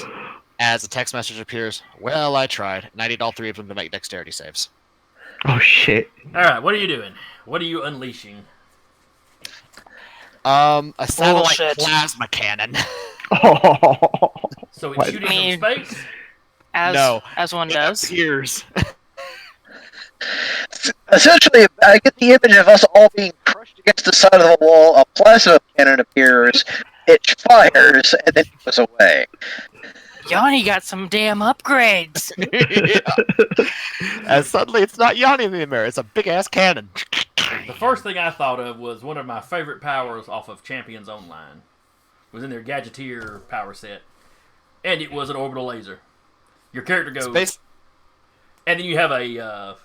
as a text message appears. Well, I tried, and I need all three of them to make dexterity saves. Oh shit. All right, what are you doing? What are you unleashing? A satellite Bullshit. plasma cannon. Oh. So it's What? shooting I mean- from space? No, As one it does. appears. Essentially, I get the image of us all being crushed against the side of the wall. A plasma cannon appears, it fires, and then goes away. Yanni got some damn upgrades. And suddenly it's not Yanni in the mirror, it's a big ass cannon. The first thing I thought of was one of my favorite powers off of Champions Online. It was in their Gadgeteer power set. And it was an orbital laser. Your character goes... Space. And then you have a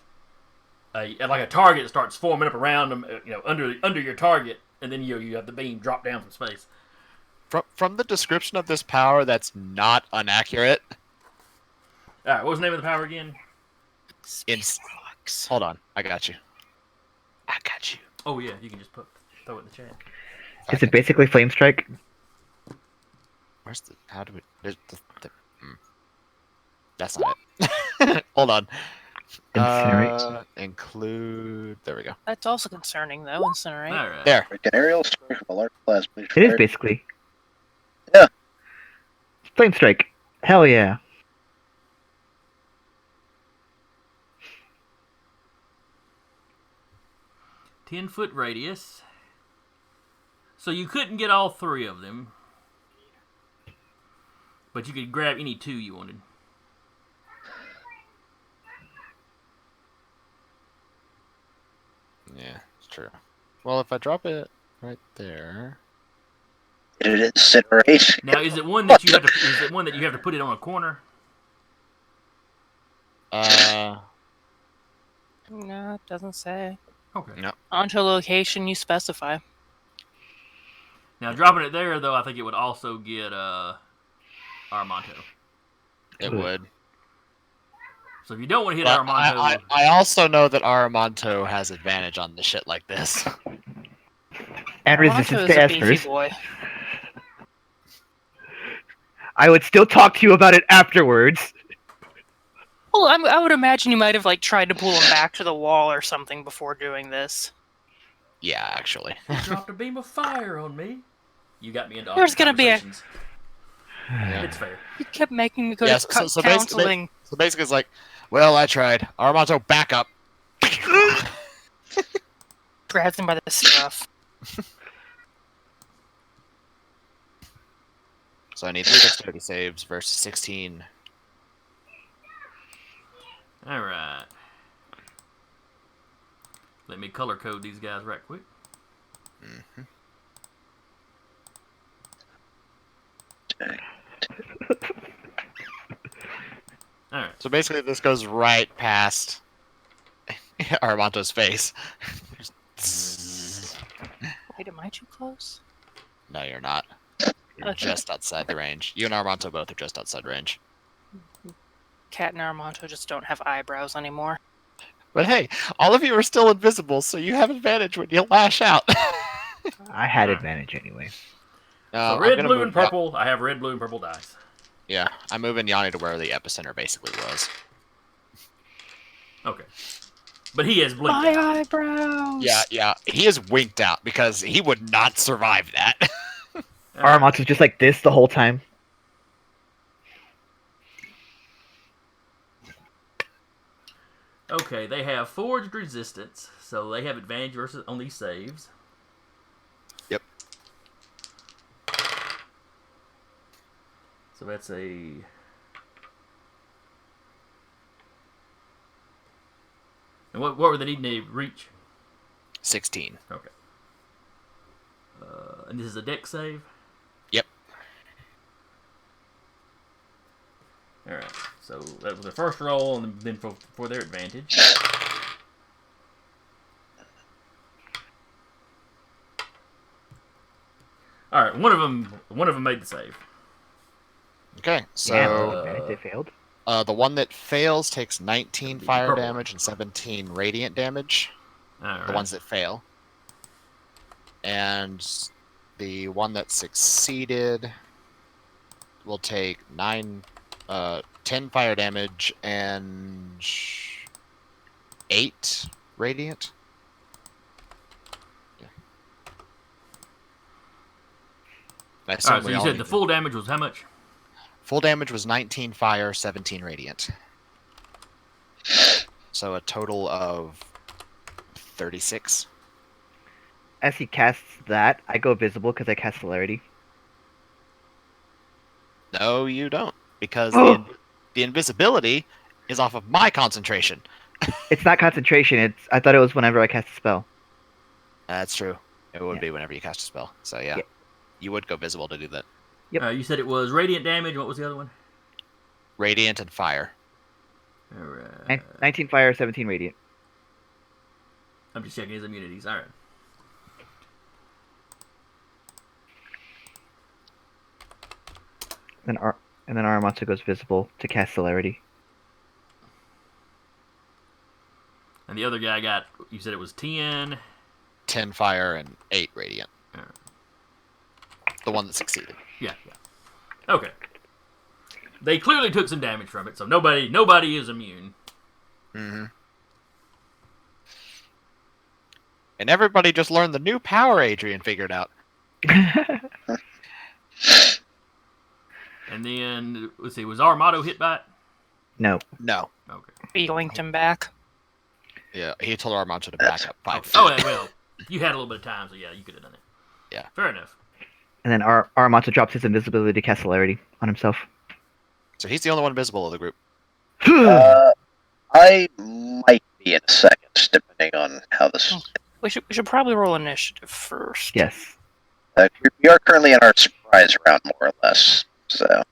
target that starts forming up around them, under your target, and then you have the beam drop down from space. From the description of this power, that's not inaccurate. All right, what was the name of the power again? Hold on, I got you. I got you. Oh yeah, you can just throw it in the chat. Is it basically Flame Strike? Where's the? How do we? That's not it. Hold on. Incinerate. Include. There we go. That's also concerning, though. Incinerate. All right. There. Like an aerial strike from a large plasma. It is basically. Yeah. Flame Strike. Hell yeah. Ten-foot radius. So you couldn't get all three of them, but you could grab any two you wanted. Yeah, it's true. Well, if I drop it right there. Did it incinerate? Now, is it one that you have to? Is it one that you have to put it on a corner? No, it doesn't say. Okay. No. Onto a location you specify. Now, dropping it there, though, I think it would also get Armanto. It would. So if you don't want to hit But Armanto, I also know that Aramonto has advantage on the shit like this. And resistance Armanto to is a beefy Espers. boy. I would still talk to you about it afterwards. Well, I would imagine you might have tried to pull him back to the wall or something before doing this. Yeah, actually. he dropped a beam of fire on me. You got me into There's awkward gonna be a- conversations. Yeah. It's fair. You kept making me go Yes, to so counseling. So basically, it's like, well, I tried. Aramonto, back up. Grabs him by the scruff. So I need 3 dexterity saves versus 16. All right. Let me color code these guys right quick. Mm-hmm. All right. So basically, this goes right past Aramonto's face. Wait, am I too close? No, you're not. You're Okay. just outside the range. You and Aramonto both are just outside range. Cat and Armanto just don't have eyebrows anymore. But hey, all of you are still invisible, so you have advantage when you lash out. I had advantage anyway. So I'm red, gonna blue, move and purple. I have red, blue, and purple dice. Yeah, I'm moving Yanni to where the epicenter basically was. Okay. But he has blinked My out. eyebrows! Yeah, he is winked out because he would not survive that. All right. Aramonto's just like this the whole time. Okay, they have forged resistance, so they have advantage versus on these saves. Yep. So that's a... And what were they needing to reach? 16. Okay. And this is a deck save? All right. So that was their first roll, and then for their advantage. All right. One of them made the save. Okay, Damn, so advantage, they failed. the one that fails takes 19 The fire purple damage and 17 radiant damage. All right. The ones that fail. And the one that succeeded will take 10 fire damage and 8 radiant. Yeah. I All assume right. So we you all said need the to- full damage was how much? full damage was 19 fire, 17 radiant. So a total of 36. As he casts that, I go visible because I cast celerity. No, you don't, because Oh! the invisibility is off of my concentration. It's not concentration. I thought it was whenever I cast a spell. That's true. It would Yeah. be whenever you cast a spell. So yeah, Yeah. you would go visible to do that. Yep. You said it was radiant damage. What was the other one? Radiant and fire. All right. 19 fire, 17 radiant. I'm just checking his immunities. All right. And then Aramatsu goes visible to cast celerity. And the other guy got. You said it was 10. 10 fire and 8 radiant. Alright. The one that succeeded. Yeah. Okay. They clearly took some damage from it, so nobody is immune. Mm-hmm. And everybody just learned the new power Adrian figured out. And then let's see, was Armado hit by it? No. No. Okay. We yoinked him back. Yeah, he told Armando to back up 5 feet. Oh yeah, well, you had a little bit of time, so yeah, you could have done it. Yeah. Fair enough. And then Aramatsu drops his invisibility to cast celerity on himself. So he's the only one visible of the group. I might be in seconds, depending on how this. We should probably roll initiative first. Yes. We are currently in our surprise round, more or less. So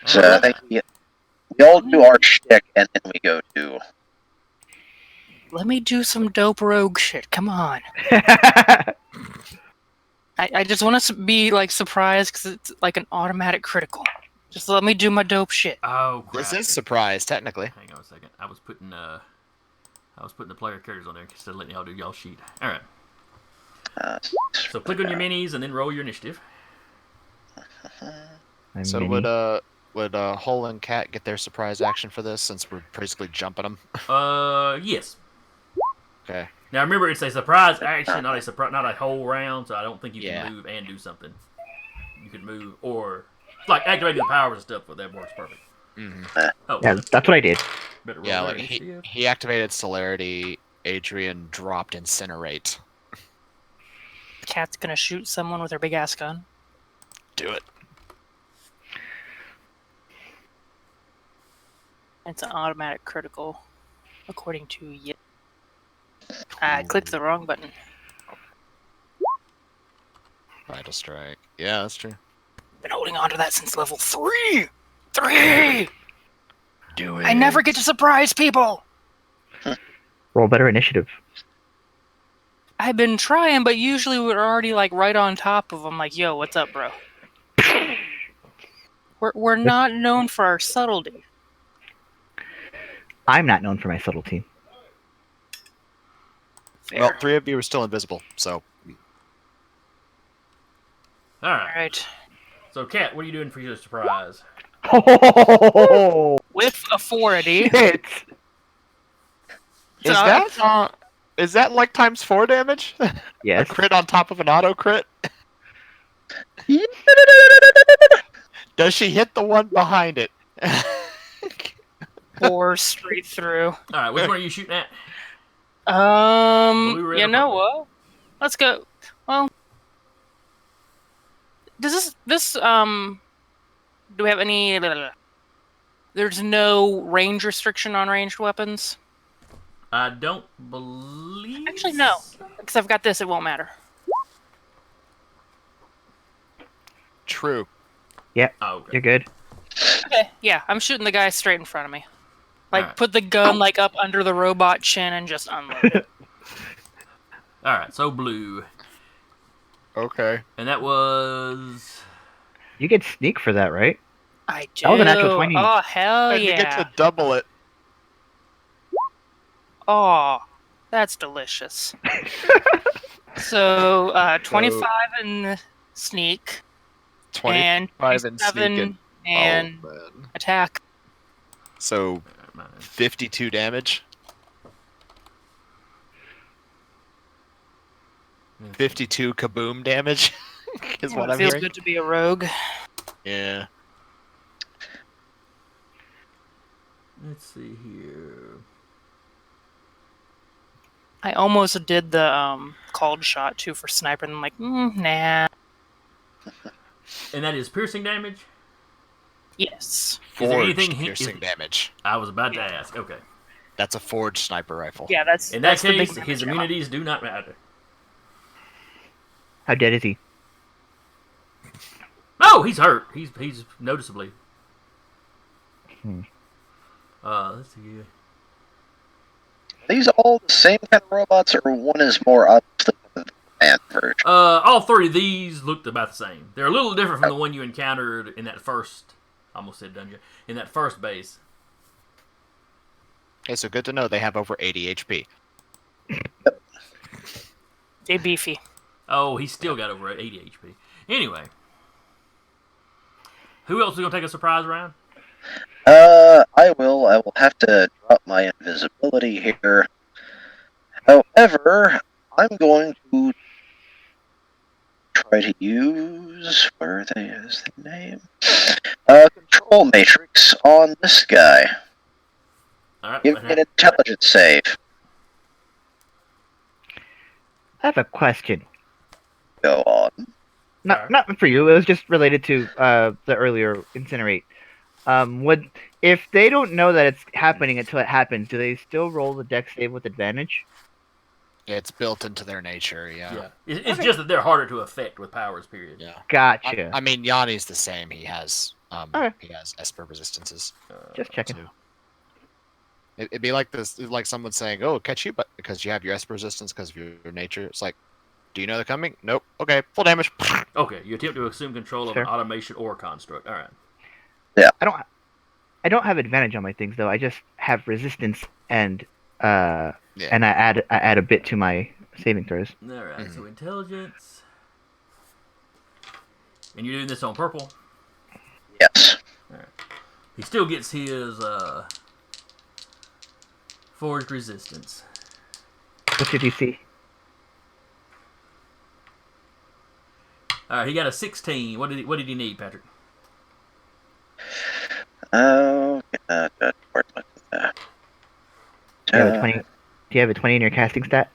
I think we all do our shtick, and then we go to. Let me do some dope rogue shit. Come on. I just want to be like surprised because it's like an automatic critical. Just let me do my dope shit. Oh crap. This is surprise, technically. Hang on a second. I was putting the player characters on there instead of letting y'all do y'all sheet. All right. So click on your minis and then roll your initiative. So Mini. would Hull and Cat get their surprise action for this, since we're basically jumping them? Yes. Okay. Now remember, it's a surprise action, not a whole round. So I don't think you Yeah. can move and do something. You could move or like activating the powers and stuff, but that works perfect. Mm-hmm. Oh Yeah, that's what I did. better roll Yeah, their like initiative. he activated celerity. Adrian dropped incinerate. Cat's gonna shoot someone with her big ass gun. Do it. It's an automatic critical, according to you. I clicked the wrong button. Vital strike. Yeah, that's true. Been holding on to that since level 3. 3. Do it. I never get to surprise people. Roll better initiative. I've been trying, but usually we're already like right on top of them. Like, yo, what's up, bro? We're not known for our subtlety. I'm not known for my subtlety. Fair. Well, 3 of you are still invisible, so All right. Alright. So Kat, what are you doing for your surprise? Oh, With authority. shit. is that like ×4 damage? Yes. A crit on top of an auto crit? Does she hit the one behind it? 4 straight through. All right, which one are you shooting at? Blue, red, You or know purple? what? Let's go. Well, does this do we have any? There's no range restriction on ranged weapons. I don't believe. Actually, no, because I've got this. It won't matter. True. Oh, okay. You're good. Okay, yeah, I'm shooting the guy straight in front of me. Like, Alright. put the gun like up under the robot chin and just unload it. All right, so blue, Okay. and that was You get sneak for that, right? I do. That was a natural 20. Oh hell And you get yeah! to double it. Oh, that's delicious. So 25 in sneak 25 and and 27 sneaking. and Oh, man. attack. So 52 damage. 52 kaboom damage is what I'm Feels hearing. good to be a rogue. Yeah. Let's see here. I almost did the called shot too for sniper, and I'm like, nah. And that is piercing damage. Yes. Is there Forged anything piercing damage. I was about to ask. Okay. That's a forged sniper rifle. Yeah, that's In that that's the big case, damage his shot. immunities do not matter. How dead is he? Oh, he's hurt. He's noticeably. Hmm. Let's see here. Are these all the same kind of robots, or one is more obviously the man version? All three of these looked about the same. They're a little different from the one you encountered in that first. I almost said dungeon. In that first base. Okay, so good to know they have over 80 HP. They beefy. Oh, he's still got over 80 HP. Anyway. Who else is going to take a surprise round? I will. I will have to drop my invisibility here. However, I'm going to try to use, where are they as the name? Control matrix on this guy. All right. Give me an intelligence save. I have a question. Go on. Not for you. It was just related to the earlier incinerate. Would if they don't know that it's happening until it happens, do they still roll the dex save with advantage? It's built into their nature, yeah. Yeah. It's just that they're harder to affect with powers, period. Yeah. Gotcha. I mean, Yanni's the same. He has Okay. he has Esper resistances Just checking. too. It'd be like this, like someone saying, "Oh, catch you," but because you have your Esper resistance because of your nature, it's like, do you know they're coming? Nope. Okay, full damage. Okay, you attempt to assume control of Sure. an automation or construct. All right. I don't have advantage on my things though. I just have resistance and Yeah. and I add a bit to my saving throws. All right. So intelligence. And you're doing this on purple. Yes. He still gets his forged resistance. What's your DC? All right. He got a 16. What did he need, Patrick? Oh, where's my, Do you have a 20? Do you have a 20 in your casting stat?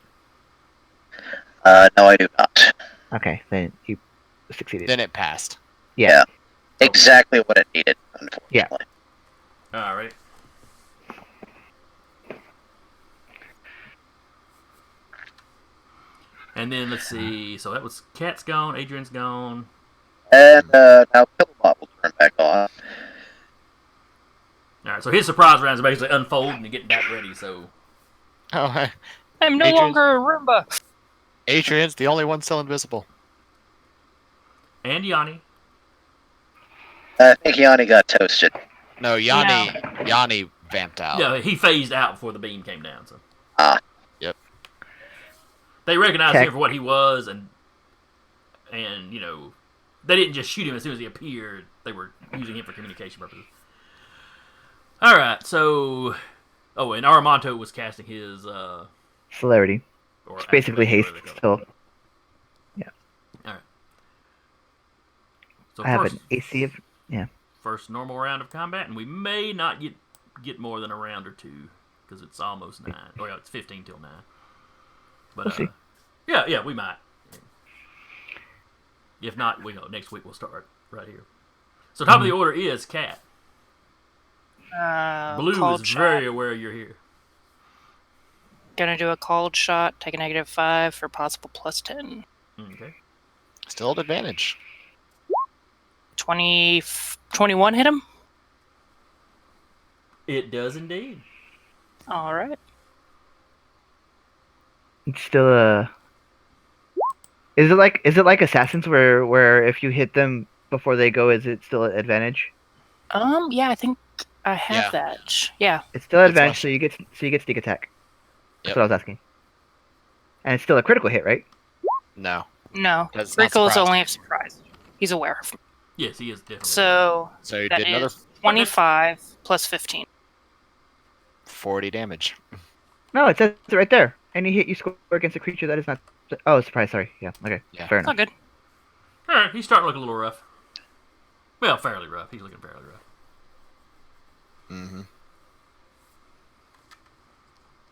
no, I do not. Okay, then you succeeded. Then it passed. Yeah. Exactly what it needed, unfortunately. All right. And then let's see. So that was Cat's gone. Adrian's gone. And now Killbot will turn back on. All right. So his surprise round is basically unfolding and getting back ready. So Oh, hey. I'm no Adrian's- longer a Roomba. Adrian's the only one still invisible. and Yanni. I think Yanni got toasted. No, Yanni vamped out. Yeah, he phased out before the beam came down. So Yep. they recognized Okay. him for what he was, and you know, they didn't just shoot him as soon as he appeared. They were using him for communication purposes. All right, so and Aramonto was casting his Celerity. or It's basically haste activation, whatever they call still. it. All right. So I have first, an AC of first normal round of combat, and we may not get more than a round or two because it's almost 9. Oh yeah, it's 15 till 9. But We'll see. yeah, we might. If not, next week we'll start right here. So top of the order is Cat. Blue Called is shot. very aware you're here. Gonna do a called shot. Take a -5 for possible +10. Okay. Still at advantage. 21 hit him. It does indeed. All right. It's still a. Is it like Assassins where if you hit them before they go, is it still an advantage? Yeah, I think I have Yeah. that. Yeah. It's still It's advantage, much- so you get sneak attack. That's Yep. what I was asking. And it's still a critical hit, right? No. No. Because it's not Rickle is surprised. only if surprised. He's aware. Yes, he is definitely. So So you that did another is 25 plus 15. 40 damage. No, it says it right there. Any hit you score against a creature that is not. Oh, surprise! Sorry. Yeah. Okay. Yeah. Fair It's all enough. good. All right, he's starting to look a little rough. Well, fairly rough. He's looking fairly rough. Mm-hmm.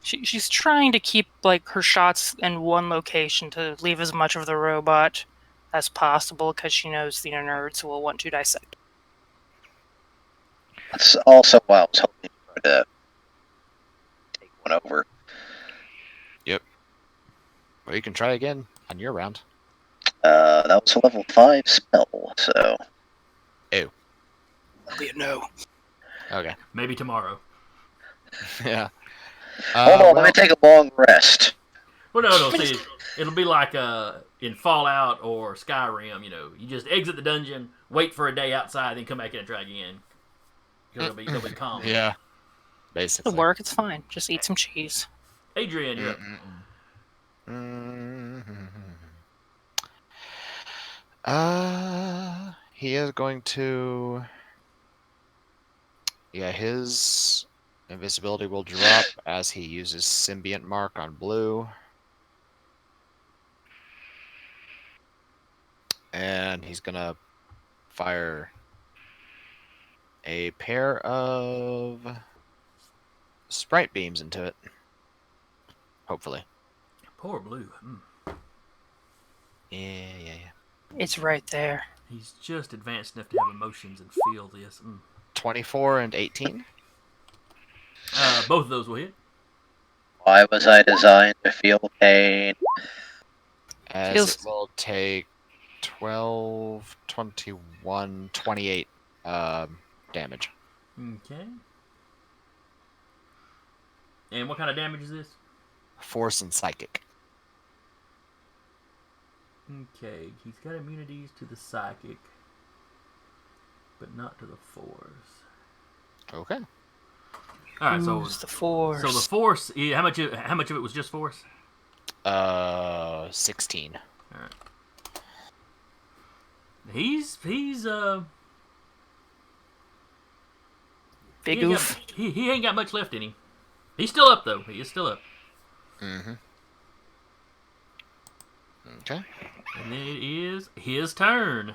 She's trying to keep like her shots in one location to leave as much of the robot as possible because she knows the nerds will want to dissect. That's also why I was hoping to try to take one over. Well, you can try again on your round. That was a level 5 spell, so. That'll be a no. Okay. Maybe tomorrow. Yeah. Hold on, let me take a long rest. Well, no. See, it'll be like in Fallout or Skyrim. You just exit the dungeon, wait for a day outside, then come back in and try again. Because it'll be calm. Yeah. Basically. It'll work. It's fine. Just eat some cheese. Adrian, you're up. He is going to. Yeah, his invisibility will drop as he uses Symbiont Mark on blue. And he's gonna fire a pair of sprite beams into it. Hopefully. Poor Blue. Yeah. It's right there. He's just advanced enough to have emotions and feel this. 24 and 18. Both of those will hit. Why was I designed to feel pain? As Feels- it will take 12, 21, 28 damage. Okay. And what kind of damage is this? Force and psychic. Okay, he's got immunities to the psychic, but not to the force. Okay. All right, so Use the force. the force. Yeah, how much of it was just force? 16. All right. He's Big he ain't oof. got- he ain't got much left in him. He's still up though. He is still up. Mm-hmm. Okay. And then it is his turn.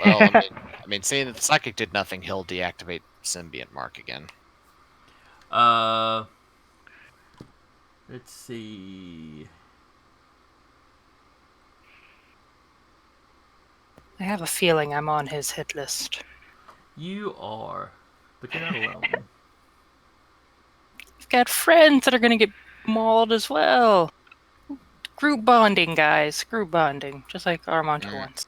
Well, I mean, seeing that the psychic did nothing, he'll deactivate Symbiont Mark again. Let's see. I have a feeling I'm on his hit list. You are, but you're not alone. You've got friends that are going to get mauled as well. Group bonding, guys. Group bonding. Just like Armando once.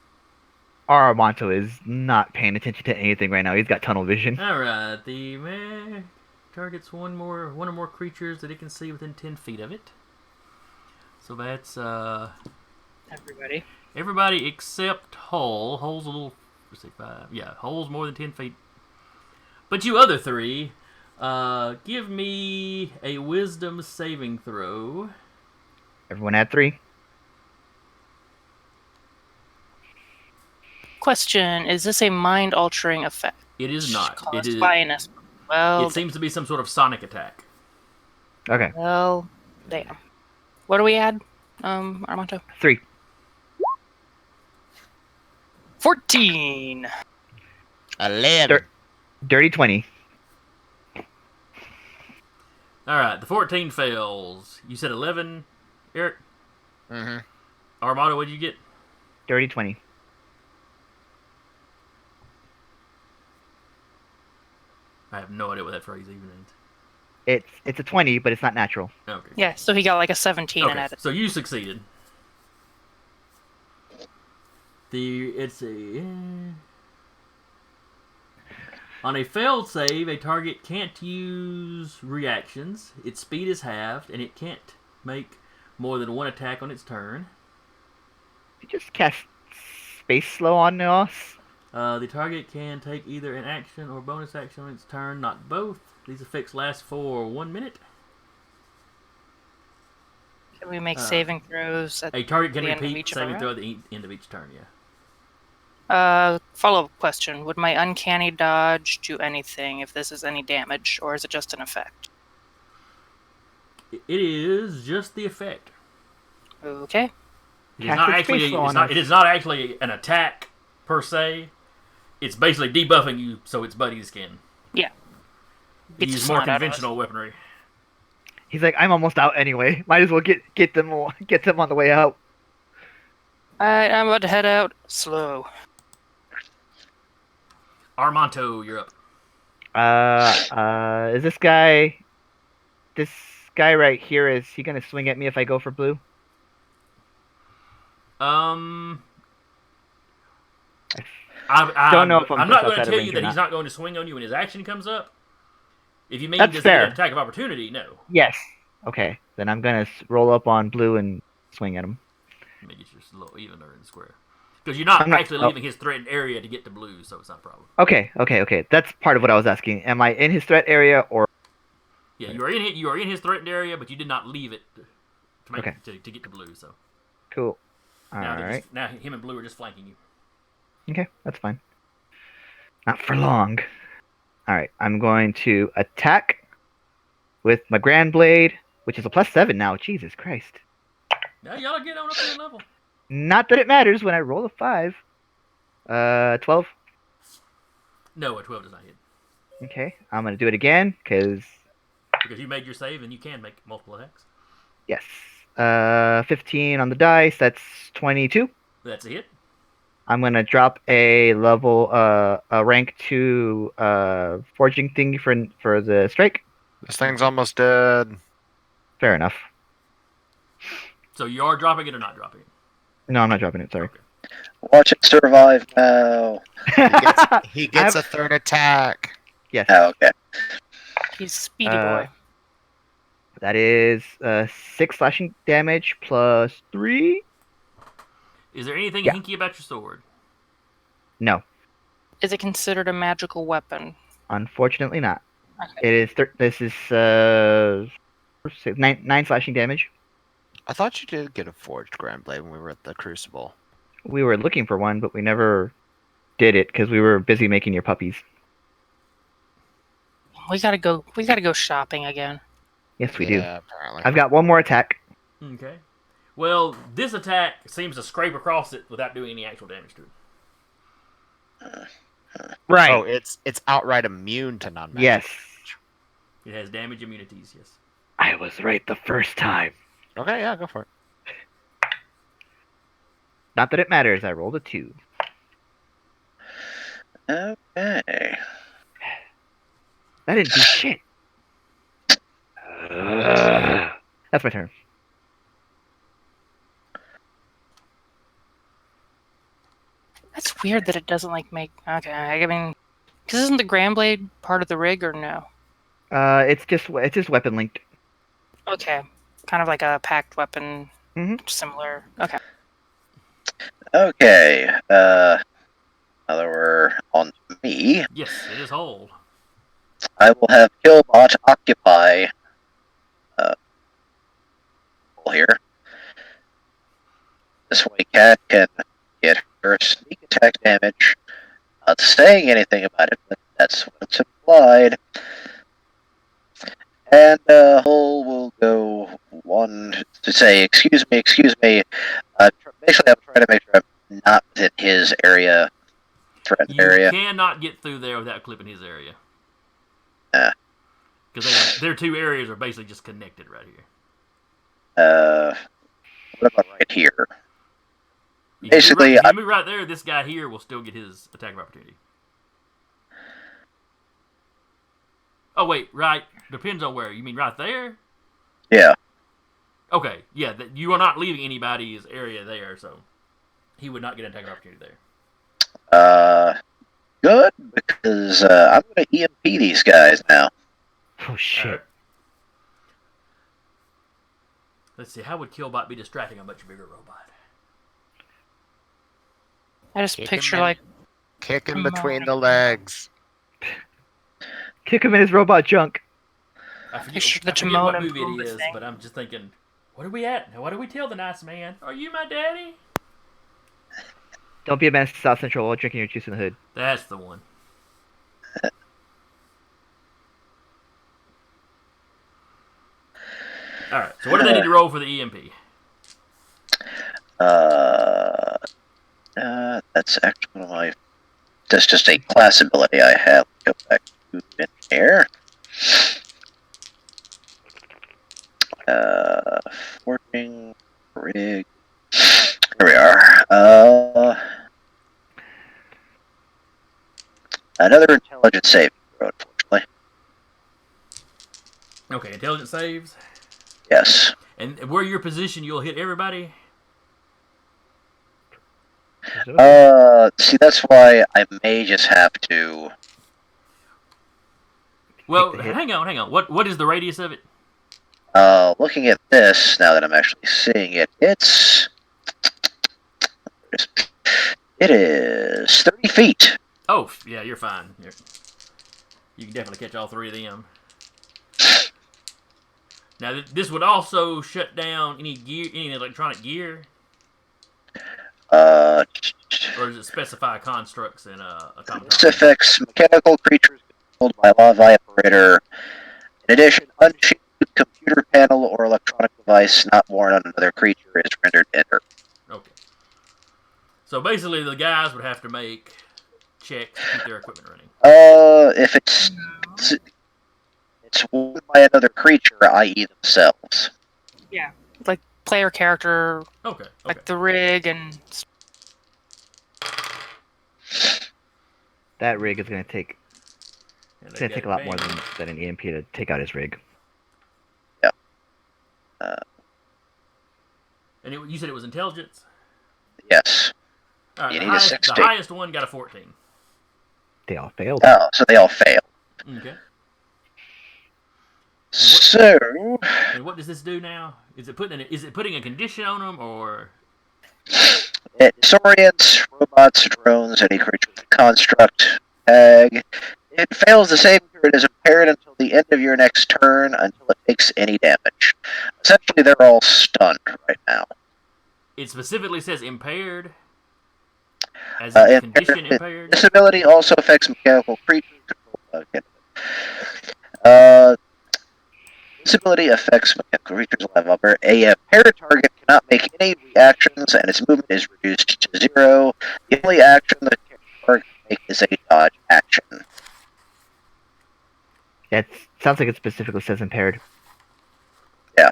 Aramonto is not paying attention to anything right now. He's got tunnel vision. All right, the man targets one or more creatures that it can see within 10 feet of it. So that's Everybody. everybody except Hull. Hull's a little. Let's see, 5. Yeah, Hull's more than 10 feet. But you other three, give me a Wisdom saving throw. Everyone had 3. Question: is this a mind-altering effect? It is not. It Caused is. by an Esper? Well, It seems to be some sort of sonic attack. Okay. well, damn. What do we add, Armando? 3. 14. 11. Dirty 20. All right, the 14 fails. You said 11, Eric. Mm-hmm. Armado, what did you get? Dirty 20. I have no idea what that phrase even means. It's a 20, but it's not natural. Okay. Yeah, so he got like a 17 and Okay, added. so you succeeded. It's a On a failed save, a target can't use reactions. Its speed is halved, and it can't make more than one attack on its turn. You just cast Space Slow on us. The target can take either an action or bonus action on its turn, not both. These effects last for 1 minute. Can we make saving throws at A target can the end of repeat each of saving our throw at the end of each turn, yeah. Follow-up question. Would my uncanny dodge do anything if this is any damage, or is it just an effect? It is just the effect. Okay. It is not Casted actually. Space Slow on us. It is not actually an attack per se. It's basically debuffing you so its buddies can Yeah. Beat the use more snot out of us. conventional weaponry. He's like, I'm almost out anyway. Might as well get them on the way out. Alright, I'm about to head out. Slow. Armanto, you're up. Is this guy right here? Is he gonna swing at me if I go for blue? Don't know if I'm not just going to outside of tell range you or that he's not. not going to swing on you when his action comes up. If you mean That's does he get fair. an attack of opportunity, no. Yes. Okay, then I'm gonna roll up on blue and swing at him. Let me get you a little evener in the square. Because you're not I'm not- actually oh. leaving his threatened area to get to blue, so it's not a problem. Okay. That's part of what I was asking. Am I in his threat area or? Yeah, you are in his threatened area, but you did not leave it Okay. to get to blue. So Cool. All now right. now him and blue are just flanking you. Okay, that's fine. Not for long. All right, I'm going to attack with my Grand Blade, which is a +7 now. Jesus Christ. Now y'all get on up to that level. Not that it matters when I roll a 5. 12. No, a 12 does not hit Okay, I'm gonna do it again because because you made your save and you can make multiple attacks. yes. 15 on the dice. That's 22. That's a hit. I'm gonna drop a level, a rank 2, forging thing for the strike. This thing's almost dead. Fair enough. So you are dropping it or not dropping it? No, I'm not dropping it. Sorry. Okay. Watch it survive now. He gets a third attack. Yes. Oh, okay. He's speedy boy. That is 6 slashing damage plus 3. Is there anything Yeah. hinky about your sword? No, Is it considered a magical weapon? unfortunately not. Okay. It is. This is 9 slashing damage. I thought you did get a forged Grand Blade when we were at the Crucible. We were looking for one, but we never did it because we were busy making your puppies. We gotta go shopping again. Yes, we do. Yeah, apparently. I've got one more attack. Okay. Well, this attack seems to scrape across it without doing any actual damage to it. Right. Oh, it's outright immune to non-magic. Yes. It has damage immunities, yes. I was right the first time. Okay, yeah, go for it. Not that it matters. I rolled a 2. Okay. That didn't do shit. That's my turn. That's weird that it doesn't make. Okay, I mean, because isn't the Grand Blade part of the rig or no? It's just weapon linked. Okay, kind of like a packed weapon, similar. Okay. Okay. Now that we're on to me, Yes, it is hold. I will have Killbot occupy here. This way Cat can get her sneak attack damage. Not saying anything about it, but that's what's implied. And Hull will go one to say, excuse me. Basically, I'm trying to make sure I'm not within his area, threatened You area. cannot get through there without clipping his area. Because their two areas are basically just connected right here. What about right here? If Basically, you move right there, this guy here will still get his attack of opportunity. Oh wait, right. Depends on where. You mean right there? Yeah. Okay, yeah. You are not leaving anybody's area there, so he would not get an attack of opportunity there. good because I'm going to EMP these guys now. Oh shit. Alright. Let's see, how would Killbot be distracting a much bigger robot? I just Kick him picture in. like Kick him Come between on. the legs. Kick him in his robot junk. I forget, Picture the I forget Timon what and movie it Pumbaa is, thing. but I'm just thinking, what are we at? What do we tell the nice man? Are you my daddy? Don't be a menace to South Central while drinking your juice in the hood. That's the one. Alright, so what do they need to roll for the EMP? That's actually one of my. That's just a class ability I have. Go back to engineer. Forging rig. Here we are. Another intelligence saving throw, unfortunately. Okay, intelligence saves. Yes. And where your position, you'll hit everybody? See, that's why I may just have to. Well, the hit. hang on. What is the radius of it? Looking at this now that I'm actually seeing it, it is 30 feet. Oh, yeah, you're fine. You can definitely catch all three of them. Now, this would also shut down any gear, any electronic gear, Uh, or does it specify constructs in automaton? this affects mechanical creatures controlled by Lavi operator. In addition, unshielded computer panel or electronic device not worn on another creature is rendered inert. Okay. So basically, the guys would have to make checks to keep their equipment running. If it's worn by another creature, i.e., themselves. Yeah, like player character, Okay. like the rig and That rig is gonna take. And It's they gonna got take a lot more advantage. than an EMP to take out his rig. And you said it was intelligence? Yes. All right, You the need a highest, 60. the highest one got a 14. They all failed. Oh, so they all fail. Okay. So, And what does this do now? Is it putting a condition on them, or it disorients robots, drones, any creature with a construct tag. It fails the saving throw. It is impaired until the end of your next turn until it takes any damage. Essentially, they're all stunned right now. it specifically says impaired? As in the condition impaired? This ability also affects mechanical creatures controlled by this ability affects mechanical creatures alive upper. A impaired target cannot make any reactions, and its movement is reduced to 0. The only action the target can make is a dodge action. It sounds like it specifically says impaired. Yeah.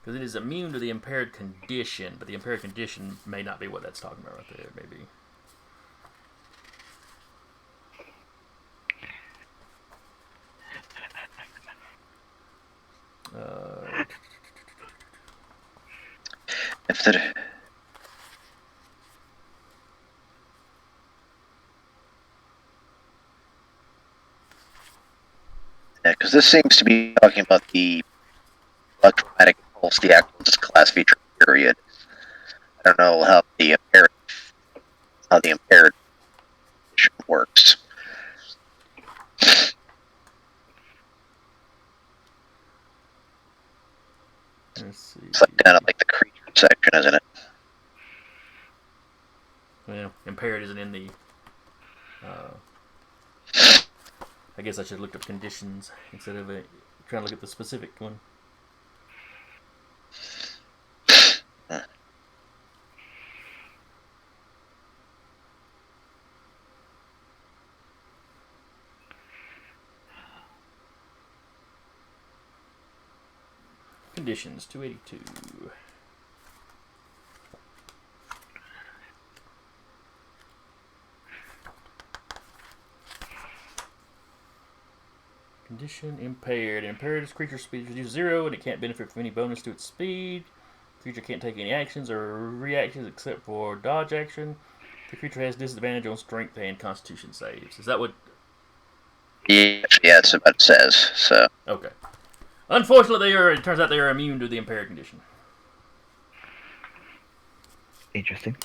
Because it is immune to the impaired condition, but the impaired condition may not be what that's talking about right there, maybe. If the because this seems to be talking about the electromagnetic pulse, the actual class feature period. I don't know how the impaired condition works. Let's see. It's like kind of like the creature section, isn't it? Well, impaired isn't in the. I guess I should have looked up conditions instead of trying to look at the specific one. Conditions 282. Condition impaired. Impaired is creature speed reduced 0, and it can't benefit from any bonus to its speed. creature can't take any actions or reactions except for dodge action. The creature has disadvantage on strength and constitution saves. Is that what? Yeah, that's what it says. So Okay. Unfortunately, it turns out they are immune to the impaired condition. Interesting.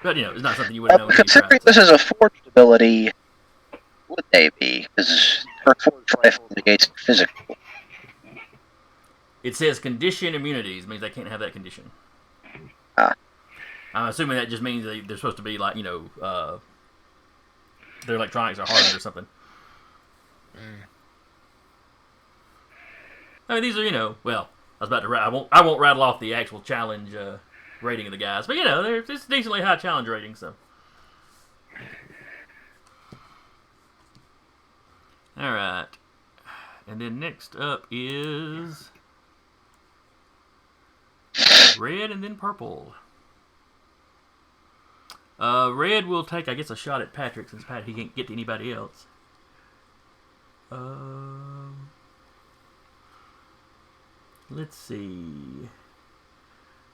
But, it's not something you would have known. considering this is a forged ability, would they be? Because her forged rifle negates physical. It says condition immunities, means they can't have that condition. Ah. I'm assuming that just means they're supposed to be like, their electronics are hardened or something. I mean, these are, well, I was about to. I won't rattle off the actual challenge rating of the guys, but it's decently high challenge rating. So, all right, and then next up is red and then purple. Red will take, I guess, a shot at Patrick since he can't get to anybody else. Let's see.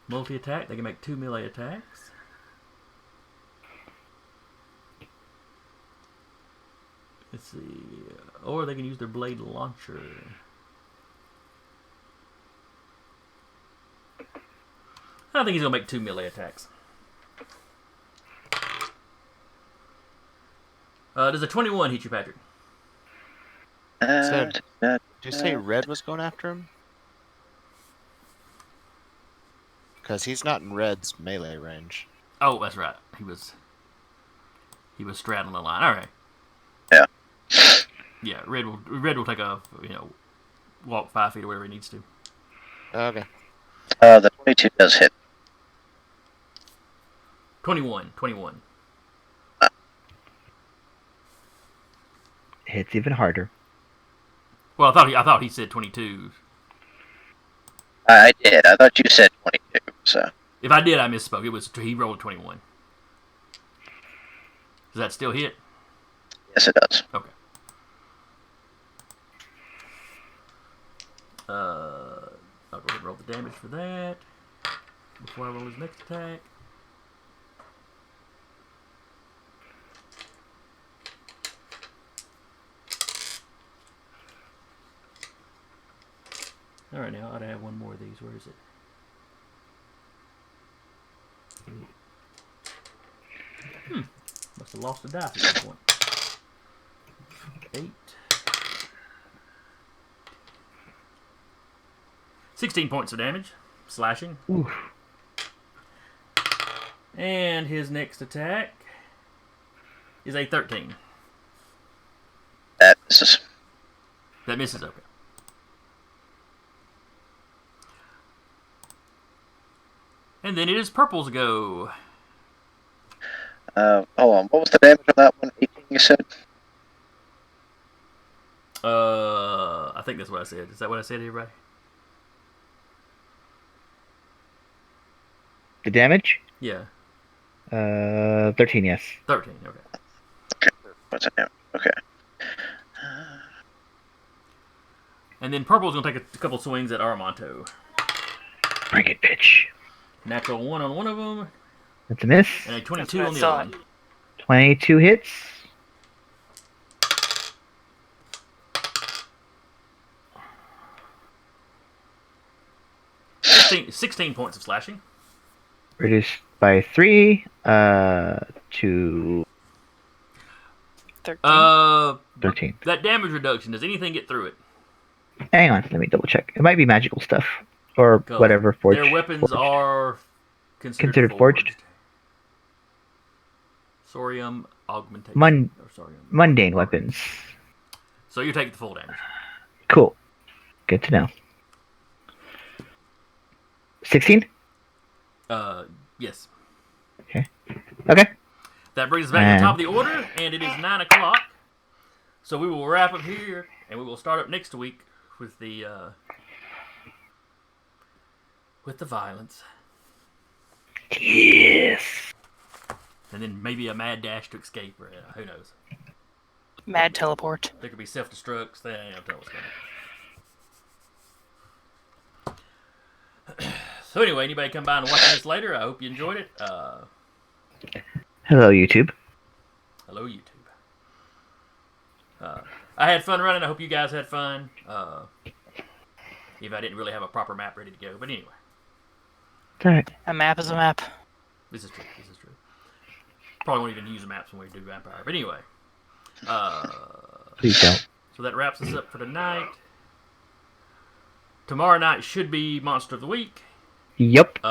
Multi-attack. They can make 2 melee attacks. Let's see. Or they can use their blade launcher. I think he's going to make 2 melee attacks. Does a 21 hit you, Patrick? Did you say red was going after him? Because he's not in red's melee range. Oh, that's right. He was straddling the line. All right. Yeah. Yeah, red will take a walk 5 feet or whatever he needs to. Okay. The 22 does hit. 21. Hits even harder. Well, I thought he said 22. I did. I thought you said 22. So If I did, I misspoke. He rolled 21. Does that still hit? yes, it does. Okay. I'll go ahead and roll the damage for that before I roll his next attack. Alright, now I ought to have one more of these. Where is it? Must have lost the dice at this point. 8. 16 points of damage. Slashing. Oof. And his next attack is a 13. That misses. That misses, okay. And then it is Purple's go. Hold on. What was the damage on that one? 18, you said? I think that's what I said. Is that what I said, everybody? The damage? Yeah. 13, yes. 13, okay. Okay. What's that damage? Okay. And then Purple's going to take a couple swings at Armanto. Bring it, bitch. Natural 1 on one of them, That's a miss. and a 22 what on I the other thought. one. 22 hits. 16 points of slashing. Reduced by 3 to 13. 13. That damage reduction, does anything get through it? Hang on, let me double check. It might be magical stuff. Or 'Cause whatever. Forged. Their weapons are Considered forged? Sorium augmentation. Or sorium. Mundane weapons. So you take the full damage. Cool. Good to know. 16? Yes. Okay. That brings us back to the top of the order, and it is 9 o'clock. So we will wrap up here, and we will start up next week with the violence. Yes. And then maybe a mad dash to escape, or who knows. Mad teleport. There could be self-destructs. They ain't gonna tell what's coming. So anyway, anybody come by and watch this later, I hope you enjoyed it. Hello, YouTube. Hello, YouTube. I had fun running. I hope you guys had fun. If I didn't really have a proper map ready to go. But anyway. It's alright. A map is a map. This is true. This is true. Probably won't even use the maps when we do Vampire. But anyway. Please don't. So that wraps us up for tonight. Tomorrow night should be Monster of the Week. Yep. Do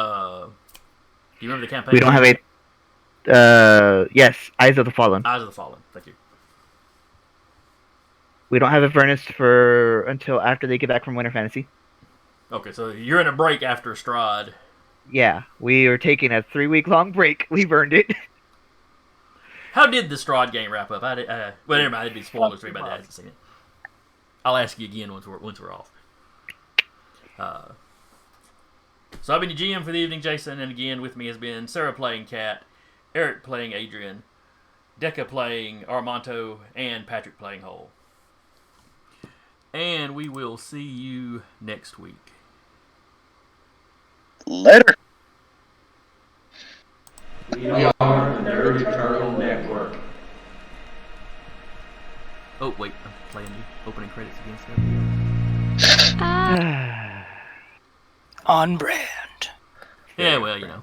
you remember the campaign? We don't have a... yes, Eyes of the Fallen. Eyes of the Fallen. Thank you. We don't have a Furnace for until after they get back from Winter Fantasy. Okay, so you're in a break after Strahd. Yeah, we are taking a 3-week-long break. We've earned it. How did the Strahd game wrap up? Well, never mind. It'd be spoilers for anybody that hasn't seen it. I'll ask you again once we're off. So I've been your GM for the evening, Jason, and again with me has been Sarah playing Kat, Eric playing Adrian, Deca playing Armanto, and Patrick playing Hull. And we will see you next week. Later. We are the Nerd Eternal Network. Oh, wait. I'm playing the opening credits again. So. On brand. Yeah, well, you know.